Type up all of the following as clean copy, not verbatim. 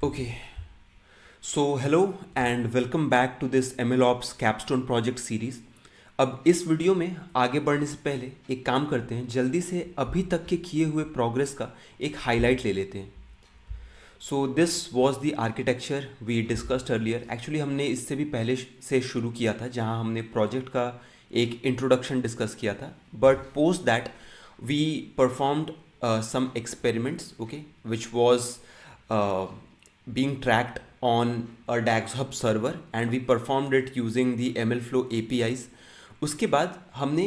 Okay, so hello and welcome back to this MLOps Capstone Project series. अब इस video में आगे बढ़ने से पहले एक काम करते हैं, जल्दी से अभी तक के किए हुए प्रोग्रेस का एक हाईलाइट ले लेते हैं. So this was the architecture we discussed earlier. Actually हमने इससे भी पहले से शुरू किया था, जहां हमने प्रोजेक्ट का एक इंट्रोडक्शन डिस्कस किया था. But post that we performed some experiments, okay, which was being tracked on a DAX Hub server and we performed it using the MLflow APIs. उसके बाद हमने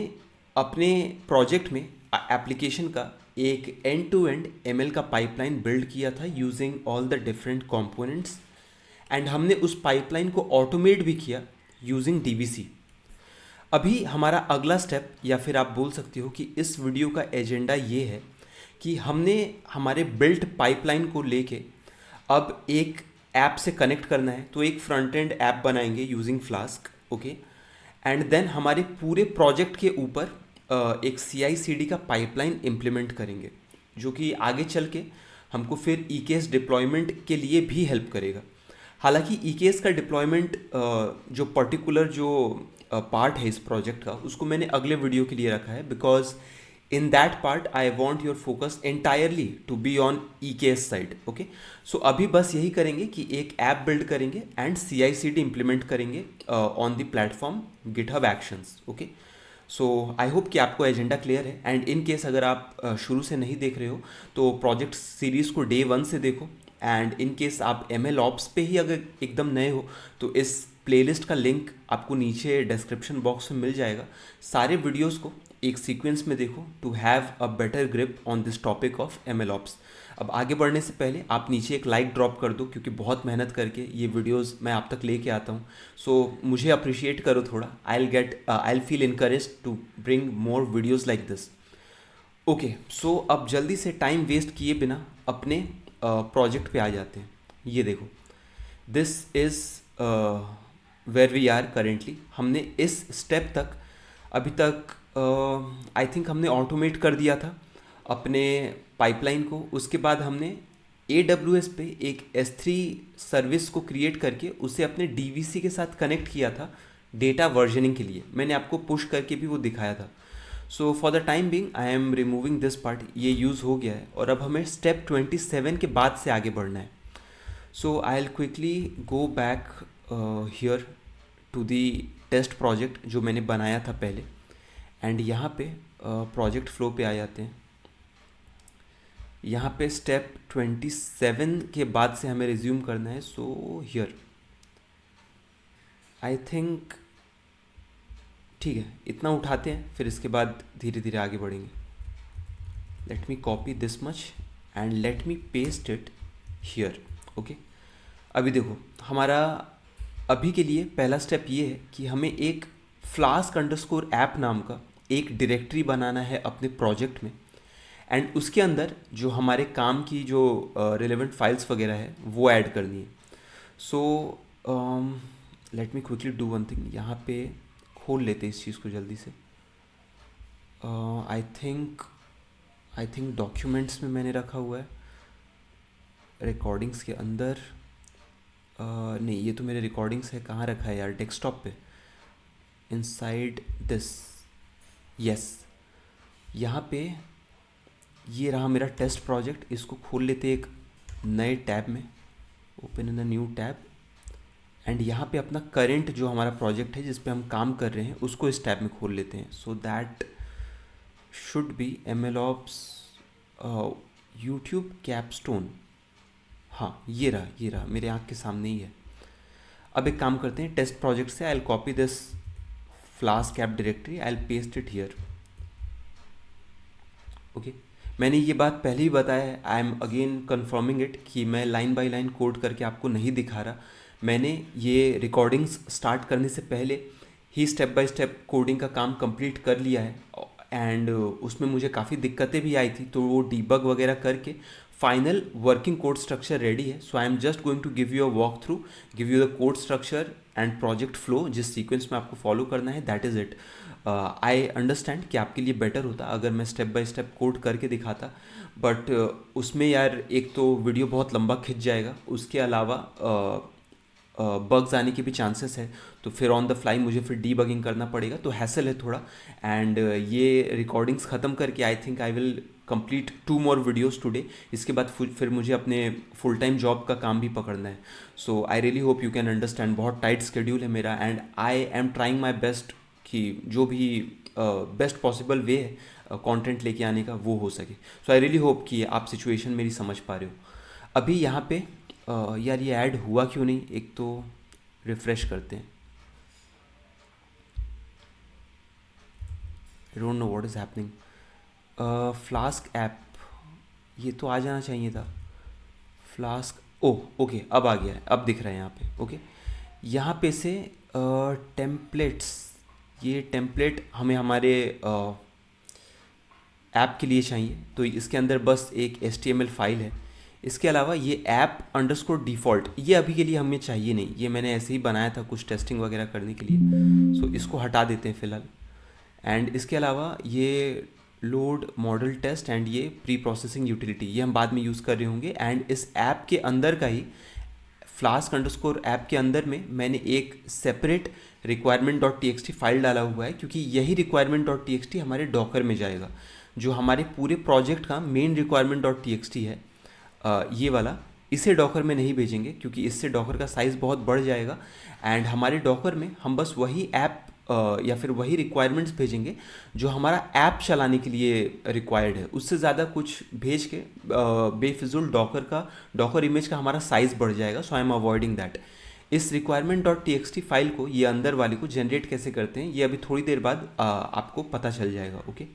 अपने प्रोजेक्ट में एप्लीकेशन का एक एंड टू एंड ML का pipeline build किया था using all the different components and हमने उस पाइपलाइन को ऑटोमेट भी किया यूजिंग DBC. अभी हमारा अगला स्टेप, या फिर आप बोल सकते हो कि इस वीडियो का एजेंडा ये है कि हमने हमारे बिल्ट पाइपलाइन को लेके अब एक ऐप से कनेक्ट करना है. तो एक फ्रंट एंड ऐप बनाएंगे using Flask, okay, and then हमारे पूरे प्रोजेक्ट के ऊपर एक CI/CD का पाइपलाइन इम्प्लीमेंट करेंगे, जो कि आगे चल के हमको फिर EKS डिप्लॉयमेंट के लिए भी हेल्प करेगा. हालांकि EKS का डिप्लॉयमेंट जो पर्टिकुलर जो पार्ट है इस प्रोजेक्ट का, उसको मैंने अगले वीडियो के लिए रखा है, because in that part I want your focus entirely to be on EKS side, okay. So अभी बस यही करेंगे कि एक ऐप बिल्ड करेंगे एंड CI/CD इम्प्लीमेंट करेंगे on the platform GitHub Actions, okay. So I hope कि आपको एजेंडा क्लियर है. एंड इन केस अगर आप शुरू से नहीं देख रहे हो तो प्रोजेक्ट सीरीज़ को डे 1 से देखो. एंड इन केस आप MLOps पे ही अगर एकदम नए हो तो इस प्लेलिस्ट का लिंक आपको नीचे डिस्क्रिप्शन बॉक्स में मिल जाएगा. सारे वीडियोस को एक सीक्वेंस में देखो to have a better grip on this topic of MLOps. अब आगे बढ़ने से पहले आप नीचे एक लाइक ड्रॉप कर दो, क्योंकि बहुत मेहनत करके ये वीडियोस मैं आप तक लेके आता हूँ. सो मुझे अप्रिशिएट करो थोड़ा. I feel encourage to bring more videos like this. Okay, so अब जल्दी से टाइम वेस्ट किए बिना अपने प्रोजेक्ट पे आ जाते हैं. ये देखो, this is where we are currently. हमने इस स्टेप तक अभी तक आई थिंक हमने ऑटोमेट कर दिया था अपने पाइपलाइन को. उसके बाद हमने AWS पे एक S3 सर्विस को क्रिएट करके उसे अपने DVC के साथ कनेक्ट किया था डेटा वर्जनिंग के लिए. मैंने आपको पुश करके भी वो दिखाया था. सो for the time being I am removing this part. ये यूज़ हो गया है और अब हमें स्टेप 27 के बाद से आगे बढ़ना है. So I will quickly go back here to the test project जो मैंने बनाया था पहले. एंड यहाँ पे प्रोजेक्ट फ्लो पे आ जाते हैं. यहाँ पे स्टेप 27 के बाद से हमें रिज्यूम करना है. सो हियर आई थिंक ठीक है, इतना उठाते हैं, फिर इसके बाद धीरे धीरे आगे बढ़ेंगे. Late me copy this much and let me paste it here, okay. अभी देखो, हमारा अभी के लिए पहला स्टेप ये है कि हमें एक flask_app नाम का एक डायरेक्टरी बनाना है अपने प्रोजेक्ट में. एंड उसके अंदर जो हमारे काम की जो रिलेवेंट फाइल्स वगैरह है वो ऐड करनी है. So let me quickly do one thing. यहाँ पे खोल लेते इस चीज़ को जल्दी से. आई थिंक डॉक्यूमेंट्स में मैंने रखा हुआ है, रिकॉर्डिंग्स के अंदर. नहीं, ये तो मेरे रिकॉर्डिंग्स है. कहाँ रखा है यार? डेस्कटॉप पे, इनसाइड दिस. यस, यहाँ पे ये रहा मेरा टेस्ट प्रोजेक्ट. इसको खोल लेते एक नए टैब में, open in the new tab. And यहाँ पे अपना करेंट जो हमारा प्रोजेक्ट है जिस पे हम काम कर रहे हैं उसको इस टैब में खोल लेते हैं. So that should be MLOps YouTube capstone. हाँ, ये रहा मेरे आँख के सामने ही है. अब एक काम करते हैं, टेस्ट प्रोजेक्ट से I will copy this flask app directory, I will paste it here, okay. मैंने ये बात पहले ही बताया है, I M again confirming it, कि मैं लाइन बाय लाइन कोड करके आपको नहीं दिखा रहा. मैंने ये रिकॉर्डिंग्स स्टार्ट करने से पहले ही स्टेप बाय स्टेप कोडिंग का काम कंप्लीट कर लिया है. एंड उसमें मुझे काफ़ी दिक्कतें भी आई थी, तो वो डीबग वगैरह करके final working code structure ready है. So I am just going to give you a walk through, give you the code structure and project flow. जिस सीक्वेंस में आपको फॉलो करना है, that is it. I understand कि आपके लिए better होता अगर मैं स्टेप बाय स्टेप कोड करके दिखाता, बट उसमें यार एक तो वीडियो बहुत लंबा खिंच जाएगा, उसके अलावा बग्स आने के भी चांसेस है, तो फिर ऑन द फ्लाई मुझे फिर डीबगिंग करना पड़ेगा, तो हैसल है थोड़ा। एंड ये रिकॉर्डिंग्स ख़त्म करके आई think I will complete 2 more videos today. इसके बाद फिर मुझे अपने फुल टाइम जॉब का काम भी पकड़ना है। So I really hope you can understand, बहुत टाइट शेड्यूल है मेरा, and I am trying my best कि जो भी बेस्ट पॉसिबल वे है कंटेंट लेके आने का वो हो सके। सो आई रियली होप कि आप सिचुएशन मेरी समझ पा रहे हो। अभी यहाँ पे यार ये ऐड हुआ क्यों नहीं, एक तो रिफ़्रेश करते हैं। I don't know what is happening. Flask app, ये तो आ जाना चाहिए था। फ्लास्क, ओह ओके, अब आ गया है, अब दिख रहा है यहाँ पे। ओके, यहाँ पे से टेम्पलेट्स, ये टेम्पलेट हमें हमारे ऐप के लिए चाहिए, तो इसके अंदर बस एक HTML फाइल है। इसके अलावा ये ऐप अंडरस्कोर डिफ़ॉल्ट, ये अभी के लिए हमें चाहिए नहीं, ये मैंने ऐसे ही बनाया था कुछ टेस्टिंग वगैरह करने के लिए। सो इसको हटा देते हैं फ़िलहाल। एंड इसके अलावा ये लोड मॉडल टेस्ट एंड ये प्री प्रोसेसिंग यूटिलिटी, ये हम बाद में यूज़ कर रहे होंगे। एंड इस ऐप के अंदर का ही फ्लास्क अंडरस्कोर ऐप के अंदर में मैंने एक सेपरेट requirement.txt फाइल डाला हुआ है, क्योंकि यही requirement.txt हमारे डॉकर में जाएगा। जो हमारे पूरे प्रोजेक्ट का मेन requirement.txt है ये वाला, इसे डॉकर में नहीं भेजेंगे क्योंकि इससे डॉकर का साइज़ बहुत बढ़ जाएगा। एंड हमारे डॉकर में हम बस वही ऐप या फिर वही रिक्वायरमेंट्स भेजेंगे जो हमारा ऐप चलाने के लिए रिक्वायर्ड है। उससे ज़्यादा कुछ भेज के बेफिजुल डॉकर इमेज का हमारा साइज़ बढ़ जाएगा। सो आई एम अवॉइडिंग दैट। इस requirement.txt फाइल को, ये अंदर वाले को जनरेट कैसे करते हैं ये अभी थोड़ी देर बाद आपको पता चल जाएगा। ओके,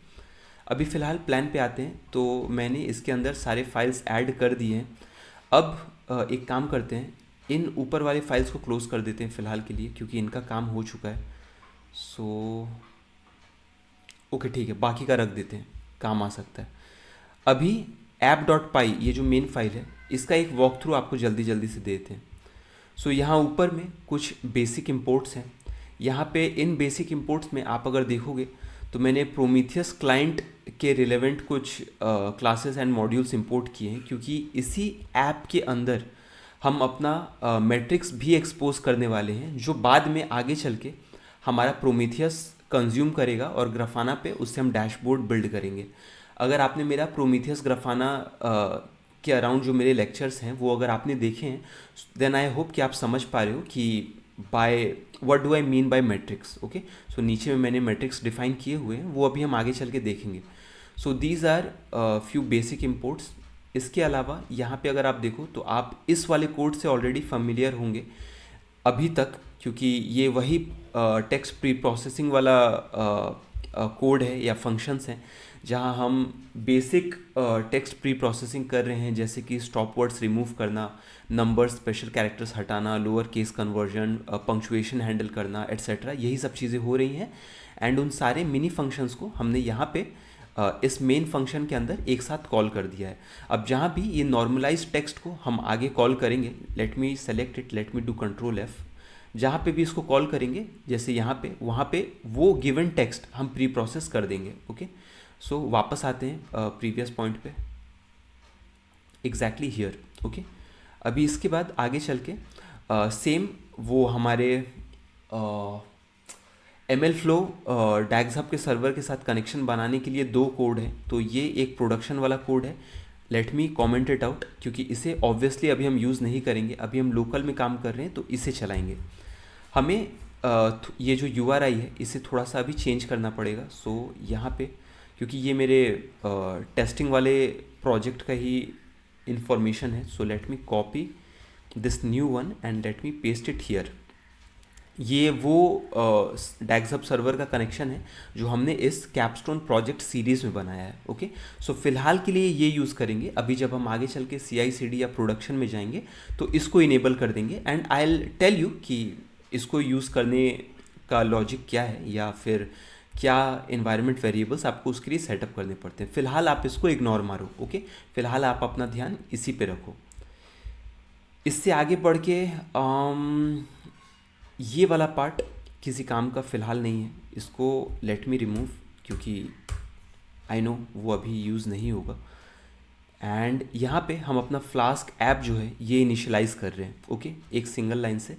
अभी फ़िलहाल प्लान पे आते हैं। तो मैंने इसके अंदर सारे फाइल्स ऐड कर दिए हैं। अब एक काम करते हैं, इन ऊपर वाले फाइल्स को क्लोज़ कर देते हैं फ़िलहाल के लिए, क्योंकि इनका काम हो चुका है। सो ओके ठीक है, बाकी का रख देते हैं, काम आ सकता है। अभी app.py, ये जो मेन फाइल है, इसका एक वॉक थ्रू आपको जल्दी जल्दी से देते हैं। सो यहाँ ऊपर में कुछ बेसिक इंपोर्ट्स हैं। यहाँ पे इन बेसिक इंपोर्ट्स में आप अगर देखोगे तो मैंने प्रोमीथियस क्लाइंट के रिलेवेंट कुछ क्लासेस एंड मॉड्यूल्स इंपोर्ट किए हैं, क्योंकि इसी ऐप के अंदर हम अपना मैट्रिक्स भी एक्सपोज करने वाले हैं, जो बाद में आगे चल के हमारा प्रोमीथियस कंज्यूम करेगा और ग्राफाना पे उससे हम डैशबोर्ड बिल्ड करेंगे। अगर आपने मेरा प्रोमीथियस ग्राफाना के अराउंड जो मेरे लेक्चर्स हैं वो अगर आपने देखे हैं, देन आई होप कि आप समझ पा रहे हो कि by what do I mean by matrix. Okay, so नीचे में मैंने मैट्रिक्स डिफाइन किए हुए हैं, वो अभी हम आगे चल के देखेंगे। So these are few basic imports. इसके अलावा यहाँ पे अगर आप देखो तो आप इस वाले कोड से ऑलरेडी फैमिलियर होंगे अभी तक, क्योंकि ये वही टेक्स्ट प्री प्रोसेसिंग वाला कोड है या फंक्शंस हैं, जहाँ हम बेसिक टेक्स्ट प्री प्रोसेसिंग कर रहे हैं, जैसे कि स्टॉप वर्ड्स रिमूव करना, नंबर्स स्पेशल कैरेक्टर्स हटाना, lower case conversion, punctuation handle करना एट्सेट्रा, यही सब चीज़ें हो रही हैं। एंड उन सारे मिनी फंक्शंस को हमने यहाँ पे इस मेन फंक्शन के अंदर एक साथ कॉल कर दिया है। अब जहाँ भी ये नॉर्मलाइज टेक्स्ट को हम आगे कॉल करेंगे, let me select it, let me do Ctrl+F, जहाँ पे भी इसको कॉल करेंगे जैसे यहाँ पे, वहाँ पे वो गिवन टेक्स्ट हम प्री प्रोसेस कर देंगे। ओके, सो वापस आते हैं प्रीवियस पॉइंट पे, एग्जैक्टली हियर। ओके, अभी इसके बाद आगे चल के सेम वो हमारे ML फ्लो डैग्स हब के सर्वर के साथ कनेक्शन बनाने के लिए 2 कोड है। तो ये एक प्रोडक्शन वाला कोड है, let me comment it out, क्योंकि इसे ऑब्वियसली अभी हम यूज़ नहीं करेंगे, अभी हम लोकल में काम कर रहे हैं तो इसे चलाएंगे। हमें ये जो URI है इसे थोड़ा सा अभी चेंज करना पड़ेगा। सो यहाँ पे, क्योंकि ये मेरे टेस्टिंग वाले प्रोजेक्ट का ही इंफॉर्मेशन है, so let me copy this new one and let me paste it here. ये वो डैग्स हब सर्वर का कनेक्शन है जो हमने इस कैपस्टोन प्रोजेक्ट सीरीज़ में बनाया है। ओके, सो फिलहाल के लिए ये यूज़ करेंगे। अभी जब हम आगे चल के CI/CD या प्रोडक्शन में जाएंगे तो इसको इनेबल कर देंगे, and I will tell you कि इसको यूज़ करने का लॉजिक क्या है या फिर क्या इन्वायरमेंट वेरिएबल्स आपको उसके लिए सेटअप करने पड़ते हैं। फिलहाल आप इसको इग्नोर मारो। ओके, फिलहाल आप अपना ध्यान इसी पे रखो। इससे आगे बढ़ के ये वाला पार्ट किसी काम का फ़िलहाल नहीं है, इसको लेट मी रिमूव, क्योंकि आई नो वो अभी यूज़ नहीं होगा। एंड यहाँ पे हम अपना फ्लास्क ऐप जो है ये इनिशियलाइज़ कर रहे हैं, ओके, एक सिंगल लाइन से।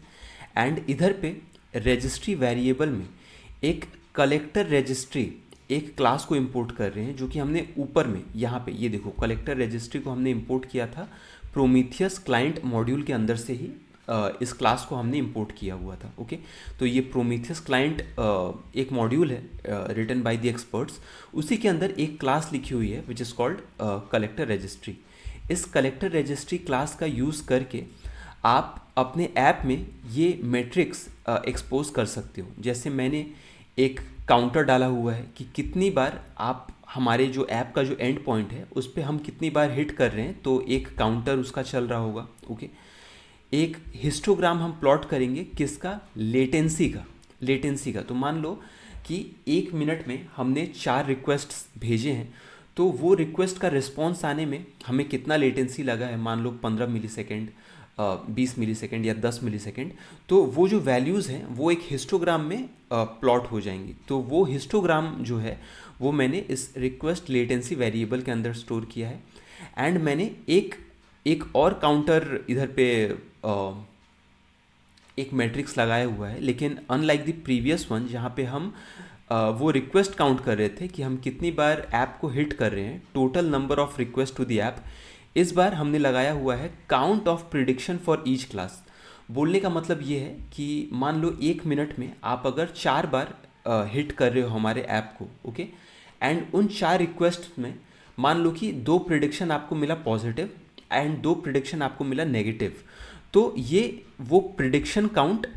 एंड इधर पे रजिस्ट्री वेरिएबल में एक कलेक्टर रजिस्ट्री एक क्लास को इंपोर्ट कर रहे हैं, जो कि हमने ऊपर में यहाँ पे ये देखो कलेक्टर रजिस्ट्री को हमने इंपोर्ट किया था प्रोमीथियस क्लाइंट मॉड्यूल के अंदर से ही इस क्लास को हमने इंपोर्ट किया हुआ था, ओके। तो ये प्रोमीथियस क्लाइंट एक मॉड्यूल है रिटन बाय द एक्सपर्ट्स, उसी के अंदर एक क्लास लिखी हुई है which is called collector registry. इस कलेक्टर रजिस्ट्री क्लास का यूज़ करके आप अपने ऐप में ये मैट्रिक्स एक्सपोज कर सकते हो। जैसे मैंने एक काउंटर डाला हुआ है कि कितनी बार आप हमारे जो ऐप का जो एंड पॉइंट है उस पर हम कितनी बार हिट कर रहे हैं, तो एक काउंटर उसका चल रहा होगा, ओके। एक हिस्टोग्राम हम प्लॉट करेंगे किसका, लेटेंसी का। तो मान लो कि 1 मिनट में हमने 4 रिक्वेस्ट्स भेजे हैं, तो वो रिक्वेस्ट का रिस्पॉन्स आने में हमें कितना लेटेंसी लगा है, मान लो 15 मिली सेकेंड, 20 मिली सेकेंड या 10 मिली सेकेंड। तो वो जो वैल्यूज़ हैं वो एक हिस्टोग्राम में प्लॉट हो जाएंगी। तो वो हिस्टोग्राम जो है वो मैंने इस रिक्वेस्ट लेटेंसी वेरिएबल के अंदर स्टोर किया है। एंड मैंने एक और काउंटर इधर पे एक मैट्रिक्स लगाया हुआ है, लेकिन अनलाइक द प्रीवियस वन जहाँ पे हम वो रिक्वेस्ट काउंट कर रहे थे कि हम कितनी बार ऐप को हिट कर रहे हैं, total number of request to the app, इस बार हमने लगाया हुआ है count of prediction for each class. बोलने का मतलब ये है कि मान लो 1 मिनट में आप अगर 4 बार हिट कर रहे हो हमारे ऐप को, ओके, एंड उन 4 रिक्वेस्ट में मान लो कि 2 प्रिडिक्शन आपको मिला पॉजिटिव एंड 2 प्रिडिक्शन आपको मिला नेगेटिव, तो ये वो प्रिडिक्शन काउंट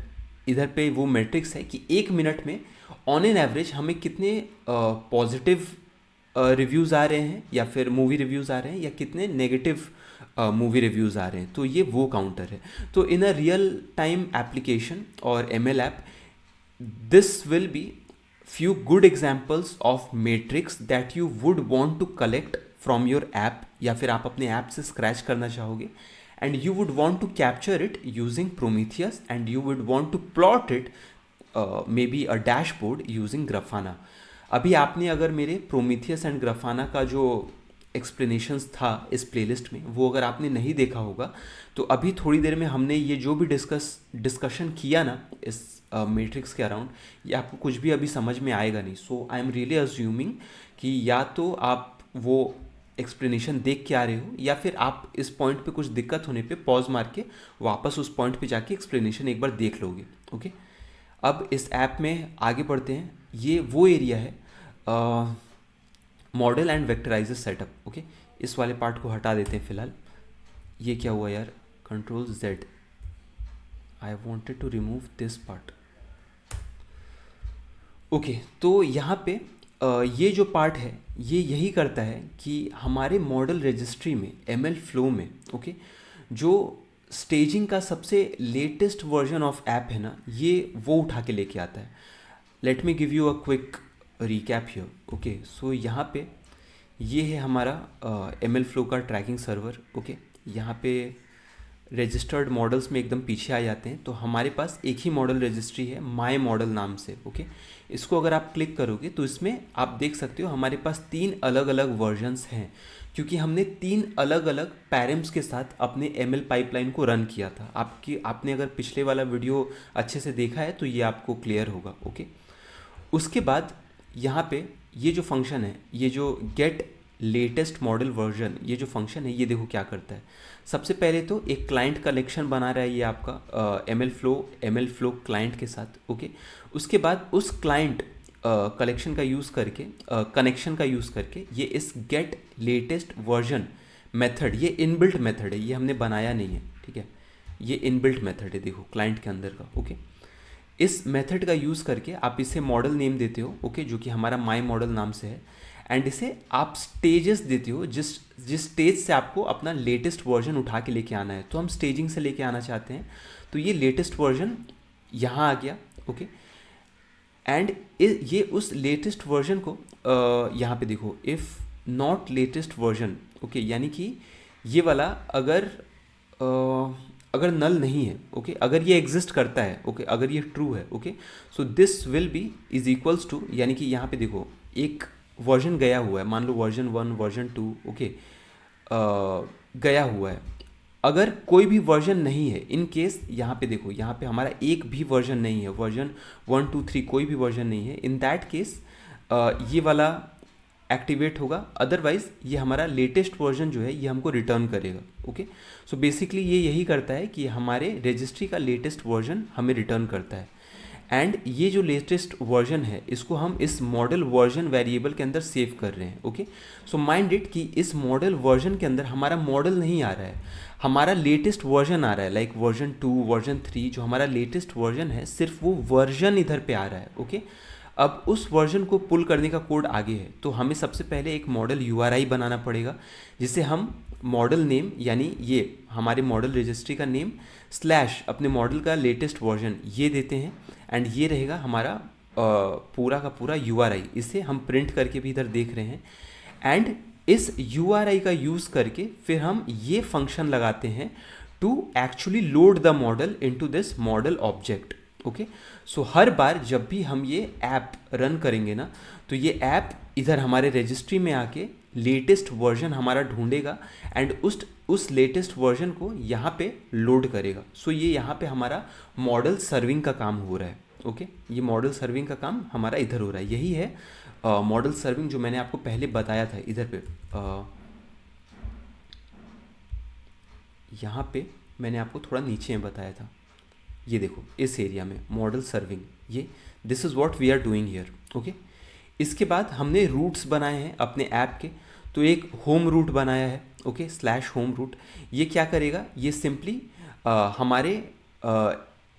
इधर पे वो मैट्रिक्स है कि 1 मिनट में ऑन एन एवरेज हमें कितने पॉजिटिव रिव्यूज़ आ रहे हैं या फिर मूवी रिव्यूज़ आ रहे हैं या कितने नेगेटिव मूवी रिव्यूज़ आ रहे हैं, तो ये वो काउंटर है। तो इन अ रियल टाइम एप्लीकेशन और ML app, this will B few good examples of matrix that you would want to collect from your app, या फिर आप अपने ऐप से स्क्रैच करना चाहोगे and you would want to capture it using Prometheus and you would want to plot it maybe a dashboard using Grafana। अभी आपने अगर मेरे Prometheus and Grafana का जो एक्सप्लेनेशंस था इस प्लेलिस्ट में, वो अगर आपने नहीं देखा होगा, तो अभी थोड़ी देर में हमने ये जो भी डिस्कशन किया ना इस मैट्रिक्स के अराउंड, ये आपको कुछ भी अभी समझ में आएगा नहीं। सो आई एम रियली अज्यूमिंग कि या तो आप वो एक्सप्लेनेशन देख के आ रहे हो या फिर आप इस पॉइंट पे कुछ दिक्कत होने पे पॉज मार के वापस उस पॉइंट पे जाके एक्सप्लेनेशन एक बार देख लोगे, ओके। अब इस ऐप में आगे बढ़ते हैं। ये वो एरिया है मॉडल एंड वेक्टराइजर सेटअप, ओके। इस वाले पार्ट को हटा देते हैं फिलहाल। ये क्या हुआ यार, Ctrl+Z, I wanted to remove this part, okay. तो यहाँ पे ये जो पार्ट है ये यही करता है कि हमारे मॉडल रजिस्ट्री में ML फ्लो में, ओके, जो स्टेजिंग का सबसे लेटेस्ट वर्जन ऑफ ऐप है ना, ये वो उठा के लेके आता है। Let me give you a quick recap here, okay. So यहाँ पे ये है हमारा ML फ्लो का ट्रैकिंग सर्वर, ओके। यहाँ पे रजिस्टर्ड मॉडल्स में एकदम पीछे आ जाते हैं, तो हमारे पास एक ही मॉडल रजिस्ट्री है माई मॉडल नाम से, ओके। इसको अगर आप क्लिक करोगे तो इसमें आप देख सकते हो हमारे पास 3 अलग अलग वर्जन्स हैं, क्योंकि हमने 3 अलग अलग पैरम्स के साथ अपने ML पाइपलाइन को रन किया था। आपने अगर पिछले वाला वीडियो अच्छे से देखा है तो ये आपको क्लियर होगा, ओके। उसके बाद यहाँ पे ये जो फंक्शन है, ये जो गेट लेटेस्ट मॉडल वर्जन, ये जो फंक्शन है ये देखो क्या करता है। सबसे पहले तो एक क्लाइंट कलेक्शन बना रहा है ये आपका ML फ्लो क्लाइंट के साथ, ओके। उसके बाद उस क्लाइंट कलेक्शन का यूज़ करके कनेक्शन का यूज़ करके ये इस गेट लेटेस्ट वर्जन मेथड, ये इनबिल्ट मेथड है, ये हमने बनाया नहीं है, ठीक है। ये इनबिल्ट मेथड है, देखो क्लाइंट के अंदर का, ओके। इस मेथड का यूज़ करके आप इसे मॉडल नेम देते हो, ओके, जो कि हमारा माई मॉडल नाम से है। एंड इसे आप स्टेजेस देते हो, जिस स्टेज से आपको अपना लेटेस्ट वर्जन उठा के लेके आना है। तो हम स्टेजिंग से लेके आना चाहते हैं, तो ये लेटेस्ट वर्जन यहाँ आ गया, ओके। एंड ये उस लेटेस्ट वर्जन को यहाँ पे देखो, if not latest version, okay, यानी कि ये वाला अगर नल नहीं है, ओके, अगर ये एग्जिस्ट करता है, ओके, अगर ये ट्रू है, okay, so this will be is equals to, यानी कि यहाँ पे देखो एक वर्जन गया हुआ है, मान लो वर्जन 1 वर्जन 2, ओके, गया हुआ है। अगर कोई भी वर्जन नहीं है, इन केस यहाँ पे देखो, यहाँ पे हमारा एक भी वर्जन नहीं है, वर्जन 1 2 3 कोई भी वर्जन नहीं है, इन दैट केस ये वाला एक्टिवेट होगा, अदरवाइज ये हमारा लेटेस्ट वर्जन जो है ये हमको रिटर्न करेगा, ओके। सो बेसिकली ये यही करता है कि हमारे रजिस्ट्री का लेटेस्ट वर्जन हमें रिटर्न करता है। एंड ये जो लेटेस्ट वर्जन है इसको हम इस मॉडल वर्जन वेरिएबल के अंदर सेव कर रहे हैं, ओके। सो माइंड इट कि इस मॉडल वर्जन के अंदर हमारा मॉडल नहीं आ रहा है, हमारा लेटेस्ट वर्जन आ रहा है, लाइक वर्जन 2 वर्जन 3 जो हमारा लेटेस्ट वर्जन है, सिर्फ वो वर्जन इधर पे आ रहा है, ओके। अब उस वर्जन को पुल करने का कोड आगे है, तो हमें सबसे पहले एक मॉडल URI बनाना पड़ेगा, जिसे हम मॉडल नेम, यानी ये हमारे मॉडल रजिस्ट्री का नेम स्लैश अपने मॉडल का लेटेस्ट वर्जन ये देते हैं, एंड ये रहेगा हमारा पूरा का पूरा URI। इसे हम प्रिंट करके भी इधर देख रहे हैं, एंड इस URI का यूज़ करके फिर हम ये फंक्शन लगाते हैं to actually load the model into this model object, okay. So हर बार जब भी हम ये ऐप रन करेंगे ना, तो ये ऐप इधर हमारे रजिस्ट्री में आके लेटेस्ट वर्जन हमारा ढूंढेगा एंड उस लेटेस्ट वर्जन को यहाँ पे लोड करेगा। सो ये यहाँ पे हमारा मॉडल सर्विंग का काम हो रहा है, ओके। ये मॉडल सर्विंग का काम हमारा इधर हो रहा है, यही है मॉडल सर्विंग जो मैंने आपको पहले बताया था। इधर पे यहाँ पे मैंने आपको थोड़ा नीचे में बताया था, ये देखो इस एरिया में मॉडल सर्विंग, ये this is what we are doing here, okay. इसके बाद हमने रूट्स बनाए हैं अपने ऐप के, तो एक होम रूट बनाया है, ओके, स्लैश होम रूट। ये क्या करेगा, ये सिंपली हमारे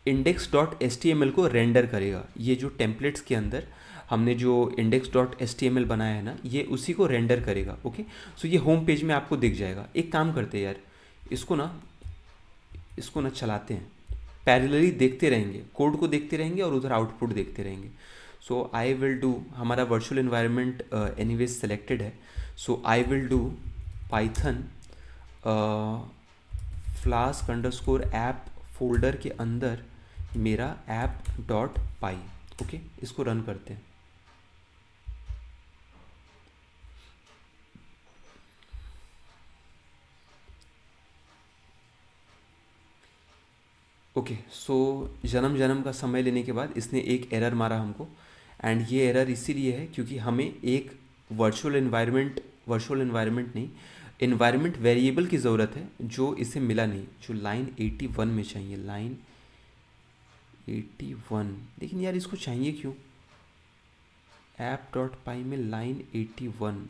index.html को रेंडर करेगा। ये जो टेम्पलेट्स के अंदर हमने जो index.html बनाया है ना, ये उसी को रेंडर करेगा, ओके। सो ये होम पेज में आपको दिख जाएगा। एक काम करते हैं यार, इसको ना चलाते हैं, पैरेलली देखते रहेंगे, कोड को देखते रहेंगे और उधर आउटपुट देखते रहेंगे। सो आई विल डू, हमारा वर्चुअल एनवायरनमेंट एनीवेज सेलेक्टेड है, so I will do Python Flask underscore app folder के अंदर मेरा app.py, ओके। इसको रन करते हैं। ओके, सो जन्म का समय लेने के बाद इसने एक एरर मारा हमको, एंड ये एरर इसीलिए है क्योंकि हमें एक वर्चुअल एनवायरनमेंट नहीं, एनवायरनमेंट वेरिएबल की ज़रूरत है, जो इसे मिला नहीं, जो लाइन 81 में चाहिए, लाइन 81। लेकिन यार इसको चाहिए क्यों, app.py में लाइन 81,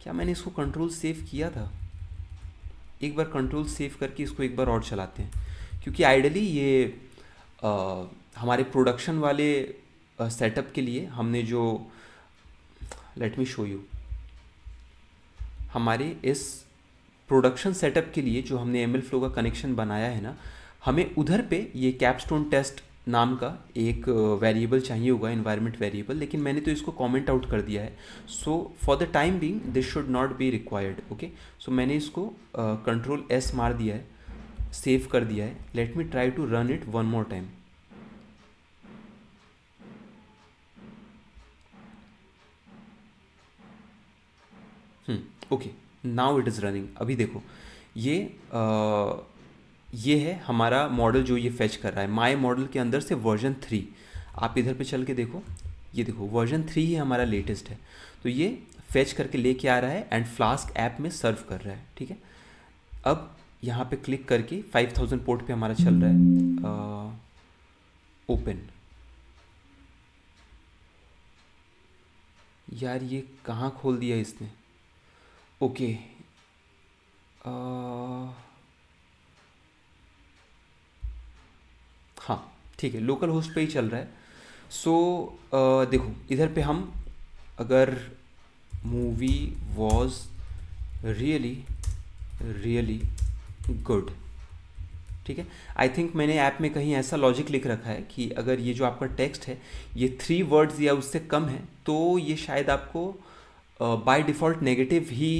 क्या मैंने इसको कंट्रोल सेव किया था? एक बार कंट्रोल सेव करके इसको एक बार और चलाते हैं, क्योंकि आइडली ये हमारे प्रोडक्शन वाले सेटअप के लिए हमने जो, लेट मी शो यू, हमारे इस प्रोडक्शन सेटअप के लिए जो हमने ML फ्लो का कनेक्शन बनाया है ना, हमें उधर पे ये कैपस्टोन टेस्ट नाम का एक वेरिएबल चाहिए होगा, एनवायरनमेंट वेरिएबल, लेकिन मैंने तो इसको कमेंट आउट कर दिया है। So for the time being this should not be required, okay. So मैंने इसको कंट्रोल S मार दिया है, सेव कर दिया है। Let me try to run it one more time. Okay, now it is running. अभी देखो ये है हमारा मॉडल जो ये फेच कर रहा है माय मॉडल के अंदर से वर्जन 3। आप इधर पे चल के देखो, ये देखो वर्जन 3 ही हमारा लेटेस्ट है, तो ये फेच करके लेके आ रहा है एंड फ्लास्क ऐप में सर्व कर रहा है, ठीक है। अब यहाँ पे क्लिक करके 5000 पोर्ट पे हमारा चल रहा है, ओपन। यार ये कहाँ खोल दिया इसने, ओके। हाँ ठीक है, लोकल होस्ट पे ही चल रहा है। सो देखो इधर पे हम अगर movie was really really good, ठीक है। आई थिंक मैंने ऐप में कहीं ऐसा लॉजिक लिख रखा है कि अगर ये जो आपका टेक्स्ट है ये 3 वर्ड्स या उससे कम है तो ये शायद आपको by default negative he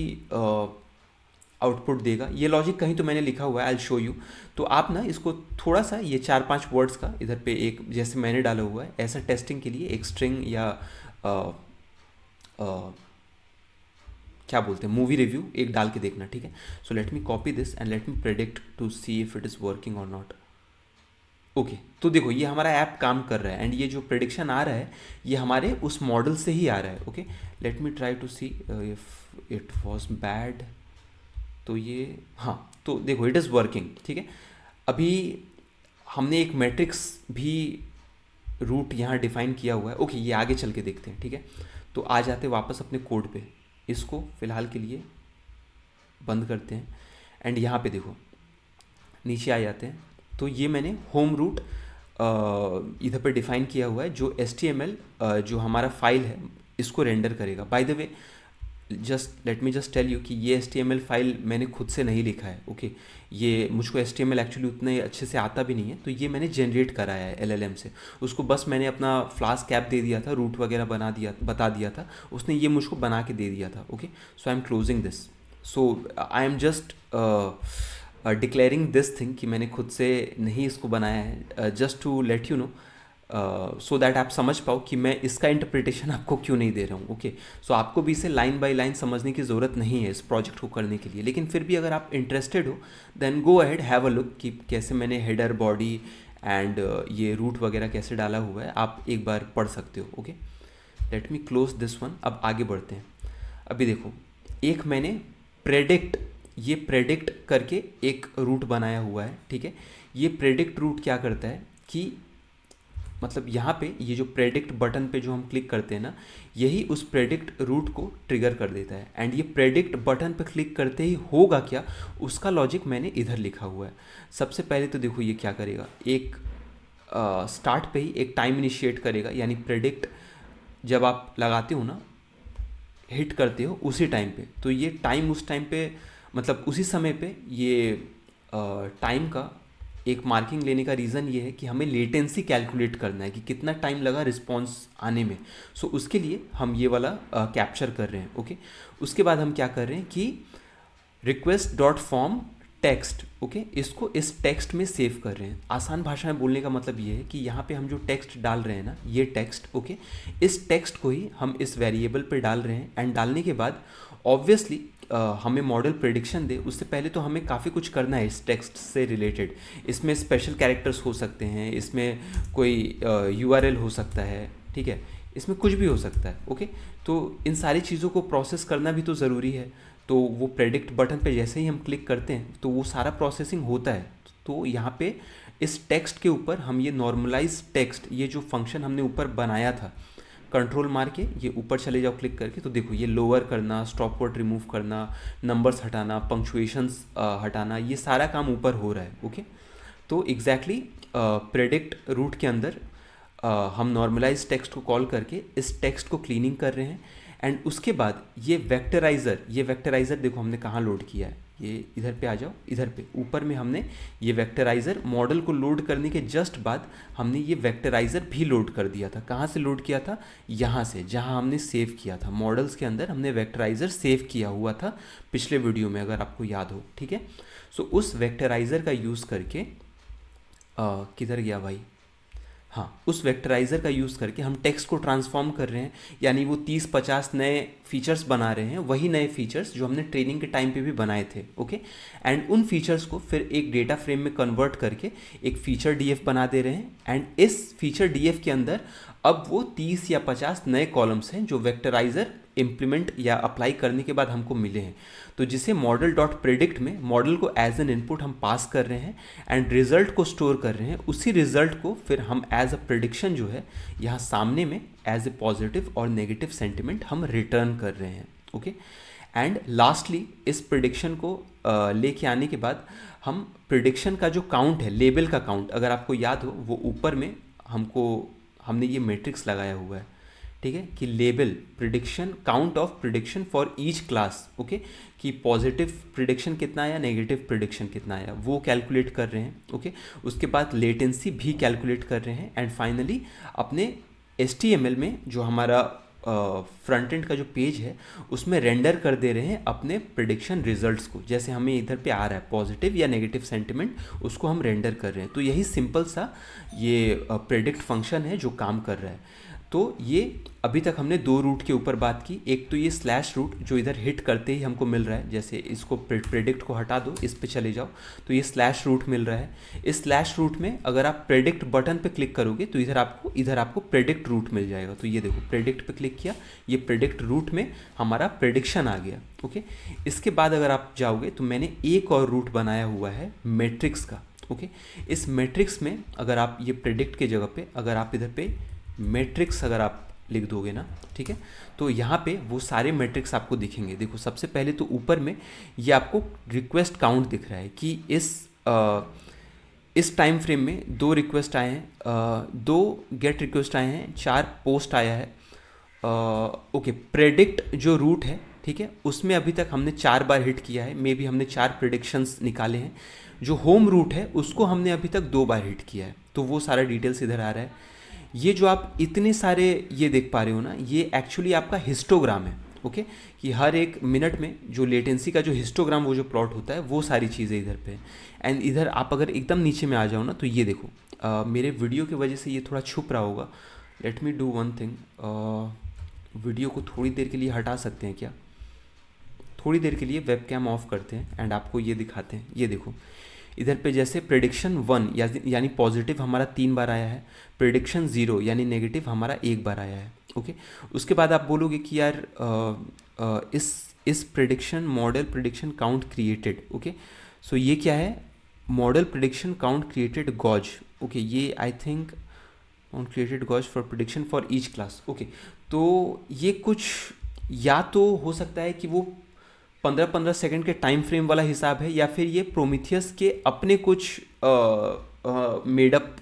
output देगा। ये लॉजिक कहीं तो मैंने लिखा हुआ है, आई विल शो यू। तो आप ना इसको थोड़ा सा ये 4-5 वर्ड्स का इधर पे एक जैसे मैंने डाला हुआ है ऐसा टेस्टिंग के लिए एक स्ट्रिंग या अ, अ, क्या बोलते हैं मूवी रिव्यू एक डाल के देखना, ठीक है। So let me copy this and let me predict to see if it is working और नॉट। ओके, तो देखो ये हमारा ऐप काम कर रहा है एंड ये जो प्रेडिक्शन आ रहा है ये हमारे उस मॉडल से ही आ रहा है। Okay, let me try to see if it was bad. तो ये हाँ, तो देखो इट इज़ वर्किंग, ठीक है। अभी हमने एक मैट्रिक्स भी रूट यहाँ डिफाइन किया हुआ है। ओके, ये आगे चल के देखते हैं, ठीक है। तो आ जाते वापस अपने कोड पे, इसको फ़िलहाल के लिए बंद करते हैं एंड यहाँ पे देखो नीचे आ जाते हैं। तो ये मैंने होम रूट इधर पे डिफाइन किया हुआ है जो HTML जो हमारा फाइल है इसको रेंडर करेगा। By the way just let me just tell you कि ये HTML फाइल मैंने खुद से नहीं लिखा है। ओके, ये मुझको HTML एक्चुअली उतने अच्छे से आता भी नहीं है, तो ये मैंने जनरेट कराया है LLM से। उसको बस मैंने अपना फ्लास्क ऐप दे दिया था, रूट वगैरह बता दिया था, उसने ये मुझको बना के दे दिया था। Okay, so I am closing this. So I am just declaring this thing कि मैंने खुद से नहीं इसको बनाया है, just to let you know so that आप समझ पाओ कि मैं इसका इंटरप्रिटेशन आपको क्यों नहीं दे रहा हूँ। ओके, सो आपको भी इसे लाइन बाय लाइन समझने की ज़रूरत नहीं है इस प्रोजेक्ट को करने के लिए, लेकिन फिर भी अगर आप इंटरेस्टेड हो then go ahead have a look कि कैसे मैंने हेडर बॉडी एंड ये रूट वगैरह कैसे डाला हुआ है, आप एक बार पढ़ सकते हो। Okay, let me close this one. अब आगे बढ़ते हैं। अभी देखो एक मैंने प्रेडिक्ट करके एक रूट बनाया हुआ है, ठीक है। ये प्रेडिक्ट रूट क्या करता है कि मतलब यहाँ पे ये जो प्रेडिक्ट बटन पे जो हम क्लिक करते हैं ना, यही उस प्रेडिक्ट रूट को ट्रिगर कर देता है। एंड ये प्रेडिक्ट बटन पे क्लिक करते ही होगा क्या, उसका लॉजिक मैंने इधर लिखा हुआ है। सबसे पहले तो देखो ये क्या करेगा, एक स्टार्ट पे ही एक टाइम इनिशिएट करेगा, यानी प्रेडिक्ट जब आप लगाते हो ना, हिट करते हो उसी टाइम पे, तो ये टाइम उस टाइम पे मतलब उसी समय पे ये टाइम का एक मार्किंग लेने का रीज़न ये है कि हमें लेटेंसी कैलकुलेट करना है कि कितना टाइम लगा रिस्पॉन्स आने में। सो उसके लिए हम ये वाला कैप्चर कर रहे हैं। ओके, उसके बाद हम क्या कर रहे हैं कि request dot form text, okay, इसको इस टेक्स्ट में सेव कर रहे हैं। आसान भाषा में बोलने का मतलब ये है कि यहाँ पे हम जो टेक्स्ट डाल रहे हैं ना, ये टेक्स्ट, ओके, इस टेक्स्ट को ही हम इस वेरिएबल पे डाल रहे हैं। एंड डालने के बाद ऑब्वियसली हमें मॉडल प्रेडिक्शन दे उससे पहले तो हमें काफ़ी कुछ करना है इस टेक्स्ट से रिलेटेड। इसमें स्पेशल कैरेक्टर्स हो सकते हैं, इसमें कोई URL हो सकता है, ठीक है, इसमें कुछ भी हो सकता है। ओके, तो इन सारी चीज़ों को प्रोसेस करना भी तो ज़रूरी है। तो वो प्रेडिक्ट बटन पे जैसे ही हम क्लिक करते हैं तो वो सारा प्रोसेसिंग होता है। तो यहाँ पे इस टेक्स्ट के ऊपर हम ये नॉर्मलाइज टेक्स्ट, ये जो फंक्शन हमने ऊपर बनाया था, कंट्रोल मार के ये ऊपर चले जाओ क्लिक करके, तो देखो ये लोअर करना, स्टॉप वर्ड रिमूव करना, नंबर्स हटाना, पंक्चुएशंस हटाना, ये सारा काम ऊपर हो रहा है। ओके, तो एग्जैक्टली प्रेडिक्ट रूट के अंदर हम नॉर्मलाइज टेक्स्ट को कॉल करके इस टेक्स्ट को क्लीनिंग कर रहे हैं। एंड उसके बाद ये वेक्टराइज़र देखो हमने कहाँ लोड किया है, ये इधर पे आ जाओ, इधर पे ऊपर में हमने ये वेक्टराइज़र मॉडल को लोड करने के जस्ट बाद हमने ये वेक्टराइज़र भी लोड कर दिया था। कहाँ से लोड किया था, यहाँ से, जहाँ हमने सेव किया था मॉडल्स के अंदर हमने वेक्टराइज़र सेव किया हुआ था पिछले वीडियो में, अगर आपको याद हो, ठीक है। सो उस वेक्टराइज़र का यूज़ करके किधर गया भाई, हाँ, उस वेक्टराइज़र का यूज़ करके हम टेक्स्ट को ट्रांसफॉर्म कर रहे हैं, यानी वो 30-50 नए फीचर्स बना रहे हैं, वही नए फीचर्स जो हमने ट्रेनिंग के टाइम पे भी बनाए थे। ओके, एंड उन फीचर्स को फिर एक डेटा फ्रेम में कन्वर्ट करके एक फीचर डीएफ बना दे रहे हैं। एंड इस फीचर डीएफ के अंदर अब वो 30 या 50 नए कॉलम्स हैं जो वेक्टराइज़र इम्प्लीमेंट या अप्लाई करने के बाद हमको मिले हैं, तो जिसे मॉडल डॉट प्रेडिक्ट में मॉडल को एज एन इनपुट हम पास कर रहे हैं एंड रिजल्ट को स्टोर कर रहे हैं। उसी रिजल्ट को फिर हम एज अ प्रेडिक्शन जो है यहाँ सामने में एज ए पॉजिटिव और नेगेटिव सेंटिमेंट हम रिटर्न कर रहे हैं। ओके, एंड लास्टली इस प्रेडिक्शन को लेके आने के बाद हम प्रेडिक्शन का जो काउंट है, लेबल का काउंट, अगर आपको याद हो वो ऊपर में हमने ये मैट्रिक्स लगाया हुआ है, ठीक है, कि label prediction count of prediction for each class. Okay, कि पॉजिटिव प्रिडिक्शन कितना आया, नेगेटिव प्रिडिक्शन कितना आया, वो कैलकुलेट कर रहे हैं। ओके, उसके बाद लेटेंसी भी कैलकुलेट कर रहे हैं। एंड फाइनली अपने HTML में जो हमारा फ्रंट एंड का जो पेज है उसमें रेंडर कर दे रहे हैं अपने प्रिडिक्शन रिजल्ट्स को। जैसे हमें इधर पे आ रहा है पॉजिटिव या नेगेटिव सेंटिमेंट, उसको हम रेंडर कर रहे हैं। तो यही सिंपल सा ये प्रेडिक्ट फंक्शन है जो काम कर रहा है। तो ये अभी तक हमने दो रूट के ऊपर बात की। एक तो ये स्लैश रूट जो इधर हिट करते ही हमको मिल रहा है, जैसे इसको प्रेडिक्ट को हटा दो, इस पे चले जाओ तो ये स्लैश रूट मिल रहा है। इस स्लैश रूट में अगर आप प्रेडिक्ट बटन पे क्लिक करोगे तो इधर आपको प्रेडिक्ट रूट मिल जाएगा। तो ये देखो प्रेडिक्ट पे क्लिक किया, ये प्रेडिक्ट रूट में हमारा प्रेडिक्शन आ गया। ओके, इसके बाद अगर आप जाओगे तो मैंने एक और रूट बनाया हुआ है मैट्रिक्स का। ओके, इस मैट्रिक्स में अगर आप ये प्रेडिक्ट के जगह पे अगर आप इधर पे मैट्रिक्स अगर आप लिख दोगे ना, ठीक है, तो यहाँ पे वो सारे मैट्रिक्स आपको दिखेंगे। देखो सबसे पहले तो ऊपर में ये आपको रिक्वेस्ट काउंट दिख रहा है कि इस टाइम फ्रेम में 2 रिक्वेस्ट आए हैं, 2 गेट रिक्वेस्ट आए हैं, 4 पोस्ट आया है। ओके, प्रेडिक्ट जो रूट है, ठीक है, उसमें अभी तक हमने 4 बार हिट किया है, मे बी हमने 4 प्रेडिक्शंस निकाले हैं। जो होम रूट है उसको हमने अभी तक 2 बार हिट किया है। तो वो सारा डिटेल्स इधर आ रहा है। ये जो आप इतने सारे ये देख पा रहे हो ना, ये एक्चुअली आपका हिस्टोग्राम है। ओके, कि हर एक मिनट में जो लेटेंसी का जो हिस्टोग्राम वो जो प्लॉट होता है वो सारी चीज़ें इधर पे। एंड इधर आप अगर एकदम नीचे में आ जाओ ना तो ये देखो मेरे वीडियो की वजह से ये थोड़ा छुप रहा होगा। Let me do one thing, video को थोड़ी देर के लिए हटा सकते हैं क्या? थोड़ी देर के लिए वेबकैम ऑफ करते हैं एंड आपको ये दिखाते हैं। ये देखो इधर पे जैसे प्रेडिक्शन 1 यानी पॉजिटिव हमारा 3 बार आया है, प्रेडिक्शन 0 यानी नेगेटिव हमारा 1 बार आया है। ओके, उसके बाद आप बोलोगे कि यार इस prediction model prediction count created. Okay, so ये क्या है? Model prediction count created gauge. Okay, ये I think count created gauge for prediction for each class. Okay, तो ये कुछ या तो हो सकता है कि वो 15-15 सेकंड के टाइम फ्रेम वाला हिसाब है, या फिर ये प्रोमीथियस के अपने कुछ मेडअप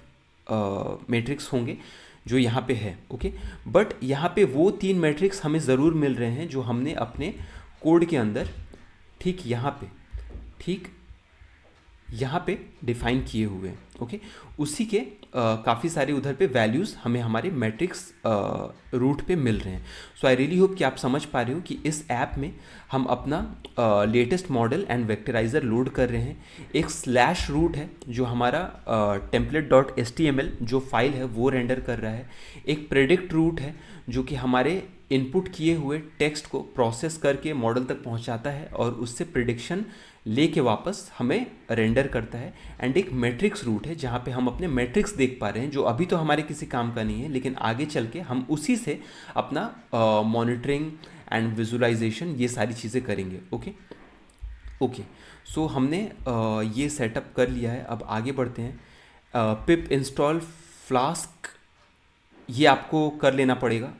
मैट्रिक्स होंगे जो यहाँ पे है। ओके, बट यहाँ पे वो 3 मैट्रिक्स हमें ज़रूर मिल रहे हैं जो हमने अपने कोड के अंदर ठीक यहाँ पे डिफाइन किए हुए हैं। ओके, उसी के काफ़ी सारे उधर पे वैल्यूज़ हमें हमारे मैट्रिक्स रूट पे मिल रहे हैं। सो आई रियली होप कि आप समझ पा रहे हो कि इस ऐप में हम अपना लेटेस्ट मॉडल एंड वेक्टराइजर लोड कर रहे हैं। एक स्लैश रूट है जो हमारा template.html जो फाइल है वो रेंडर कर रहा है। एक प्रेडिक्ट रूट है जो कि हमारे इनपुट किए हुए टेक्स्ट को प्रोसेस करके मॉडल तक पहुंचाता है और उससे प्रिडिक्शन लेके वापस हमें रेंडर करता है। एंड एक मैट्रिक्स रूट है जहाँ पे हम अपने मैट्रिक्स देख पा रहे हैं जो अभी तो हमारे किसी काम का नहीं है, लेकिन आगे चल के हम उसी से अपना मॉनिटरिंग एंड विजुअलाइजेशन ये सारी चीज़ें करेंगे। ओके, सो हमने ये सेटअप कर लिया है। अब आगे बढ़ते हैं। पिप इंस्टॉल फ्लास्क ये आपको कर लेना पड़ेगा,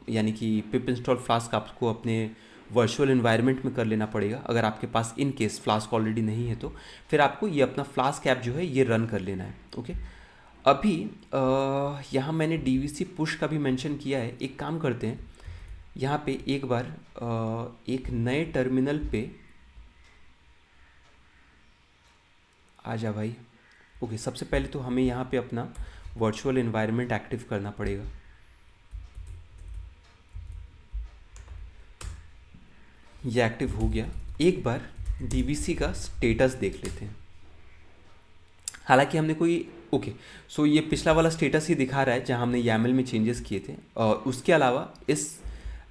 यानी कि पिप इंस्टॉल फ्लास्क आपको अपने वर्चुअल इन्वायरमेंट में कर लेना पड़ेगा। अगर आपके पास इन केस फ्लास्क ऑलरेडी नहीं है तो फिर आपको ये अपना फ्लास्क ऐप जो है ये रन कर लेना है। ओके, अभी यहाँ मैंने डीवीसी पुश का भी मेंशन किया है। एक काम करते हैं, यहाँ पे एक बार एक नए टर्मिनल पे आ जा भाई। ओके, सबसे पहले तो हमें यहाँ पे अपना वर्चुअल इन्वायरमेंट एक्टिव करना पड़ेगा। ये एक्टिव हो गया। एक बार डीवीसी का स्टेटस देख लेते हैं। हालांकि हमने कोई सो ये पिछला वाला स्टेटस ही दिखा रहा है जहां हमने YAML में चेंजेस किए थे, और उसके अलावा इस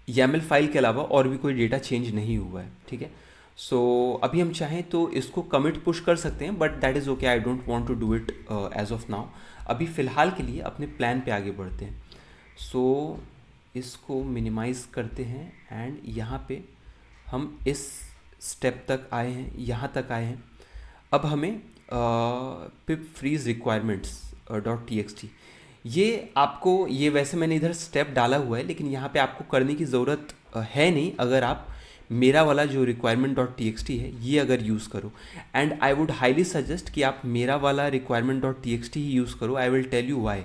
YAML फाइल के अलावा और भी कोई डेटा चेंज नहीं हुआ है। ठीक है, सो अभी हम चाहें तो इसको कमिट पुश कर सकते हैं, but that is okay, I don't want to do it as of now. अभी फ़िलहाल के लिए अपने प्लान पे आगे बढ़ते हैं। सो इसको मिनिमाइज़ करते हैं एंड यहाँ पे हम इस स्टेप तक आए हैं, यहाँ तक आए हैं। अब हमें पिप फ्रीज रिक्वायरमेंट्स .txt ये आपको, ये वैसे मैंने इधर स्टेप डाला हुआ है लेकिन यहाँ पे आपको करने की ज़रूरत है नहीं अगर आप मेरा वाला जो requirement.txt है ये अगर यूज़ करो। And I would highly suggest कि आप मेरा वाला requirement.txt ही यूज़ करो। I will tell you why.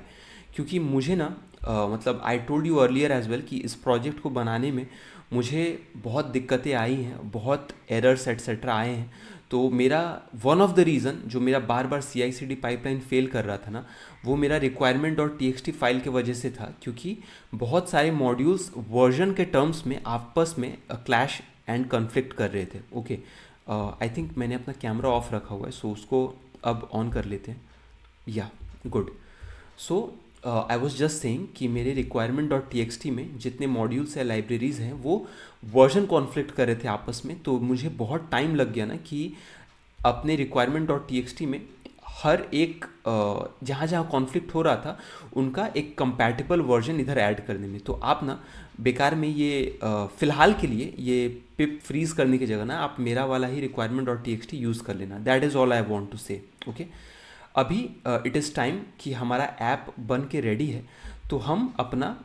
क्योंकि मुझे ना मतलब I told you earlier as well कि इस प्रोजेक्ट को बनाने में मुझे बहुत दिक्कतें आई हैं, बहुत एरर्स एट्सेट्रा आए हैं। तो मेरा वन ऑफ द रीज़न जो मेरा बार बार CI/CD पाइपलाइन फेल कर रहा था ना, वो मेरा requirement डॉट txt फाइल के वजह से था, क्योंकि बहुत सारे मॉड्यूल्स वर्जन के टर्म्स में आपस में क्लैश एंड कन्फ्लिक्ट कर रहे थे। ओके, आई थिंक मैंने अपना कैमरा ऑफ रखा हुआ है, सो उसको अब ऑन कर लेते हैं। या good. So I was just saying कि मेरे रिक्वायरमेंट डॉट txt में जितने मॉड्यूल्स या लाइब्रेरीज़ हैं वो वर्जन कॉन्फ्लिक्ट कर रहे थे आपस में। तो मुझे बहुत टाइम लग गया ना कि अपने रिक्वायरमेंट डॉट txt में हर एक जहाँ जहाँ कॉन्फ्लिक्ट हो रहा था उनका एक कंपैटिबल वर्जन इधर ऐड करने में। तो आप ना बेकार में ये फ़िलहाल के लिए ये पिप फ्रीज़ करने की जगह ना आप मेरा वाला ही रिक्वायरमेंट डॉट txt यूज़ कर लेना। That is all I want to say. Okay, अभी इट इज़ टाइम कि हमारा ऐप बन के रेडी है, तो हम अपना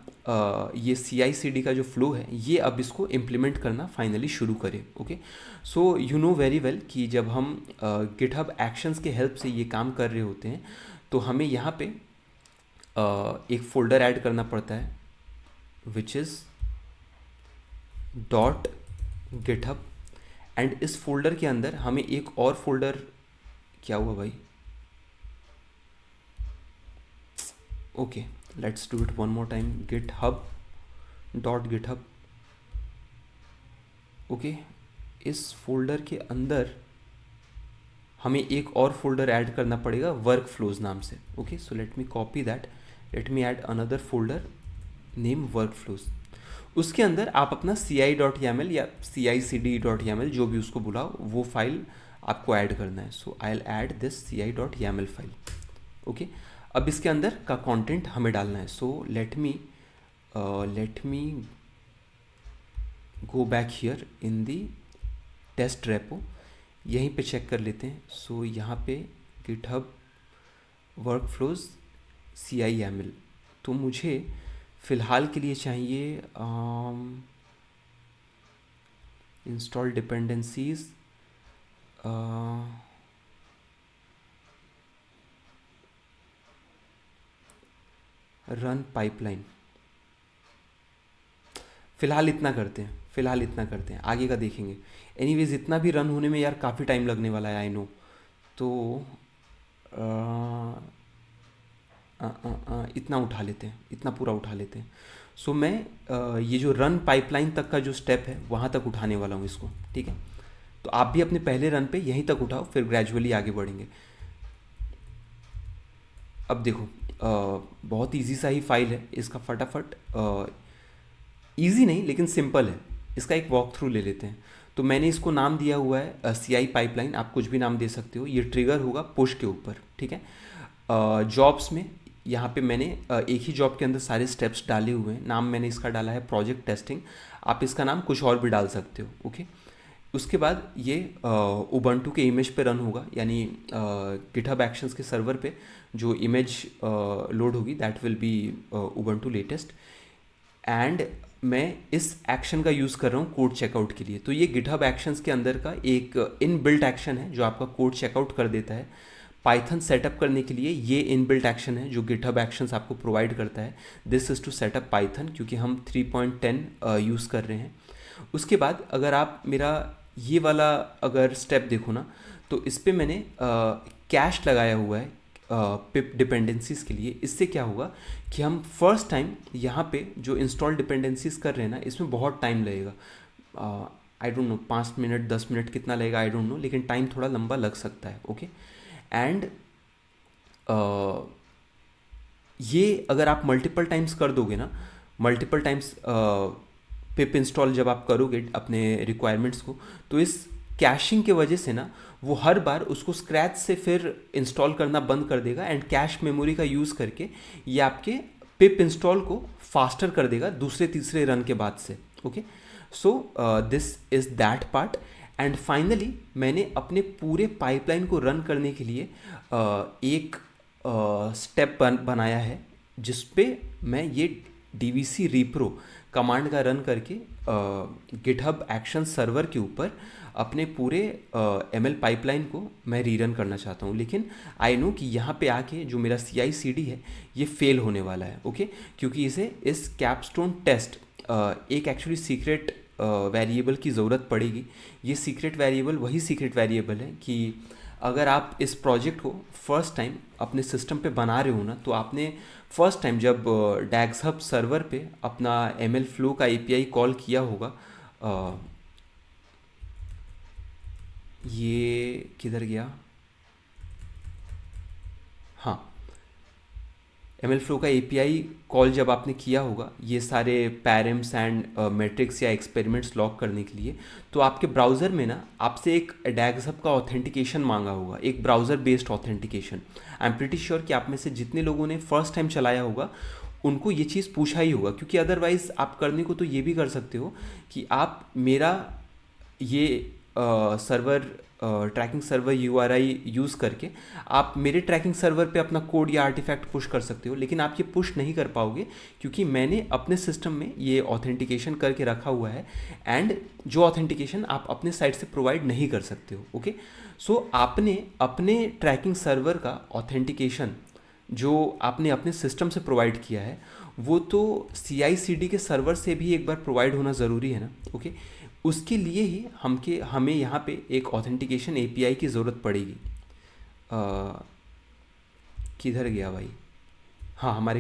ये CI/CD का जो फ्लो है ये अब इसको इम्प्लीमेंट करना फाइनली शुरू करें। Okay, so you know very well कि जब हम गिटहब एक्शंस के हेल्प से ये काम कर रहे होते हैं तो हमें यहाँ पे एक फ़ोल्डर ऐड करना पड़ता है which is dot GitHub, and इस फोल्डर के अंदर हमें एक और फोल्डर, क्या हुआ भाई, okay let's do it one more time, GitHub dot GitHub. Okay, इस फोल्डर के अंदर हमें एक और फोल्डर ऐड करना पड़ेगा वर्क फ्लोज नाम से। Okay, so let me copy that, let me add another folder name work flows. उसके अंदर आप अपना ci.yaml या CICD.yaml जो भी उसको बुलाओ वो फाइल आपको ऐड करना है। So I will add this ci.yaml file. Okay, अब इसके अंदर का कंटेंट हमें डालना है। So let me go back here in the test repo, यहीं पे चेक कर लेते हैं। सो यहाँ पे गिटहब वर्क फ्लोज CI/YAML, तो मुझे फ़िलहाल के लिए चाहिए इंस्टॉल डिपेंडेंसीज, रन पाइपलाइन। फ़िलहाल इतना करते हैं, आगे का देखेंगे। एनीवेज इतना भी रन होने में यार काफ़ी टाइम लगने वाला है, आई नो। तो इतना उठा लेते हैं, इतना पूरा उठा लेते हैं। सो मैं ये जो रन पाइपलाइन तक का जो स्टेप है वहाँ तक उठाने वाला हूँ इसको, ठीक है। तो आप भी अपने पहले रन पे यहीं तक उठाओ, फिर ग्रेजुअली आगे बढ़ेंगे। अब देखो बहुत इजी सा ही फाइल है, इसका फटाफट, इजी नहीं लेकिन सिंपल है, इसका एक वॉक थ्रू ले लेते हैं। तो मैंने इसको नाम दिया हुआ है CI पाइपलाइन, आप कुछ भी नाम दे सकते हो। ये ट्रिगर होगा पुश के ऊपर, ठीक है। जॉब्स में यहाँ पे मैंने एक ही जॉब के अंदर सारे स्टेप्स डाले हुए हैं। नाम मैंने इसका डाला है प्रोजेक्ट टेस्टिंग, आप इसका नाम कुछ और भी डाल सकते हो। ओके, उसके बाद ये उबंटू के इमेज पे रन होगा, यानी गिटहब एक्शंस के सर्वर पे जो इमेज लोड होगी that will be Ubuntu latest. And मैं इस एक्शन का यूज़ कर रहा हूँ कोड चेकआउट के लिए। तो ये गिटहब एक्शंस के अंदर का एक इनबिल्ट एक्शन है जो आपका कोड चेकआउट कर देता है। पाइथन सेटअप करने के लिए ये इनबिल्ट एक्शन है जो गिटहब एक्शंस आपको प्रोवाइड करता है। This is to setup Python, क्योंकि हम 3.10 यूज़ कर रहे हैं। उसके बाद अगर आप मेरा ये वाला अगर स्टेप देखो ना, तो इस पर मैंने कैश लगाया हुआ है पिप डिपेंडेंसीज़ के लिए। इससे क्या होगा कि हम फर्स्ट टाइम यहाँ पे जो इंस्टॉल डिपेंडेंसीज़ कर रहे हैं ना, इसमें बहुत टाइम लगेगा। I don't know 5 minute 10 minute कितना लगेगा, आई डोंट नो, लेकिन टाइम थोड़ा लंबा लग सकता है। ओके, एंड ये अगर आप मल्टीपल टाइम्स कर दोगे ना, मल्टीपल टाइम्स पिप इंस्टॉल जब आप करोगे अपने रिक्वायरमेंट्स को, तो इस कैशिंग के वजह से ना वो हर बार उसको स्क्रैच से फिर इंस्टॉल करना बंद कर देगा, एंड कैश मेमोरी का यूज़ करके ये आपके पिप इंस्टॉल को फास्टर कर देगा दूसरे तीसरे रन के बाद से। Okay, so this is that part. And finally मैंने अपने पूरे पाइपलाइन को रन करने के लिए एक स्टेप बनाया है जिस पे मैं ये DVC repro कमांड का रन करके गिटहब एक्शन सर्वर के ऊपर अपने पूरे ML पाइपलाइन को मैं रीरन करना चाहता हूँ। लेकिन आई नो कि यहाँ पे आके जो मेरा CI/CD है ये फेल होने वाला है। ओके, क्योंकि इसे इस कैपस्टोन टेस्ट एक एक्चुअली सीक्रेट वेरिएबल की ज़रूरत पड़ेगी। ये सीक्रेट वेरिएबल वही सीक्रेट वेरिएबल है कि अगर आप इस प्रोजेक्ट को फर्स्ट टाइम अपने सिस्टम पे बना रहे हो ना, तो आपने फर्स्ट टाइम जब डैग्स हब सर्वर पे अपना एम एल फ्लो का एपीआई कॉल किया होगा। अ, ये किधर गया? हाँ, एम एल फ्लो का एपीआई कॉल जब आपने किया होगा ये सारे पैरम्स एंड मैट्रिक्स या एक्सपेरिमेंट्स लॉग करने के लिए, तो आपके ब्राउज़र में ना आपसे एक डैग्सहब का ऑथेंटिकेशन मांगा होगा, एक browser based authentication. I am pretty sure कि आप में से जितने लोगों ने फर्स्ट टाइम चलाया होगा उनको ये चीज़ पूछा ही होगा, क्योंकि अदरवाइज़ आप करने को तो ये भी कर सकते हो कि आप मेरा ये server tracking server URI use करके आप मेरे ट्रैकिंग सर्वर पे अपना कोड या आर्टिफैक्ट पुश कर सकते हो, लेकिन आप ये पुश नहीं कर पाओगे क्योंकि मैंने अपने सिस्टम में ये ऑथेंटिकेशन करके रखा हुआ है, एंड जो ऑथेंटिकेशन आप अपने साइट से प्रोवाइड नहीं कर सकते हो। ओके, सो आपने अपने ट्रैकिंग सर्वर का ऑथेंटिकेशन जो आपने अपने सिस्टम से प्रोवाइड किया है वो तो सी आई सी डी के सर्वर से भी एक बार प्रोवाइड होना ज़रूरी है ना। ओके, उसके लिए ही हमें यहाँ पे एक ऑथेंटिकेशन एपीआई की ज़रूरत पड़ेगी। अ, किधर गया भाई? हाँ, हमारे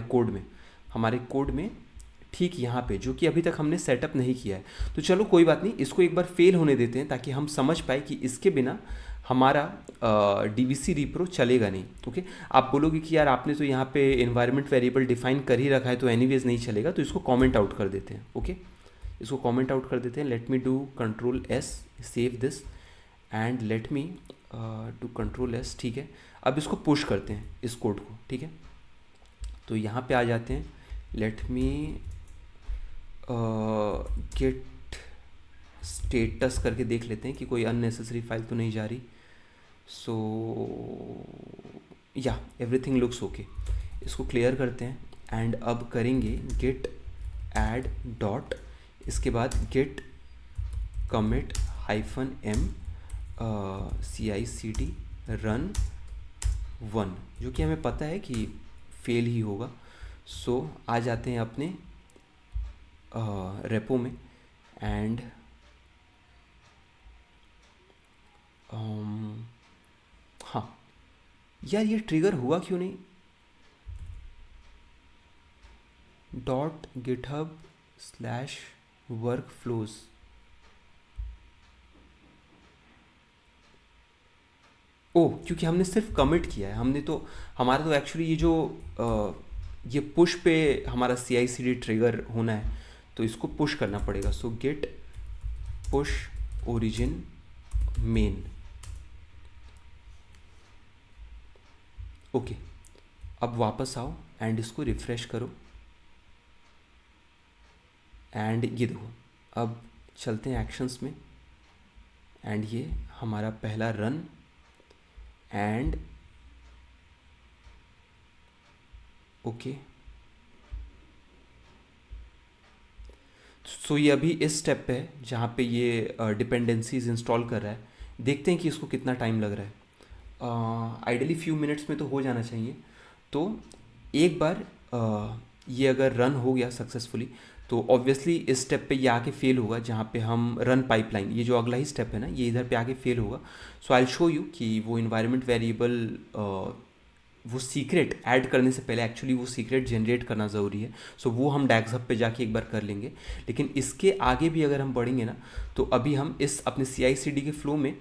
कोड में ठीक यहाँ पे, जो कि अभी तक हमने सेटअप नहीं किया है। तो चलो कोई बात नहीं, इसको एक बार फेल होने देते हैं ताकि हम समझ पाए कि इसके बिना हमारा डीवीसी रिप्रो चलेगा नहीं। ओके, आप बोलोगे कि यार आपने तो यहाँ पे इन्वायरमेंट वेरिएबल डिफाइन कर ही रखा है तो एनीवेज नहीं चलेगा, तो इसको कमेंट आउट कर देते हैं। ओके, इसको कमेंट आउट कर देते हैं। Let me do control S, save this, and let me do control S. ठीक है, अब इसको पुश करते हैं इस कोड को। ठीक है, तो यहाँ पे आ जाते हैं। लेट मी गेट स्टेटस करके देख लेते हैं कि कोई अननेसेसरी फाइल तो नहीं जा रही। सो या एवरीथिंग लुक्स ओके। इसको क्लियर करते हैं एंड अब करेंगे गेट ऐड डॉट, इसके बाद git commit hyphen M C I C D run 1, जो कि हमें पता है कि फेल ही होगा। सो आ जाते हैं अपने रेपो में एंड हाँ यार, ये ट्रिगर हुआ क्यों नहीं? Dot GitHub slash workflows. Oh, क्योंकि हमने सिर्फ कमिट किया है, हमने तो हमारा तो एक्चुअली ये जो ये पुश पे हमारा सी आई सी डी ट्रिगर होना है, तो इसको पुश करना पड़ेगा। सो gate push origin main. Okay, अब वापस आओ एंड इसको रिफ़्रेश करो एंड ये देखो, अब चलते हैं एक्शंस में एंड ये हमारा पहला रन एंड ओके। सो ये अभी इस स्टेप पे है जहाँ पे ये डिपेंडेंसीज इंस्टॉल कर रहा है। देखते हैं कि इसको कितना टाइम लग रहा है। आइडियली फ्यू मिनट्स में तो हो जाना चाहिए। तो एक बार ये अगर रन हो गया सक्सेसफुली तो ऑब्वियसली इस स्टेप पे ये आके फेल होगा, जहाँ पे हम रन पाइपलाइन, ये जो अगला ही स्टेप है ना, ये इधर पे आके फेल होगा। सो आई विल शो यू कि वो इन्वायरमेंट वेरिएबल वो सीक्रेट ऐड करने से पहले एक्चुअली वो सीक्रेट जनरेट करना ज़रूरी है। सो वो हम डैग्सहब पे जाके एक बार कर लेंगे, लेकिन इसके आगे भी अगर हम बढ़ेंगे ना, तो अभी हम इस अपने सी आई सी डी के फ्लो में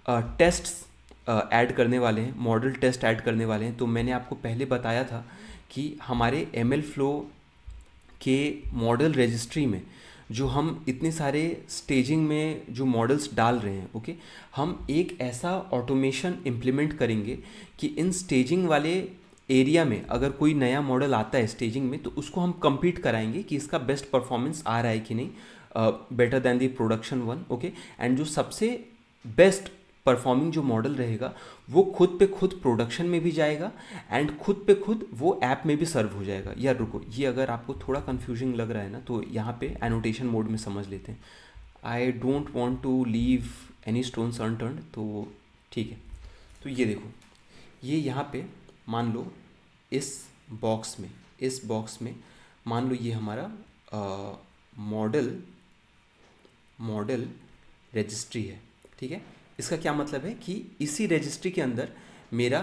टेस्ट्स ऐड करने वाले हैं, मॉडल टेस्ट ऐड करने वाले हैं। तो मैंने आपको पहले बताया था कि हमारे एम एल फ्लो के मॉडल रजिस्ट्री में जो हम इतने सारे स्टेजिंग में जो मॉडल्स डाल रहे हैं, ओके, हम एक ऐसा ऑटोमेशन इम्प्लीमेंट करेंगे कि इन स्टेजिंग वाले एरिया में अगर कोई नया मॉडल आता है स्टेजिंग में, तो उसको हम compete कराएंगे कि इसका बेस्ट परफॉर्मेंस आ रहा है कि नहीं, better than the production one. Okay, and जो सबसे बेस्ट परफॉर्मिंग जो मॉडल रहेगा वो खुद पे खुद प्रोडक्शन में भी जाएगा एंड खुद पे खुद वो ऐप में भी सर्व हो जाएगा। यार रुको, ये अगर आपको थोड़ा कन्फ्यूजिंग लग रहा है ना, तो यहाँ पे एनोटेशन मोड में समझ लेते हैं। I don't want to leave any stones unturned, तो ठीक है। तो ये देखो, ये यहाँ पे मान लो इस बॉक्स में मान लो ये हमारा मॉडल मॉडल रजिस्ट्री है, ठीक है। इसका क्या मतलब है कि इसी रजिस्ट्री के अंदर मेरा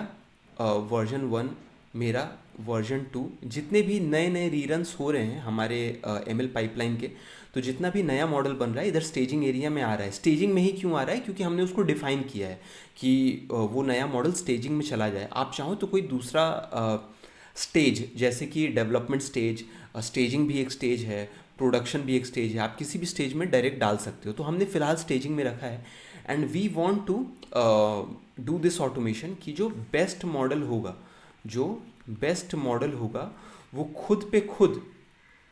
वर्जन 1, मेरा वर्जन 2, जितने भी नए नए रीरन्स हो रहे हैं हमारे एमएल पाइपलाइन के, तो जितना भी नया मॉडल बन रहा है इधर स्टेजिंग एरिया में आ रहा है। स्टेजिंग में ही क्यों आ रहा है? क्योंकि हमने उसको डिफाइन किया है कि वो नया मॉडल स्टेजिंग में चला जाए। आप चाहो तो कोई दूसरा स्टेज, जैसे कि डेवलपमेंट स्टेज, स्टेजिंग भी एक स्टेज है, प्रोडक्शन भी एक स्टेज है, आप किसी भी स्टेज में डायरेक्ट डाल सकते हो। तो हमने फ़िलहाल स्टेजिंग में रखा है and we want to do this automation कि जो बेस्ट मॉडल होगा, जो बेस्ट मॉडल होगा वो खुद पे खुद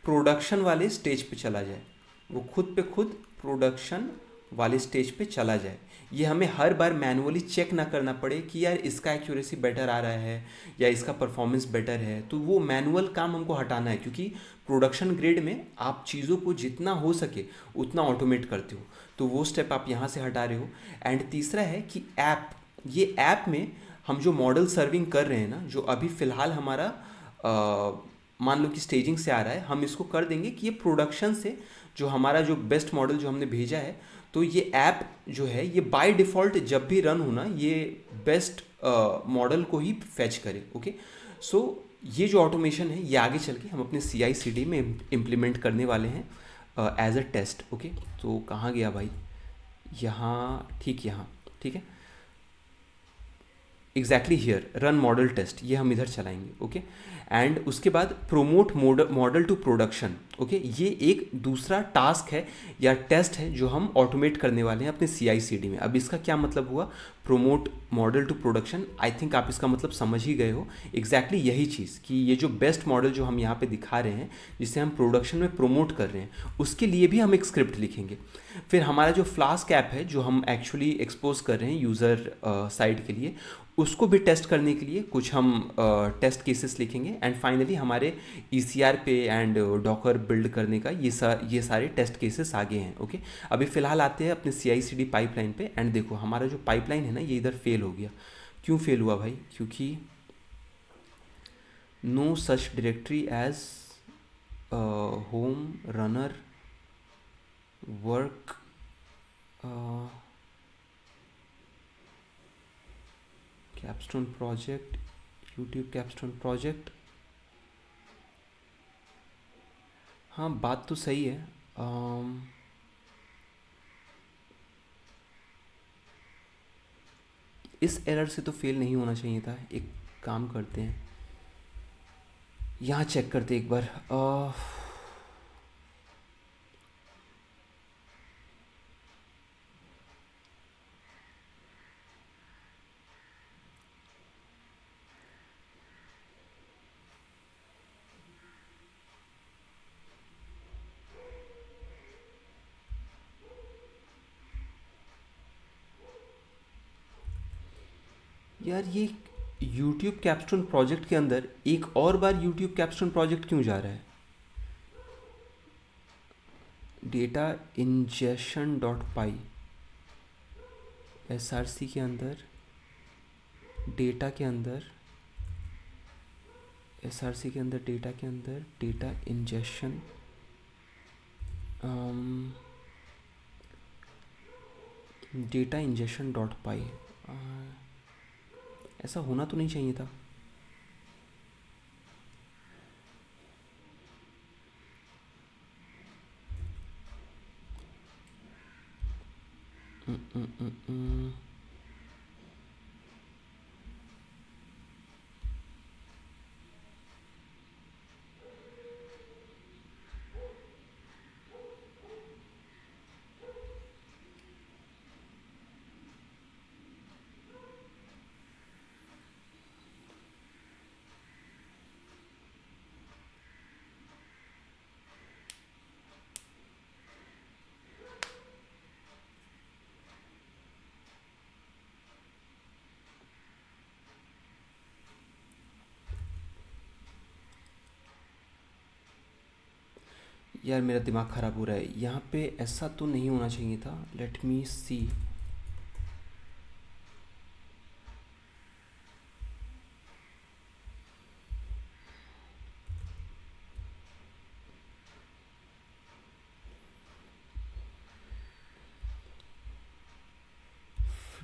प्रोडक्शन वाले स्टेज पे चला जाए, वो खुद पे खुद प्रोडक्शन वाले स्टेज पे चला जाए। ये हमें हर बार मैनुअली चेक ना करना पड़े कि यार इसका एक्यूरेसी बेटर आ रहा है या इसका परफॉर्मेंस बेटर है। तो वो मैनुअल काम हमको हटाना है, क्योंकि प्रोडक्शन ग्रेड में आप चीज़ों को जितना हो सके उतना ऑटोमेट करते हो, तो वो स्टेप आप यहाँ से हटा रहे हो। एंड तीसरा है कि ऐप, ये ऐप में हम जो मॉडल सर्विंग कर रहे हैं ना, जो अभी फ़िलहाल हमारा मान लो कि स्टेजिंग से आ रहा है, हम इसको कर देंगे कि ये प्रोडक्शन से जो हमारा जो बेस्ट मॉडल जो हमने भेजा है, तो ये ऐप जो है ये बाय डिफ़ॉल्ट जब भी रन होना ये बेस्ट मॉडल को ही फैच करे। ओके, सो ये जो ऑटोमेशन है ये आगे चल के हम अपने CI/CD में इम्प्लीमेंट करने वाले हैं एज अ टेस्ट। ओके, तो कहाँ गया भाई? यहाँ, ठीक, यहाँ, ठीक है, exactly here run model test, ये हम इधर चलाएंगे। ओके, एंड उसके बाद promote model to production. Okay, ये एक दूसरा टास्क है या टेस्ट है जो हम ऑटोमेट करने वाले हैं अपने CI/CD में। अब इसका क्या मतलब हुआ, promote model to production? I think आप इसका मतलब समझ ही गए हो। एग्जैक्टली यही चीज़ कि ये जो बेस्ट मॉडल जो हम यहाँ पे दिखा रहे हैं, जिसे हम प्रोडक्शन में प्रोमोट कर रहे हैं, उसके लिए भी हम एक स्क्रिप्ट लिखेंगे। फिर हमारा जो फ्लास्क ऐप है जो हम एक्चुअली एक्सपोज कर रहे हैं यूज़र साइड के लिए, उसको भी टेस्ट करने के लिए कुछ हम टेस्ट केसेस लिखेंगे। एंड फाइनली हमारे ECR पे एंड डॉकर बिल्ड करने का ये सारे टेस्ट केसेस आगे हैं। ओके, अभी फ़िलहाल आते हैं अपने CI/CD पाइपलाइन पे। एंड देखो हमारा जो पाइपलाइन है ना ये इधर फेल हो गया। क्यों फेल हुआ भाई? क्योंकि no such directory as home runner work capstone project, YouTube capstone project. हाँ, बात तो सही है। इस एरर से तो फेल नहीं होना चाहिए था। एक काम करते हैं, यहाँ चेक करते हैं एक बार। यार ये यूट्यूब कैप्स्टोन प्रोजेक्ट के अंदर एक और बार यूट्यूब कैप्स्टोन प्रोजेक्ट क्यों जा रहा है? डेटा इंजेशन डॉट पाई, SRC के अंदर, डेटा के अंदर, SRC के अंदर, डेटा के अंदर, data ingestion, data ingestion dot py. ऐसा होना तो नहीं चाहिए था। यार मेरा दिमाग ख़राब हो रहा है, यहाँ पे ऐसा तो नहीं होना चाहिए था। Let me see.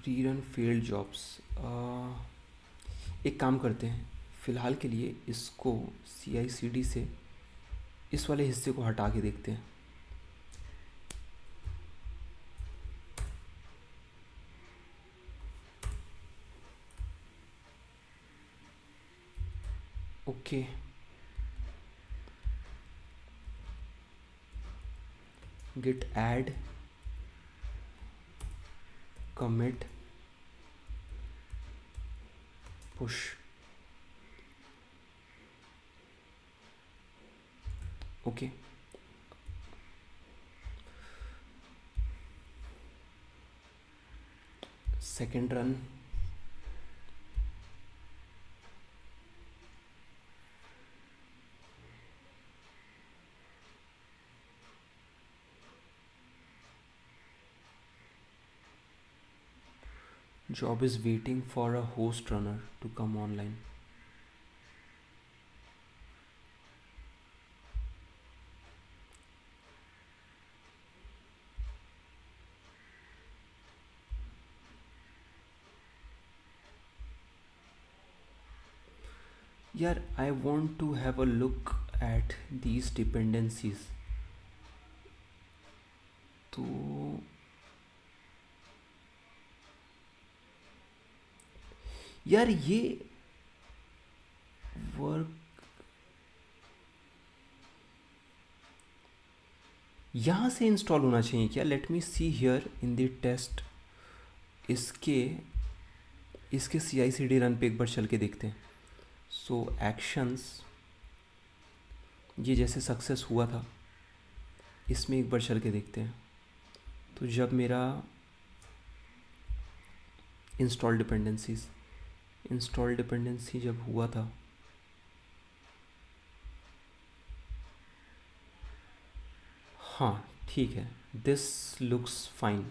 Rerun failed jobs. एक काम करते हैं, फ़िलहाल के लिए इसको CI/CD से इस वाले हिस्से को हटा के देखते हैं। Okay, git add commit push। Okay, second run. Job is waiting for a host runner to come online। यार I want to have a look at these dependencies. तो यार ये वर्क यहाँ से इंस्टॉल होना चाहिए क्या? Let me see here in the test. इसके इसके CI/CD रन पे एक बार चल के देखते हैं। सो एक्शंस, ये जैसे सक्सेस हुआ था, इसमें एक बार चल के देखते हैं। तो जब मेरा इंस्टॉल डिपेंडेंसी जब हुआ था, हाँ ठीक है, दिस लुक्स फाइन।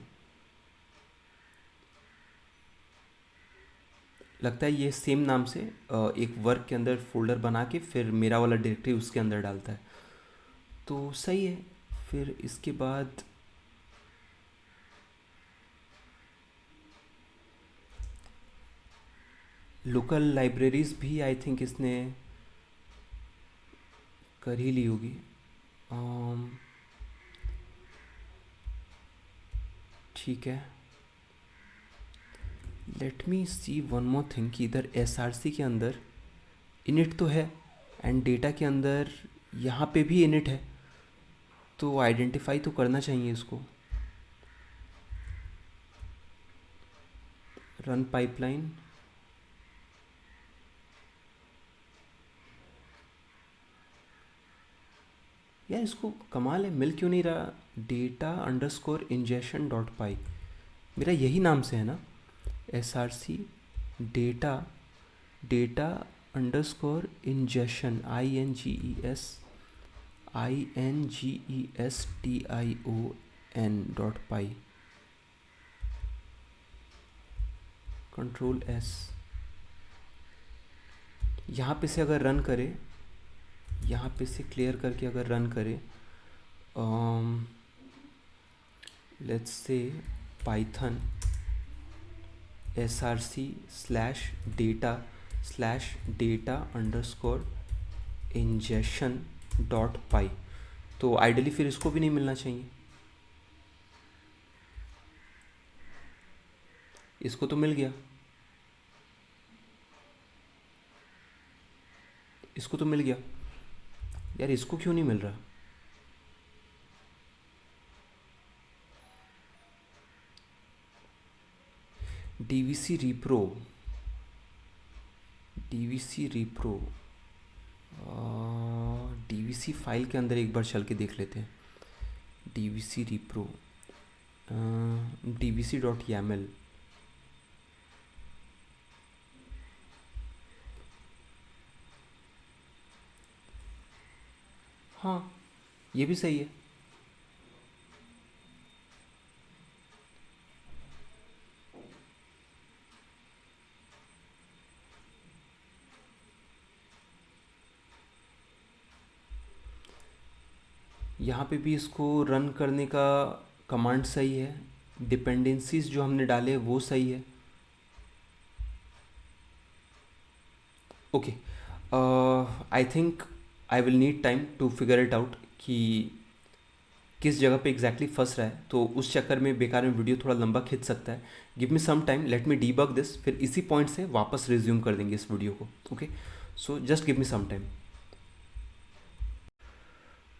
लगता है ये सेम नाम से एक वर्क के अंदर फोल्डर बना के फिर मेरा वाला डायरेक्टरी उसके अंदर डालता है, तो सही है। फिर इसके बाद लोकल लाइब्रेरीज भी आई थिंक इसने कर ही ली होगी। ठीक है, लेट मी सी वन मोर थिंग कि इधर SRC के अंदर इनिट तो है एंड डेटा के अंदर यहाँ पे भी इनिट है, तो आइडेंटिफाई तो करना चाहिए इसको। रन पाइपलाइन, यार इसको कमाल है, मिल क्यों नहीं रहा? data_ingestion.py मेरा यही नाम से है ना? SRC data_ingestion ingestion.py। Control S, यहाँ पे से अगर रन करे, यहाँ पे से क्लियर करके अगर रन करे, लेट्स से पाइथन src/data/data_ingestion.py, तो आइडियली फिर इसको भी नहीं मिलना चाहिए। इसको तो मिल गया, इसको तो मिल गया, यार इसको क्यों नहीं मिल रहा? डीवीसी रिप्रो डीवीसी फाइल के अंदर एक बार चल के देख लेते हैं। डीवीसी रिप्रो dvc.yaml, हाँ ये भी सही है। यहाँ पे भी इसको रन करने का कमांड सही है, डिपेंडेंसीज जो हमने डाले वो सही है। Okay, I think I will need time to figure it out कि किस जगह पे एग्जैक्टली फंस रहा है, तो उस चक्कर में बेकार में वीडियो थोड़ा लंबा खिंच सकता है। Give me some time, let me debug this, फिर इसी पॉइंट से वापस रिज्यूम कर देंगे इस वीडियो को। Okay, so just give me some time.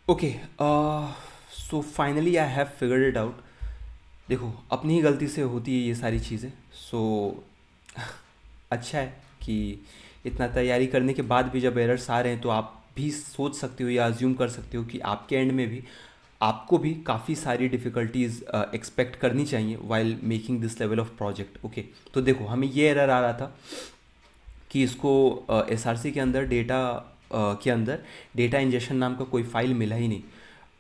Okay, so finally I have figured it out. देखो, अपनी ही गलती से होती है ये सारी चीज़ें। सो अच्छा है कि इतना तैयारी करने के बाद भी जब एरर्स आ रहे हैं तो आप भी सोच सकते हो या अज्यूम कर सकते हो कि आपके एंड में भी आपको भी काफ़ी सारी डिफ़िकल्टीज एक्सपेक्ट करनी चाहिए while making this level of project. Okay, तो देखो हमें ये एरर आ रहा था कि इसको एसआरसी के अंदर के अंदर डेटा इंजेक्शन नाम का कोई फाइल मिला ही नहीं।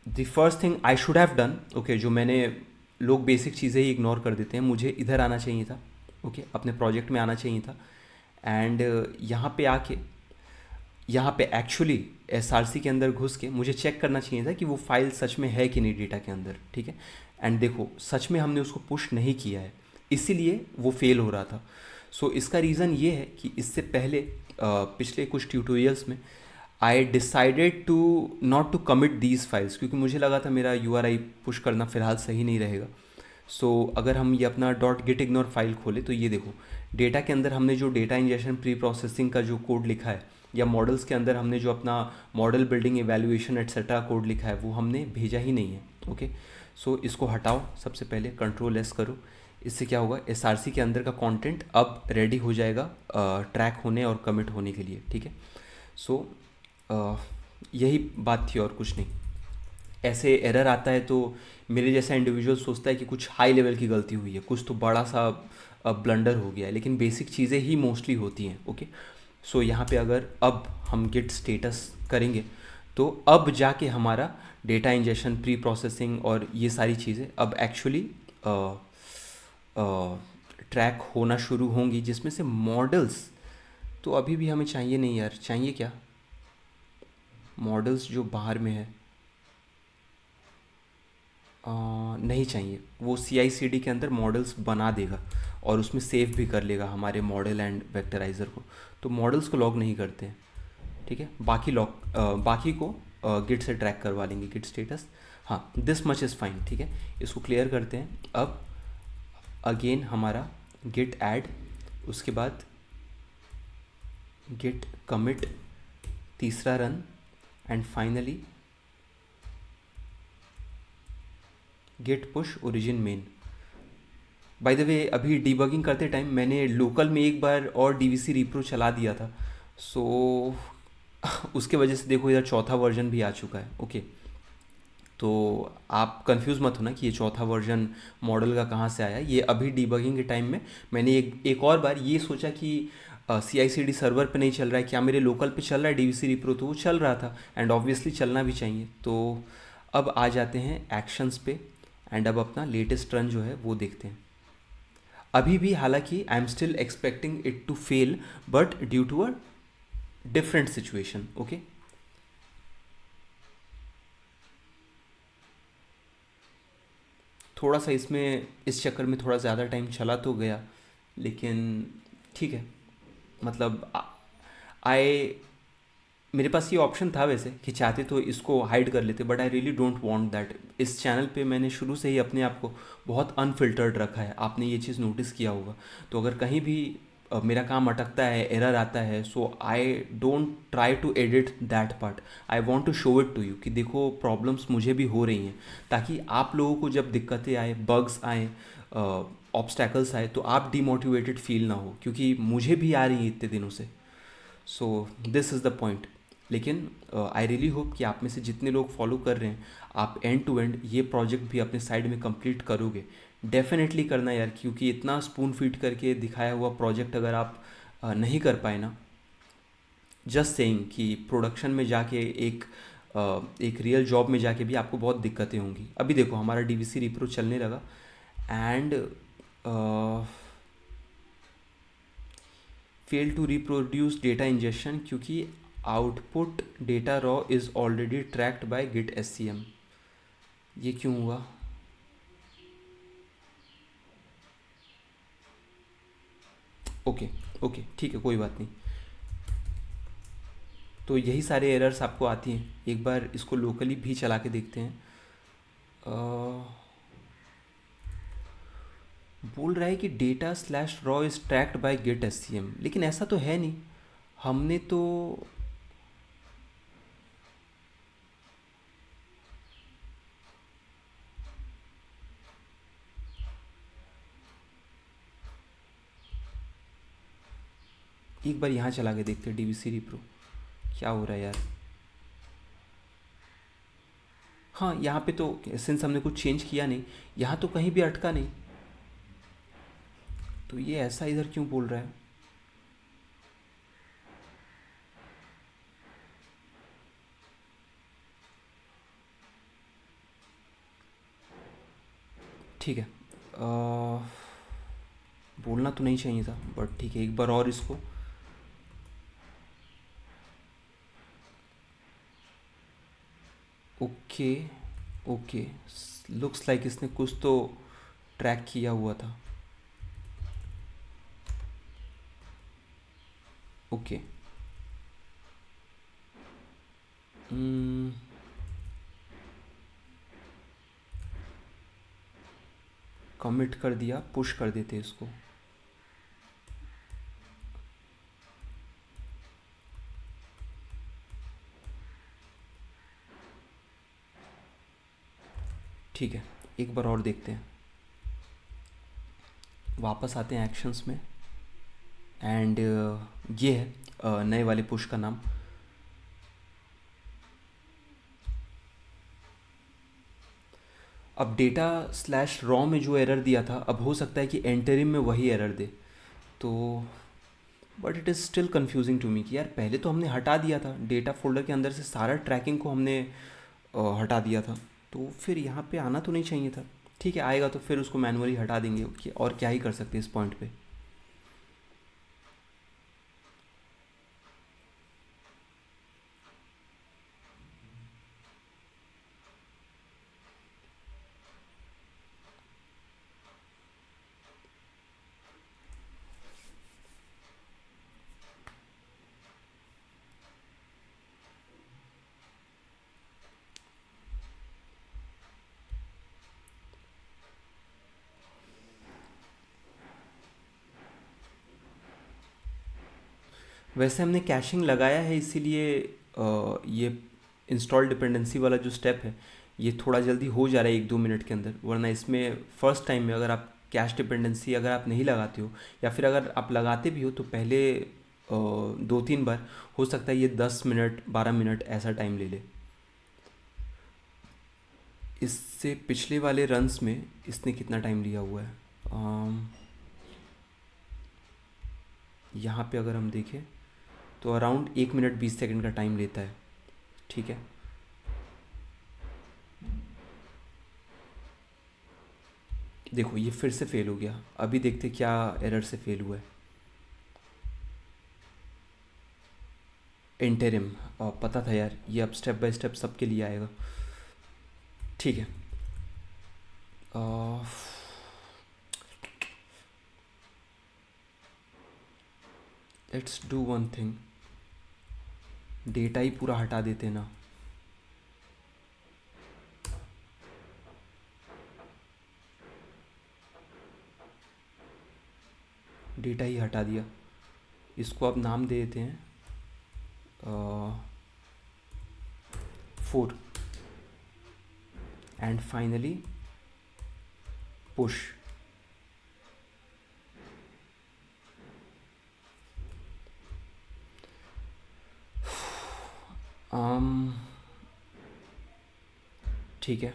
The first thing I should have done, okay, जो मैंने, लोग बेसिक चीज़ें ही इग्नोर कर देते हैं, मुझे इधर आना चाहिए था। ओके, अपने प्रोजेक्ट में आना चाहिए था एंड यहाँ पे आके यहाँ पे एक्चुअली एसआरसी के अंदर घुस के मुझे चेक करना चाहिए था कि वो फाइल सच में है कि नहीं डेटा के अंदर। ठीक है, एंड देखो सच में हमने उसको पुश नहीं किया है, इसीलिए वो फेल हो रहा था। सो इसका रीज़न ये है कि इससे पहले पिछले कुछ ट्यूटोरियल्स में I decided to not to commit these files, क्योंकि मुझे लगा था मेरा URI पुश करना फ़िलहाल सही नहीं रहेगा। अगर हम ये अपना डॉट गिट इग्नोर फाइल खोले तो ये देखो, डेटा के अंदर हमने जो डेटा इंजेक्शन प्री प्रोसेसिंग का जो कोड लिखा है, या मॉडल्स के अंदर हमने जो अपना model building evaluation etcetera code लिखा है, वो हमने भेजा ही नहीं है। ओके, इसको हटाओ, सबसे पहले कंट्रोल S करो। इससे क्या होगा, एसआरसी के अंदर का कंटेंट अब रेडी हो जाएगा ट्रैक होने और कमिट होने के लिए। ठीक है, सो यही बात थी और कुछ नहीं। ऐसे एरर आता है तो मेरे जैसा इंडिविजुअल सोचता है कि कुछ हाई लेवल की गलती हुई है, कुछ तो बड़ा सा ब्लंडर हो गया है, लेकिन बेसिक चीज़ें ही मोस्टली होती हैं। ओके, यहाँ पे अगर अब हम गिट स्टेटस करेंगे तो अब जाके हमारा डेटा इंजेक्शन प्री प्रोसेसिंग और ये सारी चीज़ें अब एक्चुअली ट्रैक होना शुरू होंगी, जिसमें से मॉडल्स तो अभी भी हमें चाहिए नहीं यार। चाहिए क्या, मॉडल्स जो बाहर में है नहीं चाहिए। वो CI/CD के अंदर मॉडल्स बना देगा और उसमें सेव भी कर लेगा हमारे मॉडल एंड वेक्टराइज़र को, तो मॉडल्स को लॉग नहीं करते हैं। ठीक है, बाकी को गिट से ट्रैक करवा लेंगे, गिट स्टेटस। हाँ, दिस मच इज़ फाइन। ठीक है, इसको क्लियर करते हैं। अब अगेन हमारा गिट ऐड, उसके बाद गिट कमिट, तीसरा run, and finally git push origin main. By the way, अभी डीबगिंग करते टाइम मैंने लोकल में एक बार और DVC रिप्रो चला दिया था। उसके वजह से देखो इधर चौथा वर्जन भी आ चुका है। ओके, तो आप कंफ्यूज मत होना कि ये चौथा वर्जन मॉडल का कहाँ से आया। ये अभी डीबगिंग के टाइम में मैंने एक और बार ये सोचा कि CI/CD सर्वर पे नहीं चल रहा है, क्या मेरे लोकल पे चल रहा है DVC रिप्रो, तो वो चल रहा था एंड ऑब्वियसली चलना भी चाहिए। तो अब आ जाते हैं एक्शंस पे एंड अब अपना लेटेस्ट रन जो है वो देखते हैं। अभी भी हालांकि I am still expecting it to fail, but due to a different situation. Okay, थोड़ा सा इसमें इस चक्कर में थोड़ा ज़्यादा टाइम चला तो गया, लेकिन ठीक है। मतलब आई मेरे पास ये ऑप्शन था वैसे कि चाहते तो इसको हाइड कर लेते, but I really don't want that. इस चैनल पे मैंने शुरू से ही अपने आप को बहुत अनफिल्टर्ड रखा है, आपने ये चीज़ नोटिस किया होगा। तो अगर कहीं भी मेरा काम अटकता है, एरर आता है, so I don't try to edit that part. I want to show it to you कि देखो प्रॉब्लम्स मुझे भी हो रही हैं, ताकि आप लोगों को जब दिक्कतें आए, बग्स आए, ऑब्स्टैकल्स आए, तो आप डीमोटिवेटेड फील ना हो, क्योंकि मुझे भी आ रही है इतने दिनों से। सो दिस इज़ द पॉइंट। लेकिन आई रियली होप कि आप में से जितने लोग फॉलो कर रहे हैं, आप एंड टू एंड ये प्रोजेक्ट भी अपने साइड में कंप्लीट करोगे। डेफिनेटली करना यार, क्योंकि इतना स्पून फीड करके दिखाया हुआ प्रोजेक्ट अगर आप नहीं कर पाए ना, जस्ट सेइंग कि प्रोडक्शन में जाके एक रियल जॉब में जाके भी आपको बहुत दिक्कतें होंगी। अभी देखो हमारा DVC रिप्रो चलने लगा and fail to reproduce data injection, क्योंकि output data raw is already tracked by git SCM। ये क्यों हुआ? ओके ओके, ठीक है, कोई बात नहीं। तो यही सारे एरर्स आपको आती हैं। एक बार इसको लोकली भी चला के देखते हैं। अ, बोल रहा है कि data slash raw is tracked by git S C M, लेकिन ऐसा तो है नहीं। हमने तो एक बार यहाँ चला के देखते हैं डी वी सी रिप्रो, क्या हो रहा है यार। हाँ, यहाँ पे तो सिंस हमने कुछ चेंज किया नहीं, यहाँ तो कहीं भी अटका नहीं, तो ये ऐसा इधर क्यों बोल रहा है। ठीक है, बोलना तो नहीं चाहिए था, बट ठीक है, एक बार और इसको। ओके ओके, लुक्स लाइक इसने कुछ तो ट्रैक किया हुआ था। ओके, कमिट कर दिया, पुश कर देते इसको। ठीक है, एक बार और देखते हैं। वापस आते हैं एक्शंस में, एंड ये है नए वाले पुश का नाम। अब डेटा स्लैश रॉ में जो एरर दिया था, अब हो सकता है कि एंटरिम में वही एरर दे। तो but it is still confusing to me कि यार पहले तो हमने हटा दिया था डेटा फोल्डर के अंदर से, सारा ट्रैकिंग को हमने हटा दिया था, तो फिर यहाँ पे आना तो नहीं चाहिए था। ठीक है, आएगा तो फिर उसको मैनुअली हटा देंगे, और क्या ही कर सकते हैं इस पॉइंट पे। वैसे हमने कैशिंग लगाया है, इसीलिए ये इंस्टॉल डिपेंडेंसी वाला जो स्टेप है, ये थोड़ा जल्दी हो जा रहा है 1-2 मिनट के अंदर। वरना इसमें फर्स्ट टाइम में अगर आप कैश डिपेंडेंसी अगर आप नहीं लगाते हो, या फिर अगर आप लगाते भी हो तो पहले 2-3 बार हो सकता है ये 10 मिनट 12 मिनट ऐसा टाइम ले ले। इससे पिछले वाले रन्स में इसने कितना टाइम लिया हुआ है, यहाँ पे अगर हम देखें तो अराउंड 1 मिनट 20 सेकंड का टाइम लेता है। ठीक है, देखो ये फिर से फेल हो गया। अभी देखते क्या एरर से फेल हुआ है। इंटरिम, पता था यार, ये अब स्टेप बाय स्टेप सबके लिए आएगा। ठीक है, let's do one thing, data ही पूरा हटा देते ना। डेटा ही हटा दिया, इसको अब नाम दे देते हैं 4, एंड फाइनली पुश। ठीक है,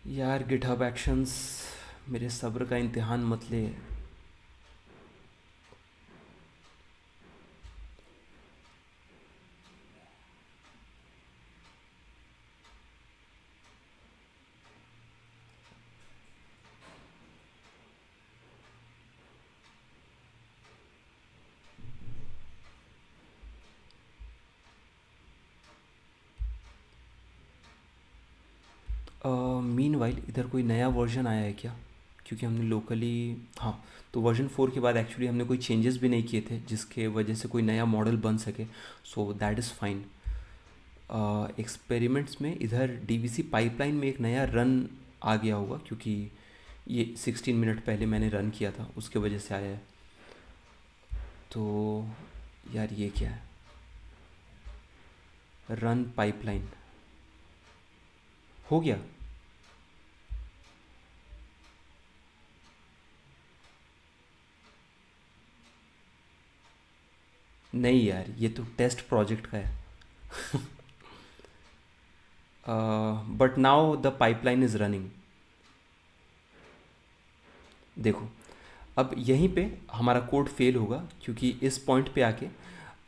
यार गिटहब एक्शंस मेरे सब्र का इम्तिहान मत ले। मीनवाइल इधर कोई नया वर्जन आया है क्या? क्योंकि हमने लोकली, हाँ, तो वर्जन 4 के बाद एक्चुअली हमने कोई चेंजेस भी नहीं किए थे जिसके वजह से कोई नया मॉडल बन सके, सो दैट इज़ फाइन। एक्सपेरिमेंट्स में इधर डीवीसी पाइपलाइन में एक नया रन आ गया होगा, क्योंकि ये 16 मिनट पहले मैंने रन किया था, उसके वजह से आया है। तो यार ये क्या है, रन पाइपलाइन हो गया? नहीं यार, ये तो टेस्ट प्रोजेक्ट का है। But now the pipeline is running. देखो, अब यहीं पे हमारा कोड फेल होगा, क्योंकि इस पॉइंट पे आके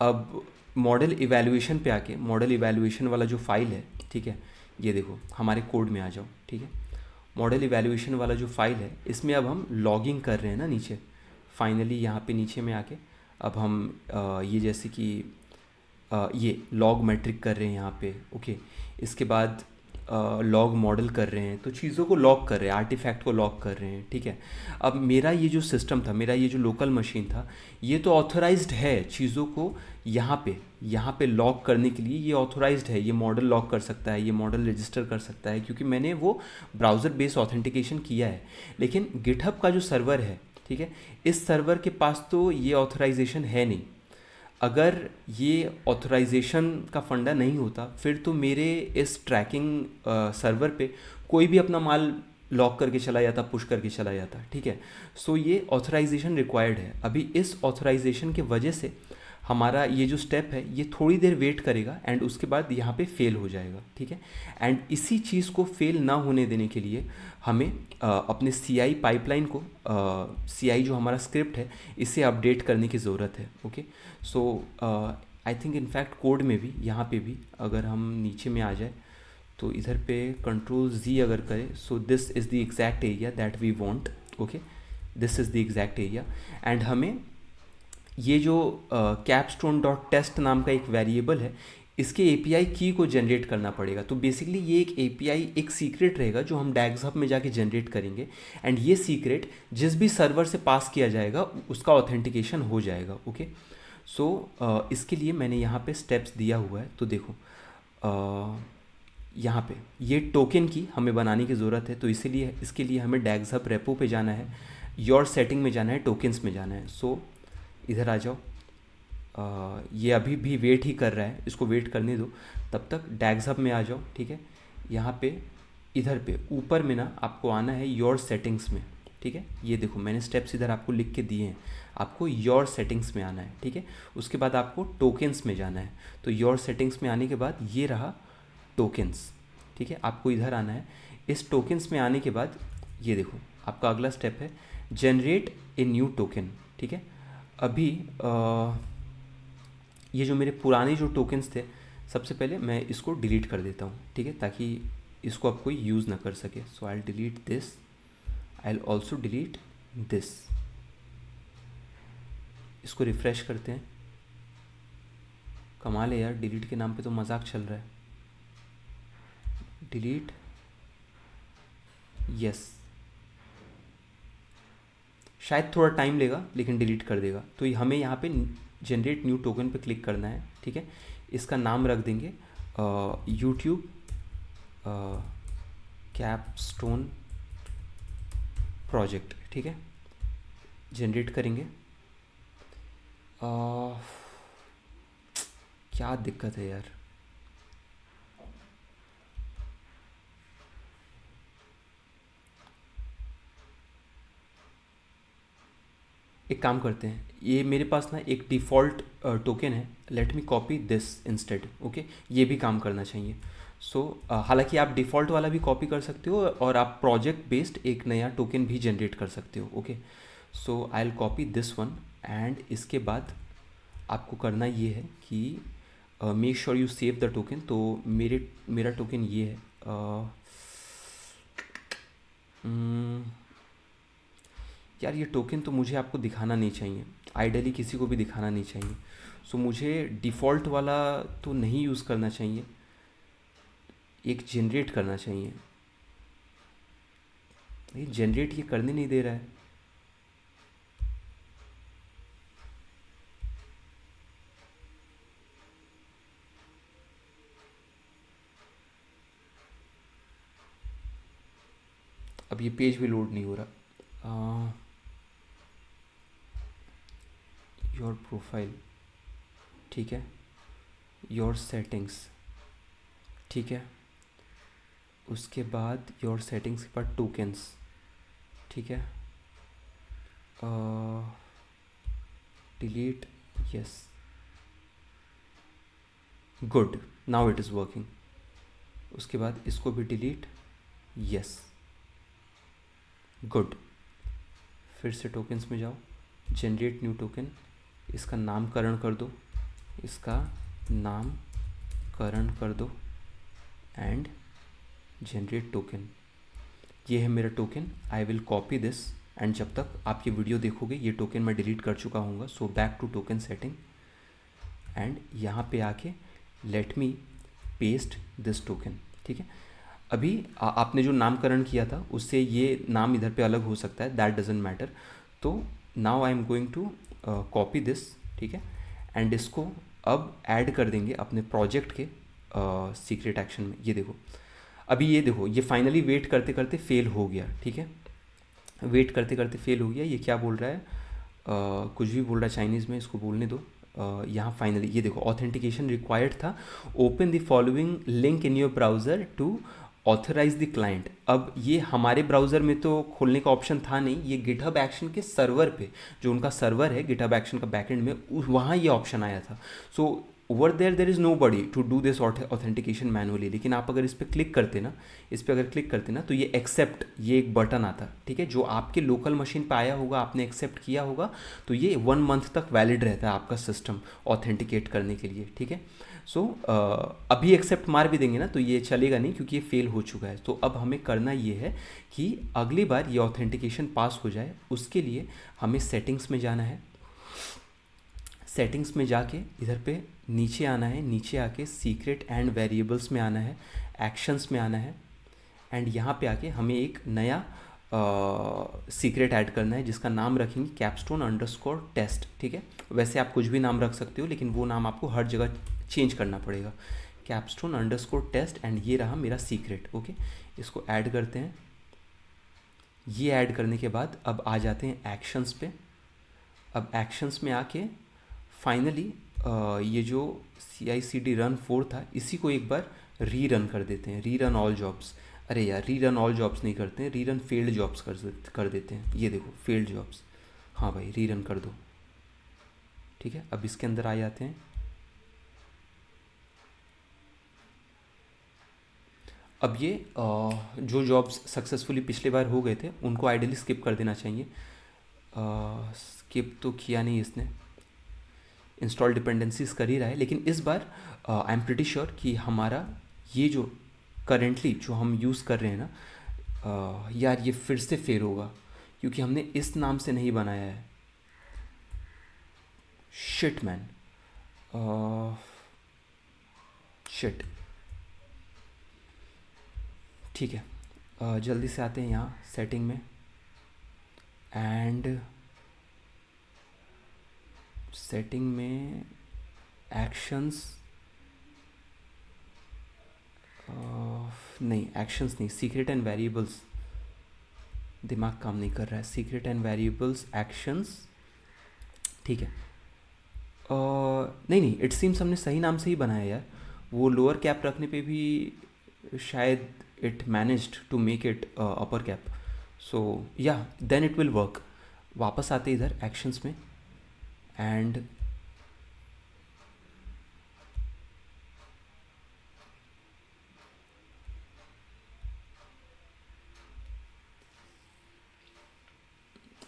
अब मॉडल इवैल्यूएशन पे आके, मॉडल इवैल्यूएशन वाला जो फाइल है, ठीक है, ये देखो हमारे कोड में आ जाओ, ठीक है। मॉडल इवैल्यूएशन वाला जो फाइल है, इसमें अब हम लॉगिंग कर रहे हैं ना नीचे, फाइनली यहाँ पे नीचे में आके अब हम ये जैसे कि ये लॉग मैट्रिक कर रहे हैं यहाँ पे, ओके। इसके बाद लॉग मॉडल कर रहे हैं, तो चीज़ों को लॉग कर रहे हैं, आर्टिफैक्ट को लॉग कर रहे हैं, ठीक है। अब मेरा ये जो सिस्टम था, मेरा ये जो लोकल मशीन था, ये तो ऑथराइज्ड है चीज़ों को यहाँ पे लॉग करने के लिए। ये ऑथराइज्ड है, ये मॉडल लॉग कर सकता है, ये मॉडल रजिस्टर कर सकता है, क्योंकि मैंने वो ब्राउज़र बेस्ड ऑथेंटिकेशन किया है। लेकिन गिटहब का जो सर्वर है, ठीक है, इस सर्वर के पास तो ये ऑथराइजेशन है नहीं। अगर ये ऑथराइजेशन का फंडा नहीं होता, फिर तो मेरे इस ट्रैकिंग सर्वर पे कोई भी अपना माल लॉक करके चला जाता, पुश करके चला जाता, ठीक है। सो ये ऑथराइजेशन रिक्वायर्ड है। अभी इस ऑथराइजेशन के वजह से हमारा ये जो स्टेप है, ये थोड़ी देर वेट करेगा एंड उसके बाद यहाँ पे फेल हो जाएगा, ठीक है। एंड इसी चीज़ को फेल ना होने देने के लिए हमें अपने CI पाइपलाइन को, CI जो हमारा स्क्रिप्ट है, इसे अपडेट करने की ज़रूरत है, okay. So I think in fact code में भी, यहाँ पे भी अगर हम नीचे में आ जाए तो इधर पे Ctrl+Z अगर करें, so this is the exact area that we want, okay. This is the exact area. And हमें ये जो capstone.test नाम का एक वेरिएबल है, इसके API की को जनरेट करना पड़ेगा। तो बेसिकली ये एक API, एक सीक्रेट रहेगा जो हम डैग्स हब में जाके जनरेट करेंगे, एंड ये सीक्रेट जिस भी सर्वर से पास किया जाएगा उसका ऑथेंटिकेशन हो जाएगा, ओके। सो इसके लिए मैंने यहाँ पे स्टेप्स दिया हुआ है। तो देखो, यहाँ पे ये टोकन की हमें बनाने की ज़रूरत है, तो इसीलिए इसके लिए हमें डैग्स हब रेपो पे जाना है, योर सेटिंग में जाना है, टोकन्स में जाना है। सो इधर आ जाओ। ये अभी भी वेट ही कर रहा है, इसको वेट करने दो, तब तक डैग्स हब में आ जाओ, ठीक है। यहाँ पे इधर पे ऊपर में ना आपको आना है योर सेटिंग्स में, ठीक है। ये देखो मैंने स्टेप्स इधर आपको लिख के दिए हैं, आपको योर सेटिंग्स में आना है, ठीक है। उसके बाद आपको टोकन्स में जाना है। तो योर सेटिंग्स में आने के बाद ये रहा टोकन्स, ठीक है। आपको इधर आना है। इस टोकन्स में आने के बाद ये देखो आपका अगला स्टेप है जनरेट ए न्यू टोकन, ठीक है। अभी ये जो मेरे पुराने जो टोकन्स थे, सबसे पहले मैं इसको डिलीट कर देता हूँ, ठीक है, ताकि इसको अब कोई यूज़ ना कर सके। So I will delete this, I will also delete this. इसको रिफ़्रेश करते हैं। कमाल है यार, डिलीट के नाम पे तो मजाक चल रहा है। डिलीट, यस, शायद थोड़ा टाइम लेगा लेकिन डिलीट कर देगा। तो हमें यहाँ पे जनरेट न्यू टोकन पे क्लिक करना है, ठीक है। इसका नाम रख देंगे यूट्यूब कैपस्टोन प्रोजेक्ट, ठीक है। जनरेट करेंगे। क्या दिक्कत है यार, एक काम करते हैं, ये मेरे पास ना एक डिफ़ॉल्ट टोकन है, let me copy this instead, okay. ये भी काम करना चाहिए। सो हालांकि आप डिफ़ॉल्ट वाला भी कॉपी कर सकते हो और आप प्रोजेक्ट बेस्ड एक नया टोकन भी जनरेट कर सकते हो, okay. So I will copy this one, and इसके बाद आपको करना ये है कि make sure you save the token. तो मेरा टोकन ये है, यार ये टोकन तो मुझे आपको दिखाना नहीं चाहिए, आइडियली किसी को भी दिखाना नहीं चाहिए। सो मुझे डिफ़ॉल्ट वाला तो नहीं यूज़ करना चाहिए, एक जनरेट करना चाहिए। ये जनरेट ये करने नहीं दे रहा है। अब ये पेज भी लोड नहीं हो रहा। योर प्रोफाइल, ठीक है, योर सेटिंग्स, ठीक है, उसके बाद योर सेटिंग्स के बाद टोकन्स, ठीक है, delete, yes, good, now it is working. उसके बाद इसको भी डिलीट, यस, गुड। फिर से टोकन्स में जाओ, जनरेट न्यू टोकन, इसका नामकरण कर दो, इसका नामकरण कर दो एंड जनरेट टोकन। ये है मेरा token. I will copy this and जब तक आप ये वीडियो देखोगे ये टोकन मैं डिलीट कर चुका हूँगा। So back to token setting and यहाँ पे आके let me paste this token, ठीक है। अभी आपने जो नामकरण किया था उससे ये नाम इधर पे अलग हो सकता है, दैट डजेंट मैटर। तो now I am going to copy this, ठीक है, एंड इसको अब ऐड कर देंगे अपने प्रोजेक्ट के सीक्रेट एक्शन में। ये देखो, अभी ये देखो, ये फाइनली वेट करते करते फेल हो गया, ठीक है, वेट करते करते फेल हो गया। ये क्या बोल रहा है, कुछ भी बोल रहा है चाइनीज़ में, इसको बोलने दो। यहाँ फाइनली ये देखो, ऑथेंटिकेशन रिक्वायर्ड था, open the following link in your browser to authorize the client. अब ये हमारे ब्राउज़र में तो खोलने का ऑप्शन था नहीं, ये गिटहब एक्शन के सर्वर पे, जो उनका सर्वर है गिटहब एक्शन का बैकएंड में, वहाँ ये ऑप्शन आया था। So over there is nobody to do this authentication manually. लेकिन आप अगर इस पर क्लिक करते ना, इस पर अगर क्लिक करते ना तो ये एक्सेप्ट, ये एक बटन आता, ठीक है, जो आपके लोकल मशीन पे आया होगा, आपने एक्सेप्ट किया होगा, तो ये 1 मंथ तक वैलिड रहता है आपका सिस्टम ऑथेंटिकेट करने के लिए, ठीक है। सो अभी एक्सेप्ट मार भी देंगे ना तो ये चलेगा नहीं, क्योंकि ये फेल हो चुका है। तो अब हमें करना ये है कि अगली बार ये ऑथेंटिकेशन पास हो जाए, उसके लिए हमें सेटिंग्स में जाना है। सेटिंग्स में जाके इधर पे नीचे आना है, नीचे आके सीक्रेट एंड वेरिएबल्स में आना है, एक्शंस में आना है, एंड यहाँ पे आके हमें एक नया सीक्रेट ऐड करना है जिसका नाम रखेंगे capstone_test, ठीक है। वैसे आप कुछ भी नाम रख सकते हो, लेकिन वो नाम आपको हर जगह चेंज करना पड़ेगा, capstone_test, एंड ये रहा मेरा सीक्रेट, ओके। इसको ऐड करते हैं। ये ऐड करने के बाद अब आ जाते हैं एक्शंस पे। अब एक्शंस में आके फाइनली ये जो CI/CD रन 4 था, इसी को एक बार री रन कर देते हैं, री रन ऑल जॉब्स। अरे यार, री रन ऑल जॉब्स नहीं करते हैं, री रन फेल्ड जॉब्स कर देते हैं। ये देखो, फेल्ड जॉब्स, हाँ भाई, री रन कर दो, ठीक है। अब इसके अंदर आ जाते हैं। अब ये जो जॉब्स सक्सेसफुली पिछले बार हो गए थे उनको आइडियली स्किप कर देना चाहिए। स्किप तो किया नहीं इसने, इंस्टॉल डिपेंडेंसीज कर ही रहा है। लेकिन इस बार आई एम प्रिटी श्योर कि हमारा ये जो करेंटली जो हम यूज़ कर रहे हैं ना, यार ये फिर से फेल होगा, क्योंकि हमने इस नाम से नहीं बनाया है। शिट मैन, शिट, ठीक है। जल्दी से आते हैं यहाँ सेटिंग में, एंड सेटिंग में एक्शंस, नहीं एक्शंस नहीं, सीक्रेट एंड वेरिएबल्स, दिमाग काम नहीं कर रहा है, सीक्रेट एंड वेरिएबल्स एक्शंस, ठीक है। नहीं नहीं, इट सीम्स हमने सही नाम से ही बनाया यार। वो लोअर कैप रखने पे भी शायद it managed to make it upper cap. So या देन इट विल वर्क। वापस आते इधर एक्शंस में, एंड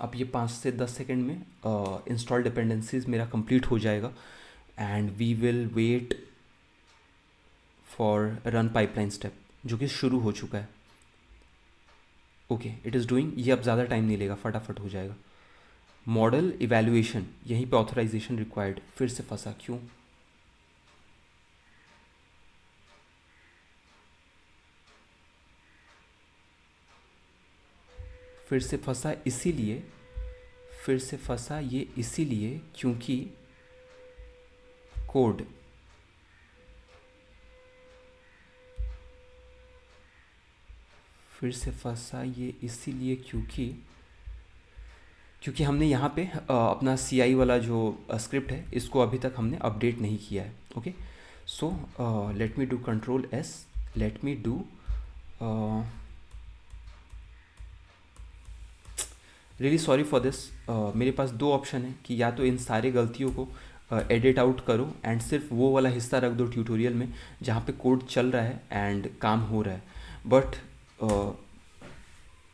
अब ये 5 से 10 सेकेंड में इंस्टॉल डिपेंडेंसीज मेरा कंप्लीट हो जाएगा, and we will wait for run pipeline step, जो कि शुरू हो चुका है। Okay, it is doing. ये अब ज़्यादा टाइम नहीं लेगा, फटाफट हो जाएगा। मॉडल इवैल्यूएशन, यहीं पे ऑथराइजेशन रिक्वायर्ड, फिर से फंसा क्यों? फिर से फंसा इसीलिए, फिर से फंसा ये इसीलिए क्योंकि कोड, फिर से फंसा ये इसीलिए क्योंकि क्योंकि हमने यहाँ पे अपना CI वाला जो स्क्रिप्ट है इसको अभी तक हमने अपडेट नहीं किया है। Okay, so let me do Ctrl+S, let me do really sorry for this. मेरे पास दो ऑप्शन है कि या तो इन सारे गलतियों को एडिट आउट करो एंड सिर्फ वो वाला हिस्सा रख दो ट्यूटोरियल में जहाँ पे कोड चल रहा है एंड काम हो रहा है, but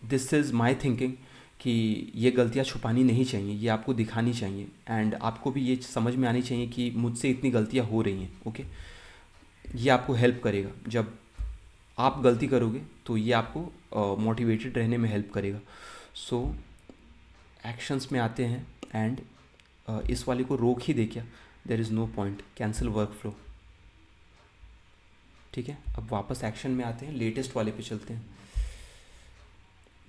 this is my thinking कि ये गलतियाँ छुपानी नहीं चाहिए, ये आपको दिखानी चाहिए एंड आपको भी ये समझ में आनी चाहिए कि मुझसे इतनी गलतियाँ हो रही हैं। ओके, ये आपको हेल्प करेगा, जब आप गलती करोगे तो ये आपको मोटिवेटेड रहने में हेल्प करेगा। सो एक्शंस में आते हैं एंड इस वाले को रोक ही दे क्या, there is no point, cancel workflow. ठीक है, अब वापस एक्शन में आते हैं, लेटेस्ट वाले पे चलते हैं,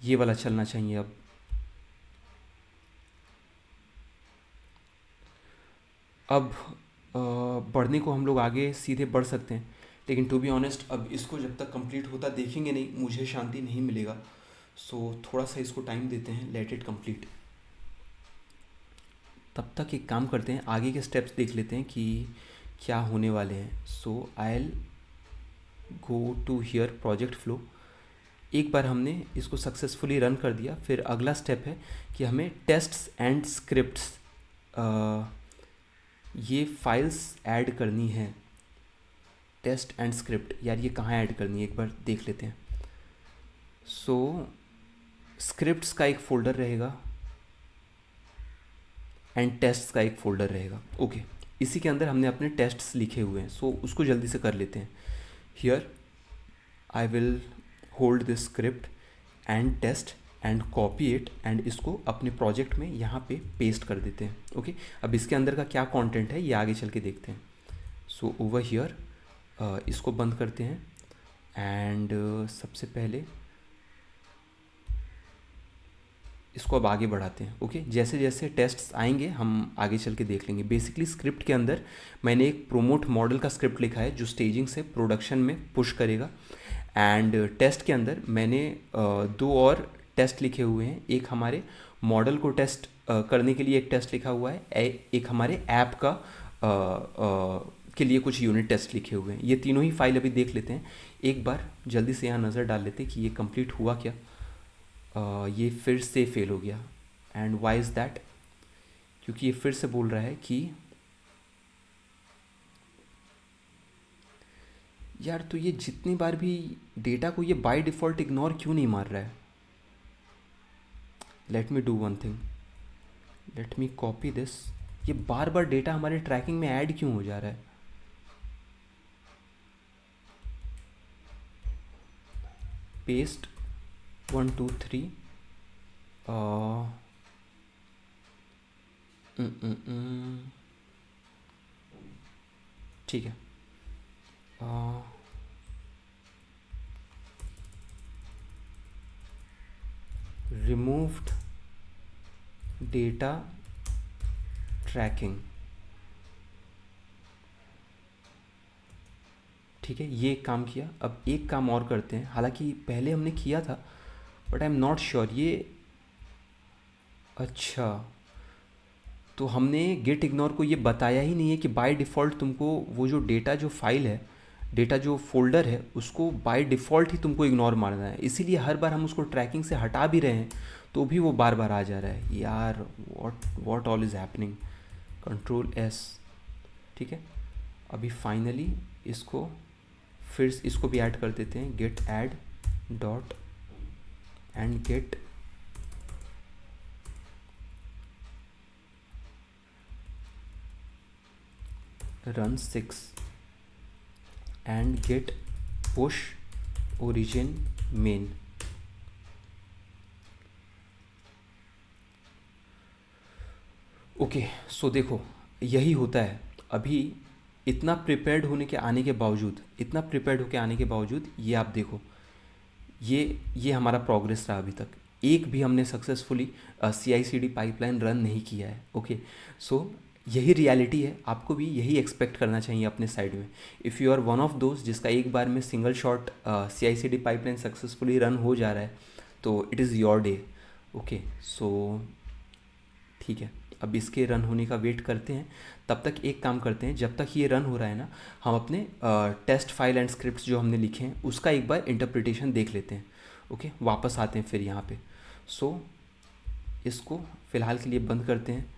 ये वाला चलना चाहिए। अब बढ़ने को हम लोग आगे सीधे बढ़ सकते हैं, लेकिन टू बी ऑनेस्ट अब इसको जब तक कंप्लीट होता देखेंगे नहीं मुझे शांति नहीं मिलेगा। सो थोड़ा सा इसको टाइम देते हैं, लेट इट कंप्लीट। तब तक एक काम करते हैं, आगे के स्टेप्स देख लेते हैं कि क्या होने वाले हैं। So I'll go to here project flow. एक बार हमने इसको सक्सेसफुली रन कर दिया, फिर अगला स्टेप है कि हमें टेस्ट्स एंड स्क्रिप्ट्स ये फाइल्स ऐड करनी है। टेस्ट एंड स्क्रिप्ट, यार ये कहाँ ऐड करनी है एक बार देख लेते हैं। सो स्क्रिप्ट्स का एक फ़ोल्डर रहेगा एंड टेस्ट्स का एक फ़ोल्डर रहेगा। ओके, इसी के अंदर हमने अपने टेस्ट्स लिखे हुए हैं, सो उसको जल्दी से कर लेते हैं। Here I will hold this script and test and copy it and इसको अपने प्रोजेक्ट में यहाँ पे पेस्ट कर देते हैं। ओके, अब इसके अंदर का क्या कंटेंट है ये आगे चल के देखते हैं। सो ओवर हियर इसको बंद करते हैं एंड सबसे पहले इसको अब आगे बढ़ाते हैं। ओके, जैसे जैसे टेस्ट्स आएंगे हम आगे चल के देख लेंगे। बेसिकली स्क्रिप्ट के अंदर मैंने एक प्रोमोट मॉडल का स्क्रिप्ट लिखा है जो स्टेजिंग से प्रोडक्शन में पुश करेगा, एंड टेस्ट के अंदर मैंने दो और टेस्ट लिखे हुए हैं। एक हमारे मॉडल को टेस्ट करने के लिए एक टेस्ट लिखा हुआ है, एक हमारे ऐप का के लिए कुछ यूनिट टेस्ट लिखे हुए हैं। ये तीनों ही फाइल अभी देख लेते हैं, एक बार जल्दी से यहाँ नज़र डाल लेते हैं कि ये कंप्लीट हुआ क्या। ये फिर से फेल हो गया एंड वाई इज़ दैट, क्योंकि ये फिर से बोल रहा है कि यार तो ये जितनी बार भी डेटा को ये बाय डिफ़ॉल्ट इग्नोर क्यों नहीं मार रहा है। Let me do one thing, late me copy this. ये बार बार डेटा हमारे ट्रैकिंग में ऐड क्यों हो जा रहा है। पेस्ट 1 2 3 ठीक है। रिमूव्ड डेटा ट्रैकिंग, ठीक है, ये एक काम किया। अब एक काम और करते हैं, हालांकि पहले हमने किया था but I am not sure ये। अच्छा, तो हमने गेट इग्नोर को ये बताया ही नहीं है कि बाय डिफ़ॉल्ट तुमको वो जो डेटा जो फाइल है, डेटा जो फोल्डर है उसको बाय डिफ़ॉल्ट ही तुमको इग्नोर मारना है। इसीलिए हर बार हम उसको ट्रैकिंग से हटा भी रहे हैं तो भी वो बार बार आ जा रहा है। यार what all is happening. Ctrl+S, ठीक है। अभी फाइनली इसको फिर इसको भी ऐड कर देते हैं, git add dot and git run 6 and get push origin main। Okay, so देखो यही होता है। अभी इतना प्रिपेयर्ड होने के आने के बावजूद, इतना प्रिपेयर्ड होके आने के बावजूद ये आप देखो, ये हमारा प्रोग्रेस रहा अभी तक। एक भी हमने सक्सेसफुली CI/CD पाइपलाइन रन नहीं किया है। ओके, सो यही रियलिटी है, आपको भी यही एक्सपेक्ट करना चाहिए अपने साइड में। If you are one of दोस्त जिसका एक बार में single shot CI/CD pipeline successfully run हो जा रहा है, तो it is your day. Okay, so ठीक है, अब इसके रन होने का वेट करते हैं। तब तक एक काम करते हैं, जब तक ये रन हो रहा है ना, हम अपने टेस्ट फाइल एंड स्क्रिप्ट्स जो हमने लिखे हैं उसका एक बार इंटरप्रिटेशन देख लेते हैं। ओके, वापस आते हैं फिर यहाँ पे। सो इसको फ़िलहाल के लिए बंद करते हैं।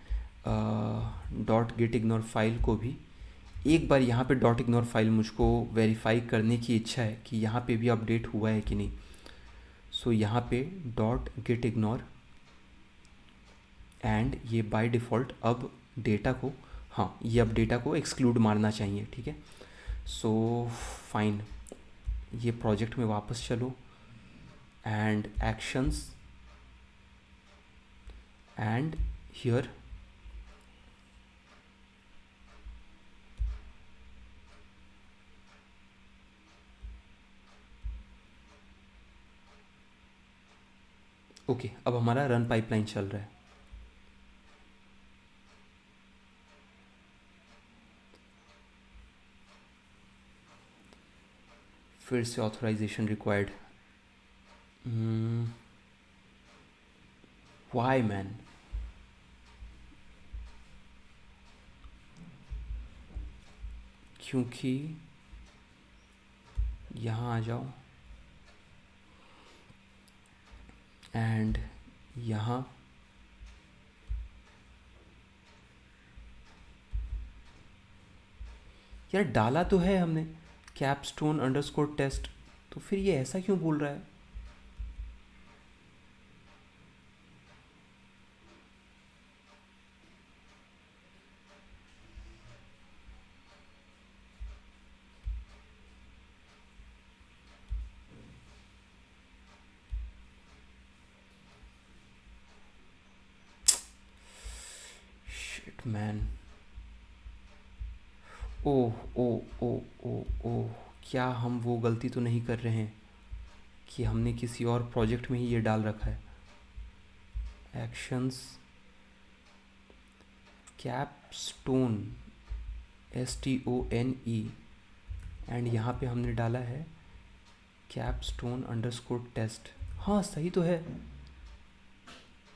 डॉट गेट इग्नोर फाइल को भी एक बार यहाँ पे डॉट इग्नोर फाइल मुझको वेरीफाई करने की इच्छा है कि यहाँ पे भी अपडेट हुआ है कि नहीं। सो यहाँ पे डॉट गेट इग्नोर एंड ये बाय डिफ़ॉल्ट अब डेटा को, हाँ ये अब डेटा को एक्सक्लूड मारना चाहिए। ठीक है, सो फाइन, ये प्रोजेक्ट में वापस चलो and actions and here okay, अब हमारा रन पाइपलाइन चल रहा है। फिर से ऑथराइजेशन रिक्वायर्ड। वाई मैन, क्योंकि यहाँ आ जाओ एंड यहाँ यार डाला तो है हमने कैपस्टोन अंडरस्कोर टेस्ट, तो फिर ये ऐसा क्यों बोल रहा है? शिट मैन, ओह ओह ओह ओह ओह, क्या हम वो गलती तो नहीं कर रहे हैं कि हमने किसी और प्रोजेक्ट में ही ये डाल रखा है? एक्शंस कैपस्टोन STONE एंड यहाँ पे हमने डाला है कैपस्टोन अंडरस्कोर टेस्ट। हाँ सही तो है,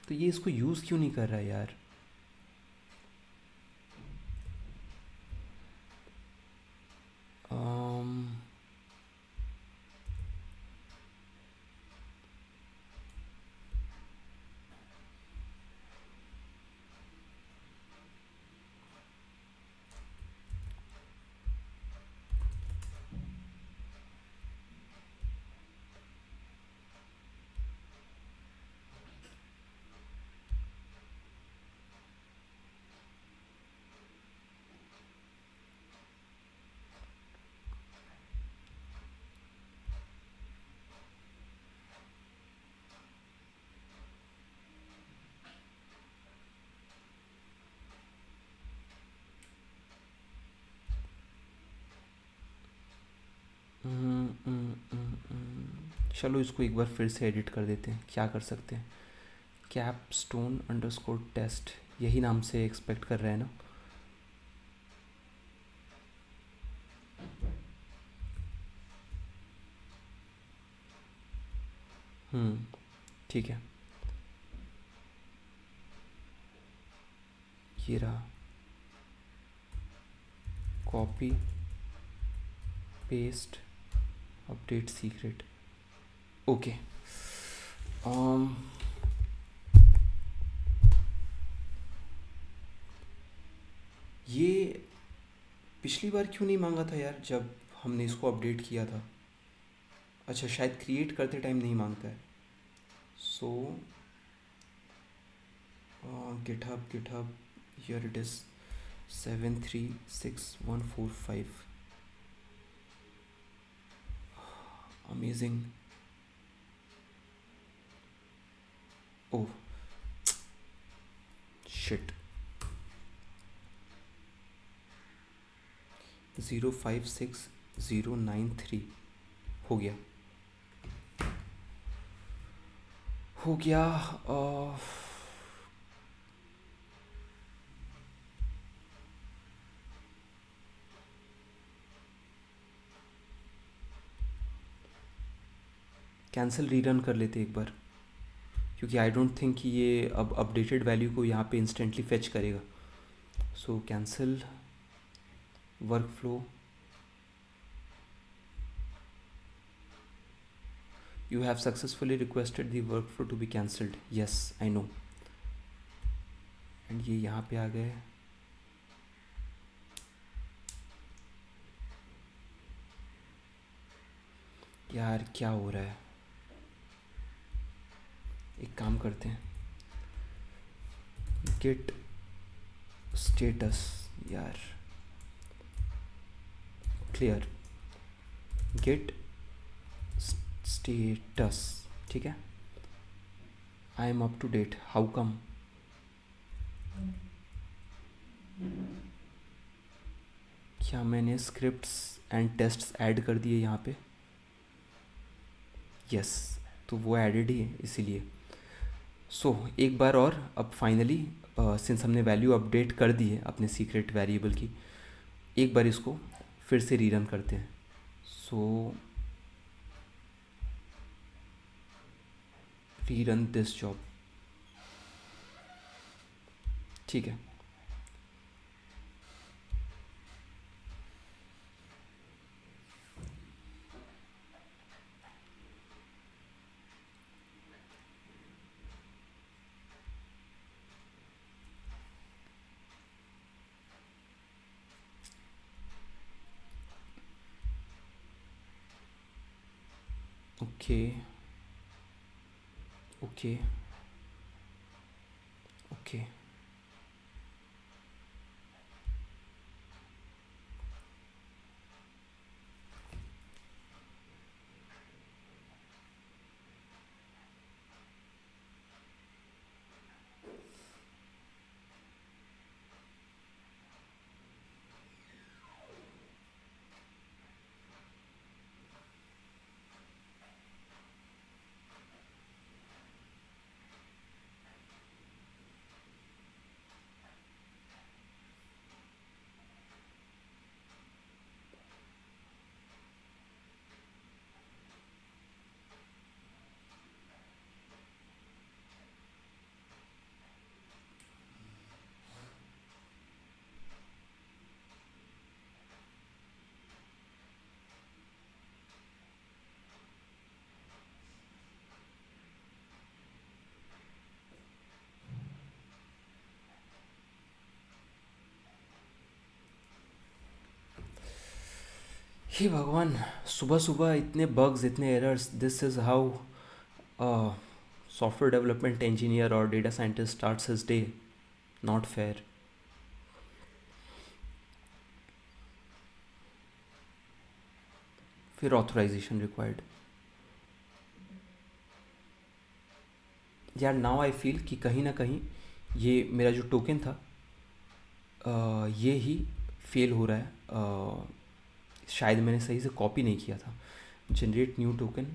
तो ये इसको यूज़ क्यों नहीं कर रहा है यार? um, चलो इसको एक बार फिर से एडिट कर देते हैं, क्या कर सकते हैं। कैपस्टोन अंडरस्कोर टेस्ट, यही नाम से एक्सपेक्ट कर रहे हैं ना? ठीक है, ये रहा, copy paste update secret. Okay, ये पिछली बार क्यों नहीं मांगा था यार जब हमने इसको अपडेट किया था? अच्छा, शायद क्रिएट करते टाइम नहीं मांगता है। So GitHub GitHub, here it is 736145। Amazing. Oh shit, 056093 हो गया। हो गया। कैंसिल रीरन कर लेते एक बार, क्योंकि आई डोंट थिंक कि ये अब अपडेटेड वैल्यू को यहाँ पे इंस्टेंटली फेच करेगा. So cancel workflow. You have successfully requested the workflow to be cancelled. Yes, I know. And ये यहाँ पे आ गए. यार क्या हो रहा है, एक काम करते हैं, गेट स्टेटस. यार क्लियर, गेट स्टेटस. ठीक है, I am up to date. How come? क्या मैंने स्क्रिप्ट्स एंड टेस्ट्स ऐड कर दिए यहाँ पे? यस, तो वो एडेड ही है इसीलिए. सो एक बार और अब फाइनली, सिंस हमने वैल्यू अपडेट कर दी है अपने सीक्रेट वेरिएबल की, एक बार इसको फिर से रीरन करते हैं. सो रीरन दिस जॉब. ठीक है. Okay okay okay. हे भगवान, सुबह सुबह इतने बग्स, इतने errors. This is how software development engineer और data scientist starts his day. Not fair. फिर ऑथराइजेशन रिक्वायर्ड. यार नाउ आई फील कि कहीं ना कहीं ये मेरा जो टोकन था, ये ही फेल हो रहा है. शायद मैंने सही से कॉपी नहीं किया था. Generate new token,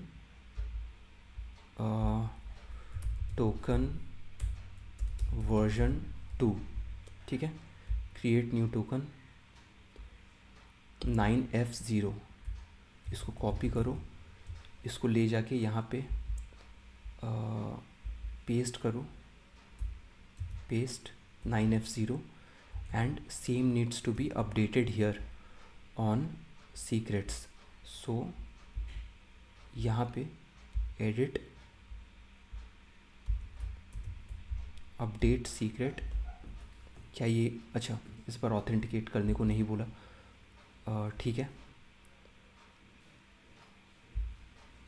token version 2. ठीक है, क्रिएट न्यू टोकन 9F0. इसको कॉपी करो, इसको ले जाके यहाँ पे पेस्ट करो, paste 9F0, and same needs to be updated here on secrets. So यहाँ पे edit update secret. क्या ये, अच्छा इस बार ऑथेंटिकेट करने को नहीं बोला. ठीक है,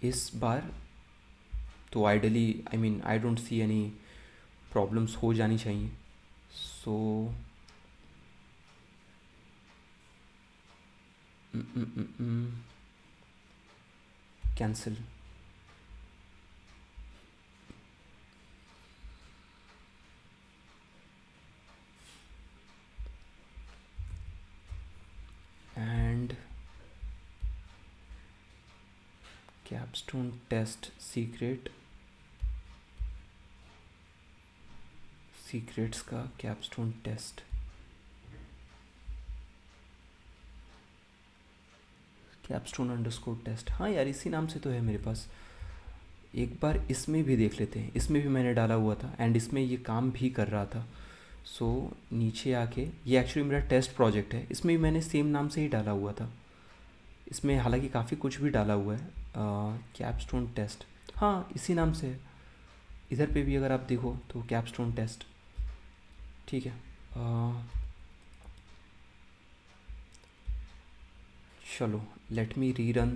इस बार तो ideally I mean I don't see any problems हो जानी चाहिए. So cancel. And capstone test secret secrets का capstone test, capstone underscore test, हाँ यार इसी नाम से तो है मेरे पास। एक बार इसमें भी देख लेते हैं, इसमें भी मैंने डाला हुआ था एंड इसमें ये काम भी कर रहा था। सो नीचे आके, ये एक्चुअली मेरा टेस्ट प्रोजेक्ट है, इसमें भी मैंने सेम नाम से ही डाला हुआ था। इसमें हालांकि काफ़ी कुछ भी डाला हुआ है। कैपस्टोन टेस्ट, हाँ इसी नाम से है। इधर पे भी अगर आप देखो तो कैपस्टोन टेस्ट, ठीक है। चलो let me rerun,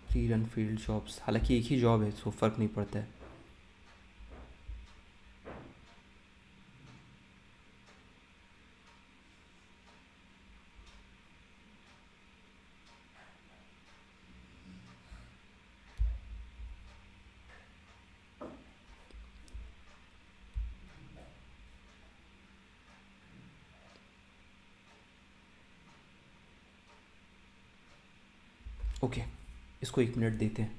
rerun field jobs, हालांकि एक ही जॉब है सो फ़र्क नहीं पड़ता है। ओके, इसको 1 मिनट देते हैं।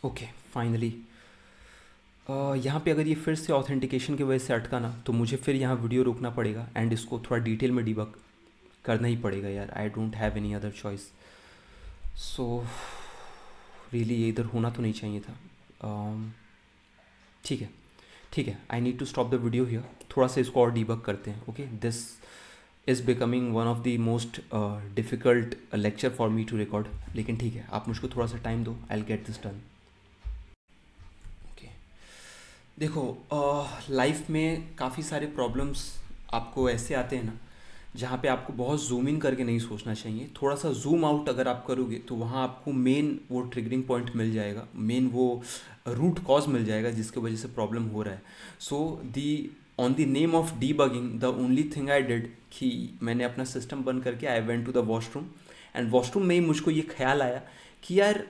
ओके फाइनली, यहाँ पे अगर ये फिर से ऑथेंटिकेशन की वजह से अटका ना, तो मुझे फिर यहाँ वीडियो रोकना पड़ेगा एंड इसको थोड़ा डिटेल में डिबग करना ही पड़ेगा यार, I don't have any other choice. So really ये इधर होना तो नहीं चाहिए था। ठीक है, ठीक है, I need to stop the video here, थोड़ा सा इसको और डिबग करते हैं। Okay, this is becoming one of the most difficult lecture for me to record, लेकिन ठीक है, आप मुझको थोड़ा सा टाइम दो, I will get this done. देखो, लाइफ में काफ़ी सारे प्रॉब्लम्स आपको ऐसे आते हैं ना, जहाँ पे आपको बहुत जूम इन करके नहीं सोचना चाहिए, थोड़ा सा जूम आउट अगर आप करोगे तो वहाँ आपको मेन वो ट्रिगरिंग पॉइंट मिल जाएगा, मेन वो रूट कॉज मिल जाएगा जिसके वजह से प्रॉब्लम हो रहा है। So the on the name of debugging, the only thing I did कि मैंने अपना सिस्टम बंद करके I went to the washroom, and washroom में ही मुझको ये ख्याल आया कि यार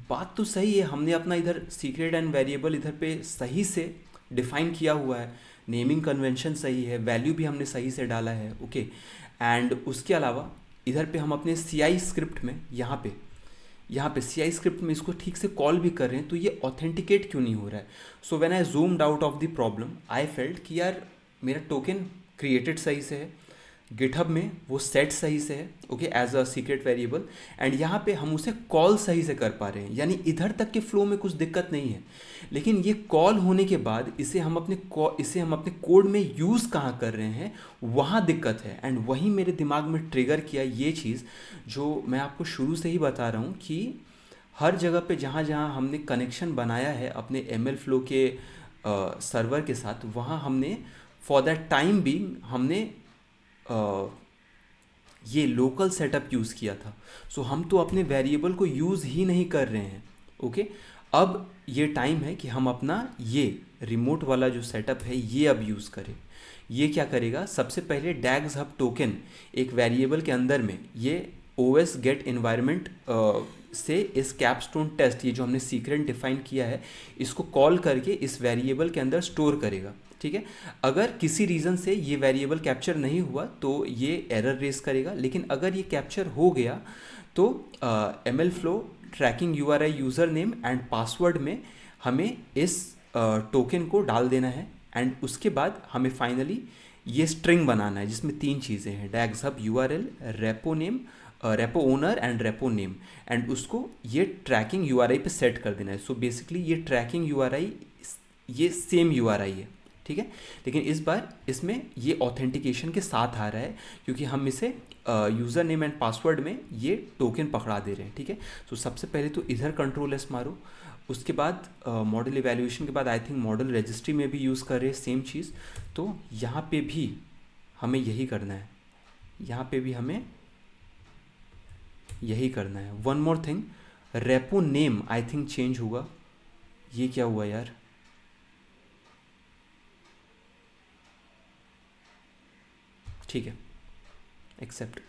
बात तो सही है, हमने अपना इधर सीक्रेट एंड वेरिएबल इधर पे सही से डिफाइन किया हुआ है, नेमिंग कन्वेंशन सही है, वैल्यू भी हमने सही से डाला है। ओके, एंड उसके अलावा इधर पे हम अपने CI स्क्रिप्ट में यहाँ पे CI स्क्रिप्ट में इसको ठीक से कॉल भी कर रहे हैं, तो ये ऑथेंटिकेट क्यों नहीं हो रहा है। So when I zoomed out of the problem, I felt कि यार मेरा टोकन क्रिएटेड सही से है, गिटहब में वो सेट सही से है, okay, as a secret variable, and यहाँ पे हम उसे कॉल सही से कर पा रहे हैं, यानी इधर तक के फ्लो में कुछ दिक्कत नहीं है। लेकिन ये कॉल होने के बाद इसे हम अपने कोड में यूज़ कहाँ कर रहे हैं, वहाँ दिक्कत है, एंड वही मेरे दिमाग में ट्रिगर किया ये चीज़ जो मैं आपको शुरू से ही बता रहा हूँ कि हर जगह पे जहाँ जहाँ हमने कनेक्शन बनाया है अपने ML फ्लो के सर्वर के साथ, वहाँ हमने फॉर दैट टाइम भी हमने ये लोकल सेटअप यूज़ किया था। सो हम तो अपने वेरिएबल को यूज़ ही नहीं कर रहे हैं। ओके, अब ये टाइम है कि हम अपना ये रिमोट वाला जो सेटअप है ये अब यूज़ करें। ये क्या करेगा, सबसे पहले डैग्स हब टोकन एक वेरिएबल के अंदर में ये OS गेट इन्वायरमेंट से इस कैपस्टोन टेस्ट, ये जो हमने सीक्रेट डिफाइन किया है, इसको कॉल करके इस वेरिएबल के अंदर स्टोर करेगा। ठीक है, अगर किसी रीज़न से ये वेरिएबल कैप्चर नहीं हुआ तो ये एरर रेस करेगा, लेकिन अगर ये कैप्चर हो गया तो ML flow tracking URI username and password में हमें इस टोकन को डाल देना है, एंड उसके बाद हमें फाइनली ये स्ट्रिंग बनाना है जिसमें 3 चीज़ें हैं, DagsHub URL, repo name, repo owner and repo name, and उसको ये ट्रैकिंग URI पे सेट कर देना है। सो बेसिकली ये ट्रैकिंग URI ये सेम URI है। ठीक है। लेकिन इस बार इसमें ये ऑथेंटिकेशन के साथ आ रहा है, क्योंकि हम इसे यूज़र नेम एंड पासवर्ड में ये टोकन पकड़ा दे रहे हैं, ठीक है। तो सबसे पहले तो इधर कंट्रोल एस मारो, उसके बाद मॉडल इवैल्यूएशन के बाद आई थिंक मॉडल रजिस्ट्री में भी यूज़ कर रहे हैं सेम चीज़। तो यहाँ पे भी हमें यही करना है, यहाँ पे भी हमें यही करना है। One more thing, repo name I think change होगा। ये क्या हुआ यार, ठीक है, एक्सेप्ट।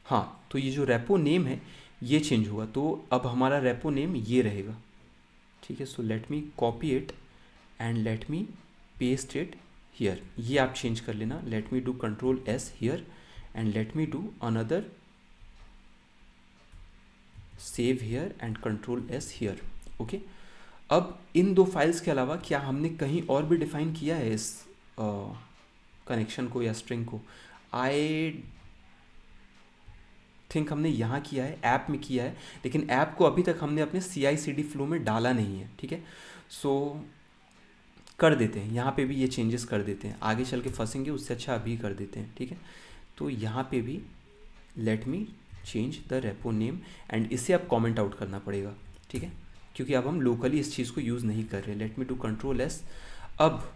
हाँ, तो ये जो रेपो नेम है ये चेंज हुआ, तो अब हमारा रेपो नेम ये रहेगा, ठीक है। So let me copy it and let me paste it here. ये आप चेंज कर लेना। Let me do control S here and let me do another save here and control S here, okay. अब इन दो फाइल्स के अलावा क्या हमने कहीं और भी डिफाइन किया है इस कनेक्शन को या स्ट्रिंग को? आई थिंक हमने यहाँ किया है, ऐप में किया है, लेकिन ऐप को अभी तक हमने अपने CI/CD फ्लो में डाला नहीं है, ठीक है। सो कर देते हैं, यहाँ पे भी ये चेंजेस कर देते हैं, आगे चल के फंसेंगे उससे अच्छा अभी कर देते हैं, ठीक है। तो यहाँ पे भी let me change the repo name and इसे अब कमेंट आउट करना पड़ेगा, ठीक है, क्योंकि अब हम लोकली इस चीज़ को यूज़ नहीं कर रहे। Let me do control S. अब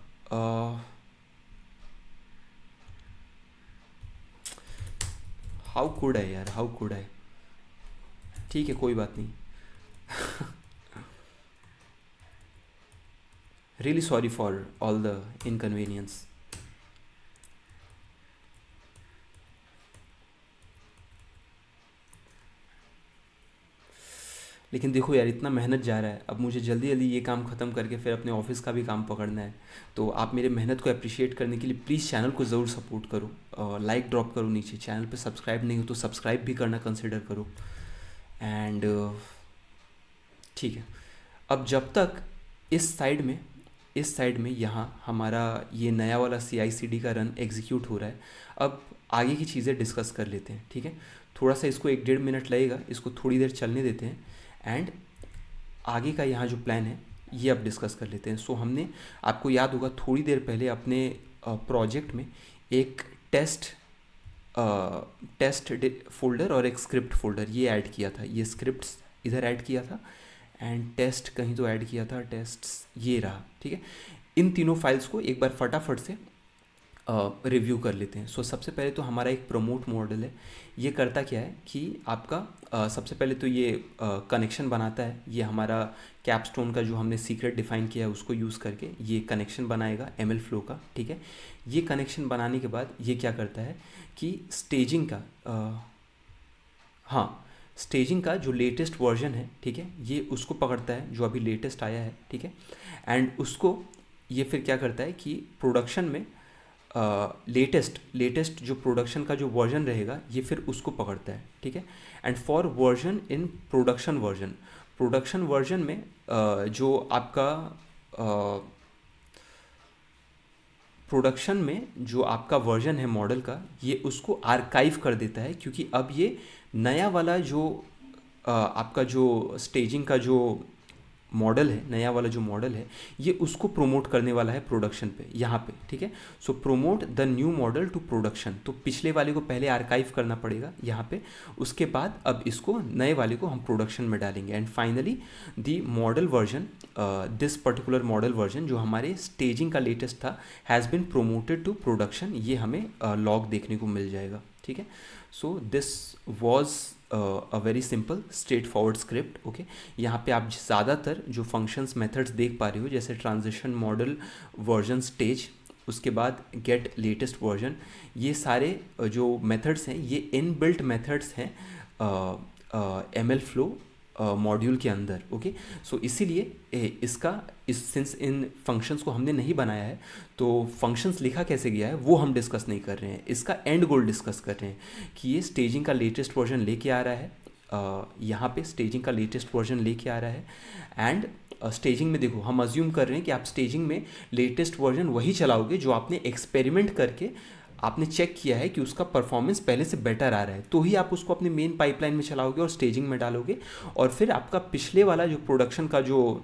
हाउ कुड है यार, हाउ कुड है, ठीक है कोई बात नहीं। Really sorry for all the inconvenience. लेकिन देखो यार, इतना मेहनत जा रहा है, अब मुझे जल्दी जल्दी ये काम ख़त्म करके फिर अपने ऑफिस का भी काम पकड़ना है। तो आप मेरे मेहनत को अप्रिशिएट करने के लिए प्लीज़ चैनल को ज़रूर सपोर्ट करो, लाइक ड्रॉप करो नीचे, चैनल पे सब्सक्राइब नहीं हो तो सब्सक्राइब भी करना कंसिडर करो। एंड ठीक है, अब जब तक इस साइड में यहाँ हमारा ये नया वाला CI/CD का रन एग्जीक्यूट हो रहा है, अब आगे की चीज़ें डिस्कस कर लेते हैं, ठीक है। थोड़ा सा इसको 1-1.5 मिनट लगेगा, इसको थोड़ी देर चलने देते हैं एंड आगे का यहाँ जो प्लान है ये अब डिस्कस कर लेते हैं। सो हमने, आपको याद होगा थोड़ी देर पहले अपने प्रोजेक्ट में एक टेस्ट फोल्डर और एक स्क्रिप्ट फोल्डर ये ऐड किया था, ये स्क्रिप्ट्स इधर ऐड किया था एंड टेस्ट कहीं तो ऐड किया था, टेस्ट ये रहा, ठीक है। इन तीनों फाइल्स को एक बार फटाफट से रिव्यू कर लेते हैं। सो सबसे पहले तो हमारा एक प्रमोट मॉडल है, ये करता क्या है कि आपका सबसे पहले तो ये कनेक्शन बनाता है, ये हमारा कैपस्टोन का जो हमने सीक्रेट डिफाइन किया है उसको यूज़ करके ये कनेक्शन बनाएगा ML फ्लो का, ठीक है। ये कनेक्शन बनाने के बाद ये क्या करता है कि स्टेजिंग का हाँ, स्टेजिंग का जो लेटेस्ट वर्जन है, ठीक है, ये उसको पकड़ता है जो अभी लेटेस्ट आया है, ठीक है। एंड उसको ये फिर क्या करता है कि प्रोडक्शन में लेटेस्ट जो प्रोडक्शन का जो वर्जन रहेगा ये फिर उसको पकड़ता है, ठीक है। And for version in production version में जो आपका प्रोडक्शन में जो आपका वर्जन है मॉडल का, ये उसको आर्काइव कर देता है, क्योंकि अब ये नया वाला जो आपका जो स्टेजिंग का जो मॉडल है, नया वाला जो मॉडल है ये उसको प्रोमोट करने वाला है प्रोडक्शन पे यहाँ पे, ठीक है। So promote the new model to production, तो पिछले वाले को पहले आर्काइव करना पड़ेगा यहाँ पे, उसके बाद अब इसको नए वाले को हम प्रोडक्शन में डालेंगे। And finally the model version, this particular model version जो हमारे स्टेजिंग का लेटेस्ट था has been promoted to production, ये हमें लॉग देखने को मिल जाएगा, ठीक है। So this was a very simple straightforward script, okay. यहाँ पे आप ज़्यादातर जो फंक्शंस मेथड्स देख पा रहे हो, जैसे ट्रांजिशन मॉडल वर्जन स्टेज, उसके बाद गेट लेटेस्ट वर्जन, ये सारे जो मेथड्स हैं ये इनबिल्ट मेथड्स हैं ML फ्लो मॉड्यूल के अंदर, ओके। सो इसीलिए सिंस इन फंक्शंस को हमने नहीं बनाया है तो फंक्शंस लिखा कैसे गया है वो हम डिस्कस नहीं कर रहे हैं, इसका एंड गोल डिस्कस कर रहे हैं कि ये स्टेजिंग का लेटेस्ट वर्जन लेके आ रहा है, यहाँ पे स्टेजिंग का लेटेस्ट वर्जन लेके आ रहा है। एंड स्टेजिंग में देखो, हम अज्यूम कर रहे हैं कि आप स्टेजिंग में लेटेस्ट वर्जन वही चलाओगे जो आपने एक्सपेरिमेंट करके आपने चेक किया है कि उसका परफॉर्मेंस पहले से बेटर आ रहा है, तो ही आप उसको अपने मेन पाइपलाइन में चलाओगे और स्टेजिंग में डालोगे, और फिर आपका पिछले वाला जो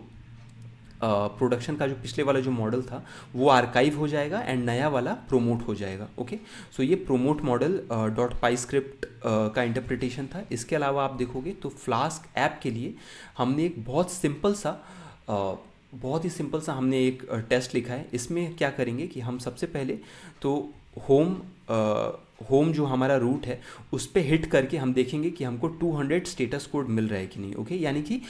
पिछले वाला जो मॉडल था वो आर्काइव हो जाएगा एंड नया वाला प्रोमोट हो जाएगा। ओके, सो ये प्रोमोट मॉडल डॉट पाई स्क्रिप्ट का इंटरप्रिटेशन था। इसके अलावा आप देखोगे तो फ्लास्क ऐप के लिए हमने एक बहुत ही सिंपल सा हमने एक टेस्ट लिखा है। इसमें क्या करेंगे कि हम सबसे पहले तो होम होम जो हमारा रूट है उस पर हिट करके हम देखेंगे कि हमको 200 स्टेटस कोड मिल रहा है कि नहीं। ओके, यानी कि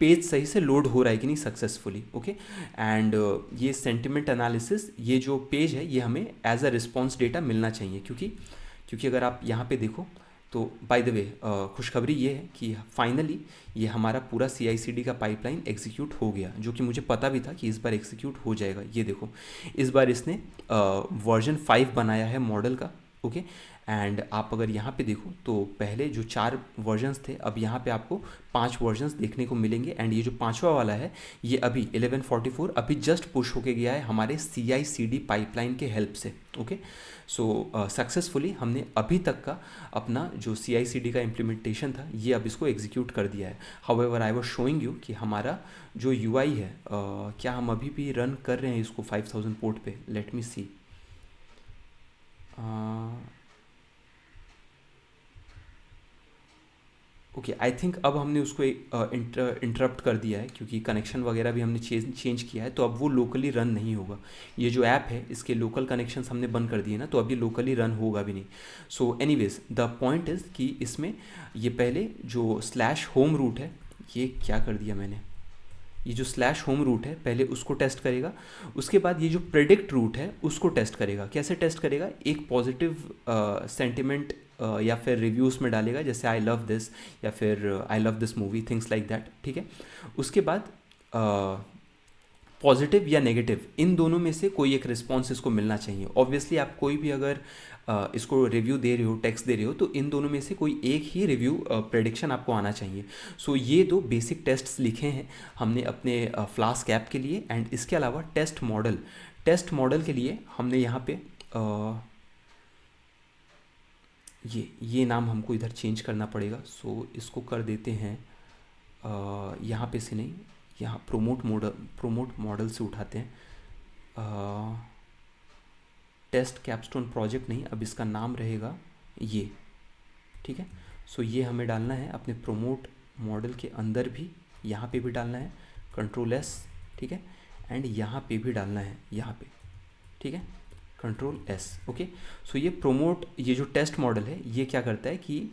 पेज सही से लोड हो रहा है कि नहीं सक्सेसफुली। ओके, एंड ये सेंटिमेंट एनालिसिस, ये जो पेज है ये हमें एज अ रिस्पॉन्स डेटा मिलना चाहिए, क्योंकि अगर आप यहाँ पे देखो तो बाय द वे खुशखबरी ये है कि फाइनली ये हमारा पूरा CI/CD का पाइपलाइन एग्जीक्यूट हो गया, जो कि मुझे पता भी था कि इस बार एग्जीक्यूट हो जाएगा। ये देखो, इस बार इसने वर्जन 5 बनाया है मॉडल का। ओके, एंड आप अगर यहाँ पे देखो तो पहले जो 4 वर्जन्स थे, अब यहाँ पे आपको 5 वर्जन्स देखने को मिलेंगे, एंड ये जो 5वां वाला है ये अभी 1144 अभी जस्ट पुश होके गया है हमारे CI/CD पाइपलाइन के हेल्प से। ओके, सो सक्सेसफुली हमने अभी तक का अपना जो CI/CD का इम्प्लीमेंटेशन था ये अब इसको एग्जीक्यूट कर दिया है। However I was showing you कि हमारा जो UI है क्या हम अभी भी रन कर रहे हैं इसको 5000 पोर्ट पे। Let me see. Okay, I think अब हमने उसको इंटरप्ट कर दिया है, क्योंकि कनेक्शन वगैरह भी हमने चेंज किया है, तो अब वो लोकली रन नहीं होगा। ये जो ऐप है इसके लोकल कनेक्शंस हमने बंद कर दिए ना, तो अब ये लोकली रन होगा भी नहीं। So anyways the point is कि इसमें ये पहले जो स्लैश होम रूट है, ये क्या कर दिया मैंने, ये जो स्लैश होम रूट है पहले उसको टेस्ट करेगा। उसके बाद ये जो प्रेडिक्ट रूट है उसको टेस्ट करेगा। कैसे टेस्ट करेगा? एक पॉजिटिव सेंटिमेंट या फिर रिव्यूज़ में डालेगा, जैसे आई लव दिस या फिर I love this movie, things like that. ठीक है, उसके बाद पॉजिटिव या नेगेटिव इन दोनों में से कोई एक रिस्पॉन्स इसको मिलना चाहिए। ऑब्वियसली आप कोई भी अगर इसको रिव्यू दे रहे हो, टेक्स्ट दे रहे हो, तो इन दोनों में से कोई एक ही रिव्यू प्रेडिक्शन आपको आना चाहिए। सो ये 2 बेसिक टेस्ट्स लिखे हैं हमने अपने फ्लास्क ऐप के लिए। एंड इसके अलावा टेस्ट मॉडल के लिए हमने यहाँ पे ये नाम हमको इधर चेंज करना पड़ेगा। सो इसको कर देते हैं यहाँ पे से नहीं, यहाँ प्रोमोट मॉडल से उठाते हैं। टेस्ट कैपस्टोन प्रोजेक्ट नहीं, अब इसका नाम रहेगा ये। ठीक है, सो ये हमें डालना है अपने प्रोमोट मॉडल के अंदर भी, यहाँ पे भी डालना है Ctrl+S। ठीक है, एंड यहाँ पे भी डालना है, यहाँ पे। ठीक है, Ctrl+S। ओके, सो ये जो टेस्ट मॉडल है ये क्या करता है कि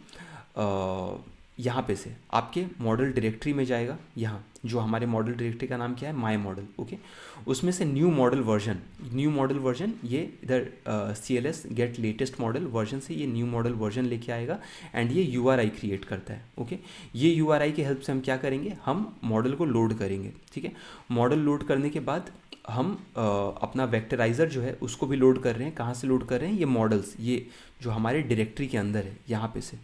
यहाँ पे से आपके मॉडल डायरेक्टरी में जाएगा। यहाँ जो हमारे मॉडल डायरेक्टरी का नाम क्या है, माय मॉडल। ओके, उसमें से न्यू मॉडल वर्जन ये इधर CLS gate latest model version से ये न्यू मॉडल वर्जन लेके आएगा, एंड ये URI क्रिएट करता है। ओके, ये URI की हेल्प से हम क्या करेंगे, हम मॉडल को लोड करेंगे। ठीक है, मॉडल लोड करने के बाद हम अपना वेक्टराइज़र जो है उसको भी लोड कर रहे हैं। कहाँ से लोड कर रहे हैं? ये मॉडल्स, ये जो हमारे डायरेक्टरी के अंदर है, यहाँ पे से,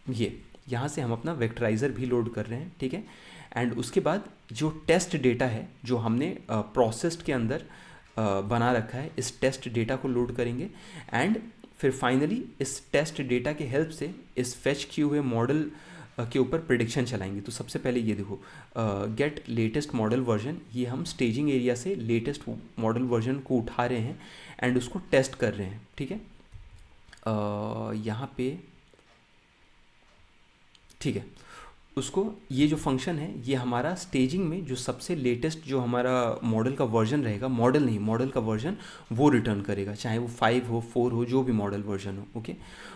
ये यहाँ से हम अपना वेक्टराइज़र भी लोड कर रहे हैं। ठीक है, एंड उसके बाद जो टेस्ट डेटा है जो हमने प्रोसेस्ड के अंदर बना रखा है, इस टेस्ट डेटा को लोड करेंगे, एंड फिर फाइनली इस टेस्ट डेटा के हेल्प से इस फेच किए हुए मॉडल के ऊपर प्रिडिक्शन चलाएंगे। तो सबसे पहले ये देखो, गेट लेटेस्ट मॉडल वर्जन, ये हम स्टेजिंग एरिया से लेटेस्ट मॉडल वर्जन को उठा रहे हैं एंड उसको टेस्ट कर रहे हैं। ठीक है, यहाँ पे ठीक है, उसको ये जो फंक्शन है ये हमारा स्टेजिंग में जो सबसे लेटेस्ट जो हमारा मॉडल का वर्जन रहेगा, मॉडल का वर्जन वो रिटर्न करेगा, चाहे वो 5 हो 4 हो, जो भी मॉडल वर्जन हो। ओके,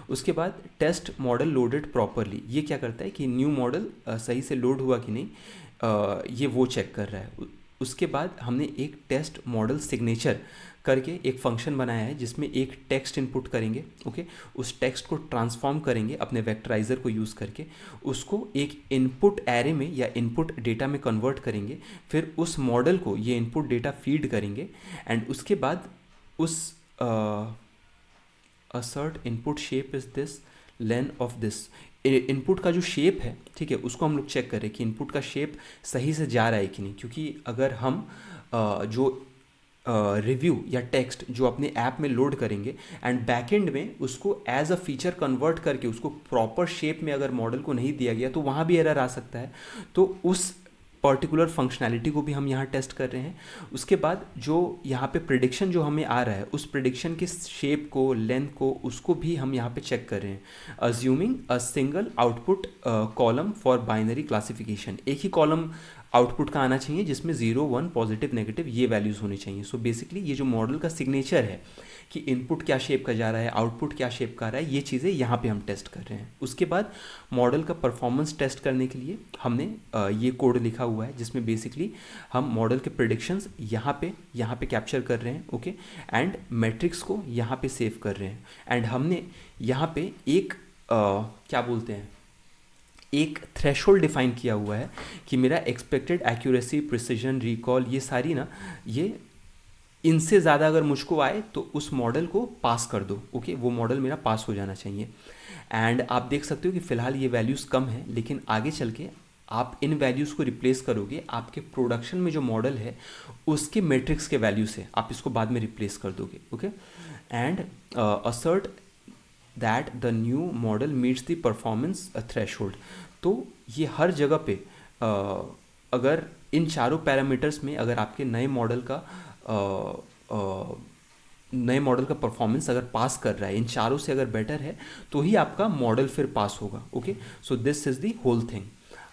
उसके बाद टेस्ट मॉडल लोडेड प्रॉपरली, ये क्या करता है कि न्यू मॉडल सही से लोड हुआ कि नहीं, ये वो चेक कर रहा है। उसके बाद हमने एक टेस्ट मॉडल सिग्नेचर करके एक फंक्शन बनाया है जिसमें एक टेक्स्ट इनपुट करेंगे। ओके, उस टेक्स्ट को ट्रांसफॉर्म करेंगे अपने वेक्टराइज़र को यूज़ करके, उसको एक इनपुट एरे में या इनपुट डेटा में कन्वर्ट करेंगे, फिर उस मॉडल को ये इनपुट डेटा फीड करेंगे, एंड उसके बाद उस assert input shape is this lane of this, input का जो शेप है, ठीक है, उसको हम लोग चेक करें कि इनपुट का शेप सही से जा रहा है कि नहीं। क्योंकि अगर हम जो रिव्यू या टेक्स्ट जो अपने ऐप में लोड करेंगे एंड बैकएंड में उसको एज अ फीचर कन्वर्ट करके उसको प्रॉपर शेप में अगर मॉडल को नहीं दिया गया तो वहाँ भी एरर आ सकता है। तो उस पर्टिकुलर फंक्शनैलिटी को भी हम यहाँ टेस्ट कर रहे हैं। उसके बाद जो यहाँ पे प्रिडिक्शन जो हमें आ रहा है उस प्रिडिक्शन के शेप को, लेंथ को, उसको भी हम यहाँ पे चेक कर रहे हैं। Assuming a single output column for binary classification, एक ही कॉलम आउटपुट का आना चाहिए जिसमें 0 1 पॉजिटिव नेगेटिव ये वैल्यूज़ होनी चाहिए। सो बेसिकली ये जो मॉडल का सिग्नेचर है कि इनपुट क्या शेप का जा रहा है, आउटपुट क्या शेप का आ रहा है, ये चीज़ें यहाँ पे हम टेस्ट कर रहे हैं। उसके बाद मॉडल का परफॉर्मेंस टेस्ट करने के लिए हमने ये कोड लिखा हुआ है जिसमें बेसिकली हम मॉडल के प्रिडिक्शंस यहाँ पे कैप्चर कर रहे हैं, ओके, एंड मैट्रिक्स को यहाँ पे सेव कर रहे हैं। एंड हमने यहाँ पे एक क्या बोलते हैं, एक थ्रेशोल्ड डिफाइन किया हुआ है कि मेरा एक्सपेक्टेड एक्यूरेसी, प्रिसीजन, रिकॉल, ये सारी ना, ये इनसे ज़्यादा अगर मुझको आए तो उस मॉडल को पास कर दो, ओके, वो मॉडल मेरा पास हो जाना चाहिए। एंड आप देख सकते हो कि फ़िलहाल ये वैल्यूज़ कम है, लेकिन आगे चल के आप इन वैल्यूज़ को रिप्लेस करोगे आपके प्रोडक्शन में जो मॉडल है उसके मैट्रिक्स के वैल्यू से, आप इसको बाद में रिप्लेस कर दोगे, okay. And assert that the new model meets the performance threshold. तो ये हर जगह पे अगर इन चारों पैरामीटर्स में अगर आपके नए मॉडल का परफॉर्मेंस अगर पास कर रहा है, इन चारों से अगर बेटर है, तो ही आपका मॉडल फिर पास होगा, okay. So this is the whole thing.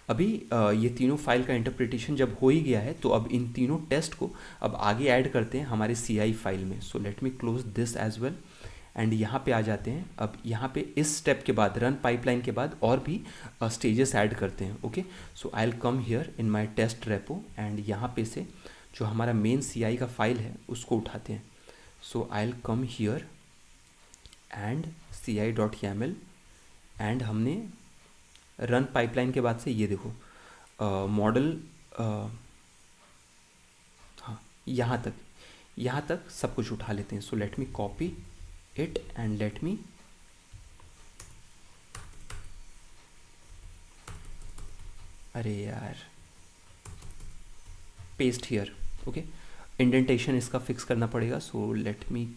अभी ये तीनों फाइल का इंटरप्रिटेशन जब हो ही गया है तो अब इन तीनों टेस्ट को अब आगे ऐड करते हैं हमारे CI फाइल में। So let me close this as well and यहाँ पे आ जाते हैं। अब यहाँ पे इस स्टेप के बाद, रन पाइपलाइन के बाद और भी स्टेजेस ऐड करते हैं, okay. So I will come here in my test repo and यहाँ पे से जो हमारा मेन CI का फाइल है उसको उठाते हैं। So I will come here and ci.yaml and हमने रन पाइपलाइन के बाद से ये देखो मॉडल, हाँ, यहाँ तक सब कुछ उठा लेते हैं। सो let me copy it and let मी अरे यार पेस्ट हियर, ओके। इंडेंटेशन इसका फिक्स करना पड़ेगा। सो लेट मी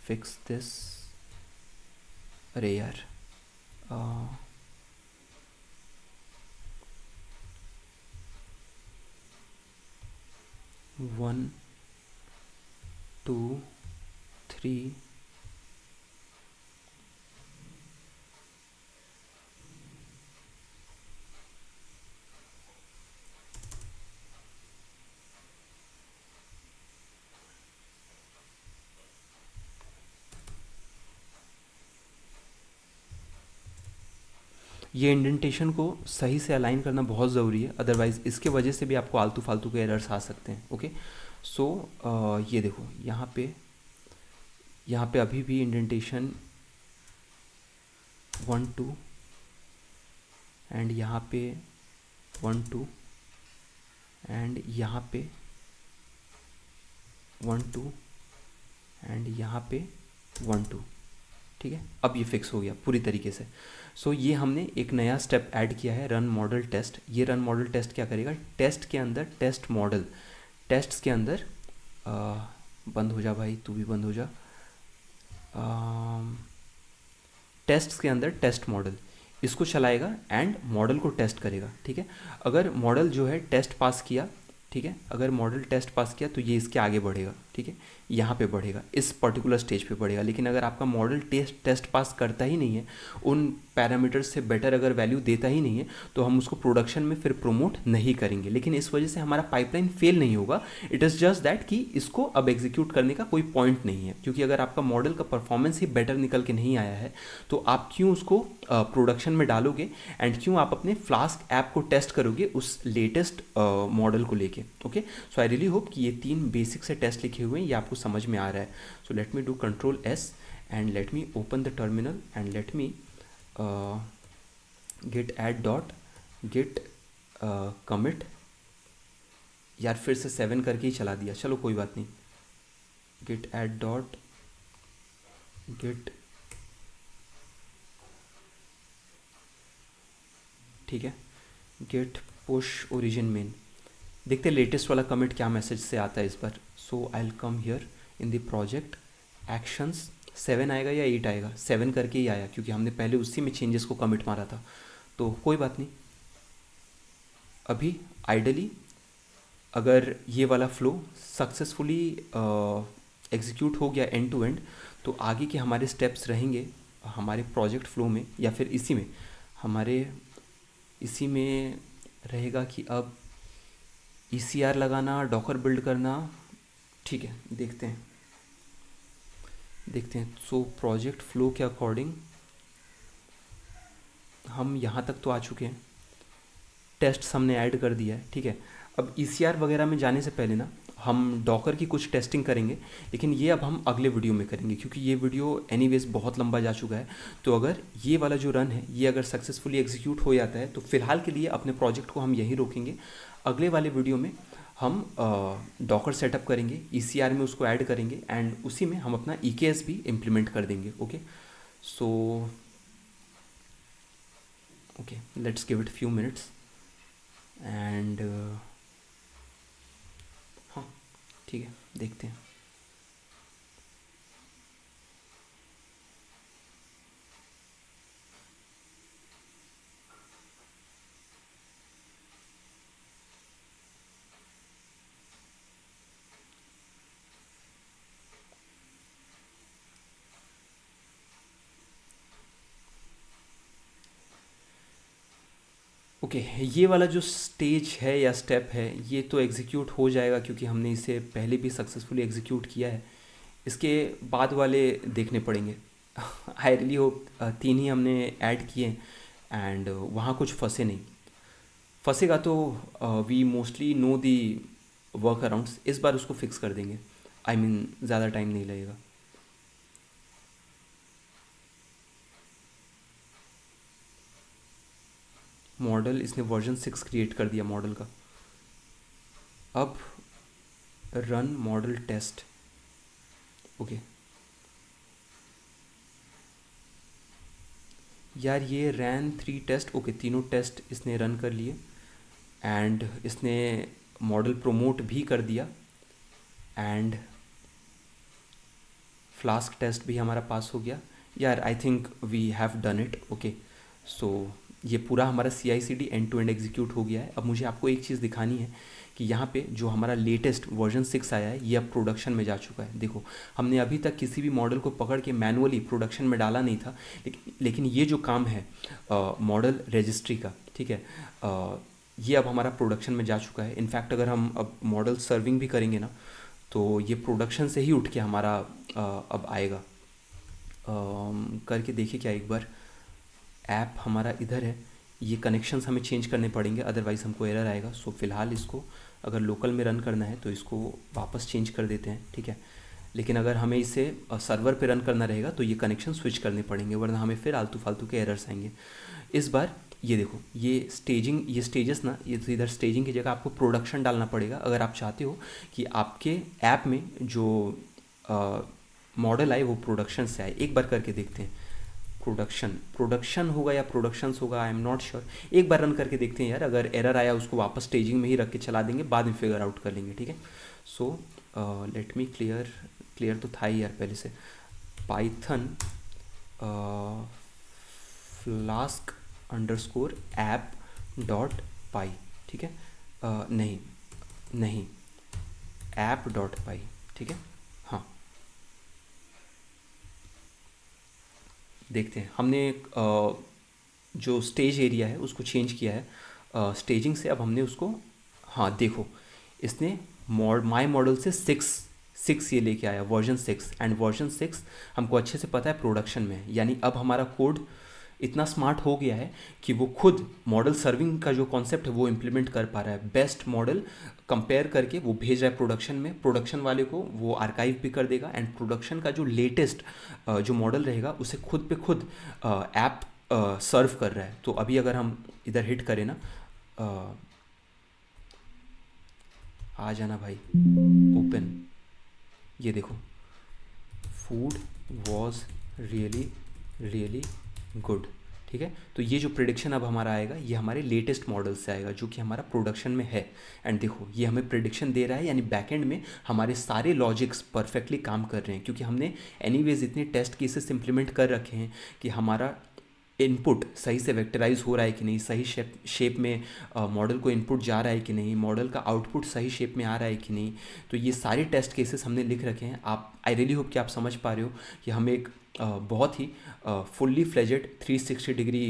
फिक्स दिस। अरे यार 1 2 3 ये इंडेंटेशन को सही से अलाइन करना बहुत ज़रूरी है, अदरवाइज़ इसके वजह से भी आपको आलतू फालतू के एरर्स आ सकते हैं, ओके। सो ये देखो यहाँ पे अभी भी इंडेंटेशन 1 2 एंड यहाँ पे 1 2 एंड यहाँ पे 1 2 एंड यहाँ पे 1 2, ठीक है। अब ये फिक्स हो गया पूरी तरीके से। सो ये हमने एक नया स्टेप ऐड किया है, रन मॉडल टेस्ट। ये रन मॉडल टेस्ट क्या करेगा, टेस्ट के अंदर टेस्ट मॉडल, टेस्ट्स के अंदर बंद हो जा भाई, तू भी बंद हो जा, टेस्ट्स के अंदर टेस्ट मॉडल इसको चलाएगा एंड मॉडल को टेस्ट करेगा, ठीक है। अगर मॉडल जो है टेस्ट पास किया, ठीक है, अगर मॉडल टेस्ट पास किया तो ये इसके आगे बढ़ेगा, ठीक है, यहाँ पे बढ़ेगा, इस पर्टिकुलर स्टेज पे बढ़ेगा। लेकिन अगर आपका मॉडल टेस्ट पास करता ही नहीं है, उन पैरामीटर्स से बेटर अगर वैल्यू देता ही नहीं है, तो हम उसको प्रोडक्शन में फिर प्रमोट नहीं करेंगे। लेकिन इस वजह से हमारा पाइपलाइन फेल नहीं होगा। इट इज़ जस्ट दैट कि इसको अब एग्जीक्यूट करने का कोई पॉइंट नहीं है, क्योंकि अगर आपका मॉडल का परफॉर्मेंस ही बेटर निकल के नहीं आया है तो आप क्यों उसको प्रोडक्शन में डालोगे एंड क्यों आप अपने फ्लास्क ऐप को टेस्ट करोगे उस लेटेस्ट मॉडल को लेके, okay. So I really hope कि ये 3 बेसिक से टेस्ट लिखे हुए हैं ये आपको समझ में आ रहा है। So let me do Ctrl+S and let me open the terminal and let me git add dot git commit। यार फिर से 7 करके ही चला दिया, चलो कोई बात नहीं। git add dot git, ठीक है, git push origin main देखते लेटेस्ट वाला कमिट क्या मैसेज से आता है इस बार। So I will come here in the project actions, 7 आएगा या 8 आएगा, 7 करके ही आया क्योंकि हमने पहले उसी में चेंजेस को कमिट मारा था, तो कोई बात नहीं। अभी आइडली अगर ये वाला फ्लो सक्सेसफुली एग्जीक्यूट हो गया एंड टू एंड, तो आगे के हमारे स्टेप्स रहेंगे हमारे प्रोजेक्ट फ्लो में या फिर इसी में रहेगा कि अब ECR लगाना, डॉकर बिल्ड करना। ठीक है, देखते हैं। सो प्रोजेक्ट फ्लो के अकॉर्डिंग हम यहाँ तक तो आ चुके हैं, टेस्ट हमने ऐड कर दिया है। ठीक है, अब ECR वगैरह में जाने से पहले ना हम डॉकर की कुछ टेस्टिंग करेंगे, लेकिन ये अब हम अगले वीडियो में करेंगे क्योंकि ये वीडियो एनीवेज बहुत लंबा जा चुका है। तो अगर ये वाला जो रन है ये अगर सक्सेसफुली एग्जीक्यूट हो जाता है तो फिलहाल के लिए अपने प्रोजेक्ट को हम यहीं रोकेंगे। अगले वाले वीडियो में हम डॉकर सेटअप करेंगे, ECR में उसको ऐड करेंगे एंड उसी में हम अपना EKS भी इम्प्लीमेंट कर देंगे। Okay, so okay, let's give it few minutes and हाँ ठीक है, देखते हैं। ओके, ये वाला जो स्टेज है या स्टेप है ये तो एग्जीक्यूट हो जाएगा क्योंकि हमने इसे पहले भी सक्सेसफुली एग्जीक्यूट किया है। इसके बाद वाले देखने पड़ेंगे। आई रियली होप 3 ही हमने ऐड किए एंड वहाँ कुछ फंसे नहीं। फंसेगा तो we mostly know the workarounds, इस बार उसको फिक्स कर देंगे। आई मीन ज़्यादा टाइम नहीं लगेगा। मॉडल इसने वर्जन 6 क्रिएट कर दिया मॉडल का। अब रन मॉडल टेस्ट। ओके यार, ये रैन 3 टेस्ट। ओके, तीनों टेस्ट इसने रन कर लिए एंड इसने मॉडल प्रोमोट भी कर दिया एंड फ्लास्क टेस्ट भी हमारा पास हो गया। यार I think we have done it. Okay, so ये पूरा हमारा CI/CD and to and execute हो गया है। अब मुझे आपको एक चीज़ दिखानी है कि यहाँ पे जो हमारा लेटेस्ट वर्जन 6 आया है ये अब प्रोडक्शन में जा चुका है। देखो, हमने अभी तक किसी भी मॉडल को पकड़ के मैनुअली प्रोडक्शन में डाला नहीं था, लेकिन ये जो काम है मॉडल रजिस्ट्री का, ठीक है, ये अब हमारा प्रोडक्शन में जा चुका है। इनफैक्ट अगर हम अब मॉडल सर्विंग भी करेंगे ना तो ये प्रोडक्शन से ही उठ के हमारा अब आएगा। करके देखिए क्या एक बार। ऐप हमारा इधर है, ये कनेक्शंस हमें चेंज करने पड़ेंगे अदरवाइज़ हमको एरर आएगा। सो फिलहाल इसको अगर लोकल में रन करना है तो इसको वापस चेंज कर देते हैं। ठीक है, लेकिन अगर हमें इसे सर्वर पे रन करना रहेगा तो ये कनेक्शन स्विच करने पड़ेंगे, वरना हमें फिर आलतू फालतू के एरर्स आएंगे। इस बार ये देखो, ये स्टेजेस ना, ये तो इधर स्टेजिंग की जगह आपको प्रोडक्शन डालना पड़ेगा अगर आप चाहते हो कि आपके ऐप में जो मॉडल आए वो प्रोडक्शन से आए। एक बार करके देखते हैं। प्रोडक्शन होगा या प्रोडक्शंस होगा, आई एम नॉट श्योर। एक बार रन करके देखते हैं यार, अगर एरर आया उसको वापस स्टेजिंग में ही रख के चला देंगे, बाद में फिगर आउट कर लेंगे। ठीक है, सो लेट मी क्लियर तो था ही यार पहले से। Python Flask underscore app dot py. ठीक है, नहीं ऐप डॉट पाई। ठीक है, हाँ देखते हैं। हमने जो स्टेज एरिया है उसको चेंज किया है स्टेजिंग से। अब हमने उसको, हाँ देखो, इसने माई मॉडल से 6 ये लेके आया, वर्जन 6। एंड वर्जन 6 हमको अच्छे से पता है प्रोडक्शन में है, यानी अब हमारा कोड इतना स्मार्ट हो गया है कि वो खुद मॉडल सर्विंग का जो कॉन्सेप्ट है वो इम्प्लीमेंट कर पा रहा है। बेस्ट मॉडल कंपेयर करके वो भेज रहा है प्रोडक्शन में, प्रोडक्शन वाले को वो आर्काइव भी कर देगा एंड प्रोडक्शन का जो लेटेस्ट जो मॉडल रहेगा उसे खुद पे खुद ऐप सर्व कर रहा है। तो अभी अगर हम इधर हिट करें ना, आ जाना भाई, ओपन, ये देखो, फूड वॉज रियली गुड। ठीक है। तो ये जो प्रिडिक्शन अब हमारा आएगा ये हमारे लेटेस्ट मॉडल से आएगा जो कि हमारा प्रोडक्शन में है। एंड देखो ये हमें प्रिडिक्शन दे रहा है, यानी बैकएंड में हमारे सारे लॉजिक्स परफेक्टली काम कर रहे हैं, क्योंकि हमने एनीवेज इतने टेस्ट केसेस इंप्लीमेंट कर रखे हैं कि हमारा इनपुट सही से वेक्टराइज हो रहा है कि नहीं, सही शेप में मॉडल को इनपुट जा रहा है कि नहीं, मॉडल का आउटपुट सही शेप में आ रहा है कि नहीं। तो ये सारे टेस्ट केसेस हमने लिख रखे हैं। आप आई रियली होप कि आप समझ पा रहे हो कि हम एक बहुत ही फुल्ली फ्लेजेड 360 डिग्री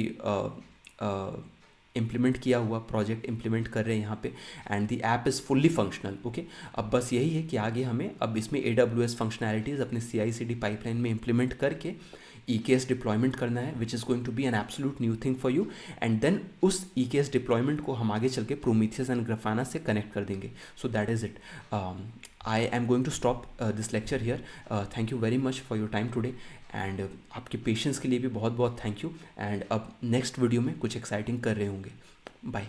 इम्प्लीमेंट किया हुआ प्रोजेक्ट इम्प्लीमेंट कर रहे हैं यहाँ पे। And the app is fully functional. Okay, अब बस यही है कि आगे हमें अब इसमें AWS फंक्शनैलिटीज़ अपने CI/CD पाइपलाइन में इम्प्लीमेंट करके EKS डिप्लॉयमेंट करना है, which is going to be an absolute new thing for you. And then उस EKS डिप्लॉयमेंट को हम आगे चल के प्रोमीथियस एंड ग्राफाना से कनेक्ट कर देंगे। So that is it. I am going to stop this lecture here. Thank you very much for your time today, and आपके पेशेंस के लिए भी बहुत बहुत थैंक यू। एंड अब नेक्स्ट वीडियो में कुछ एक्साइटिंग कर रहे होंगे। बाय।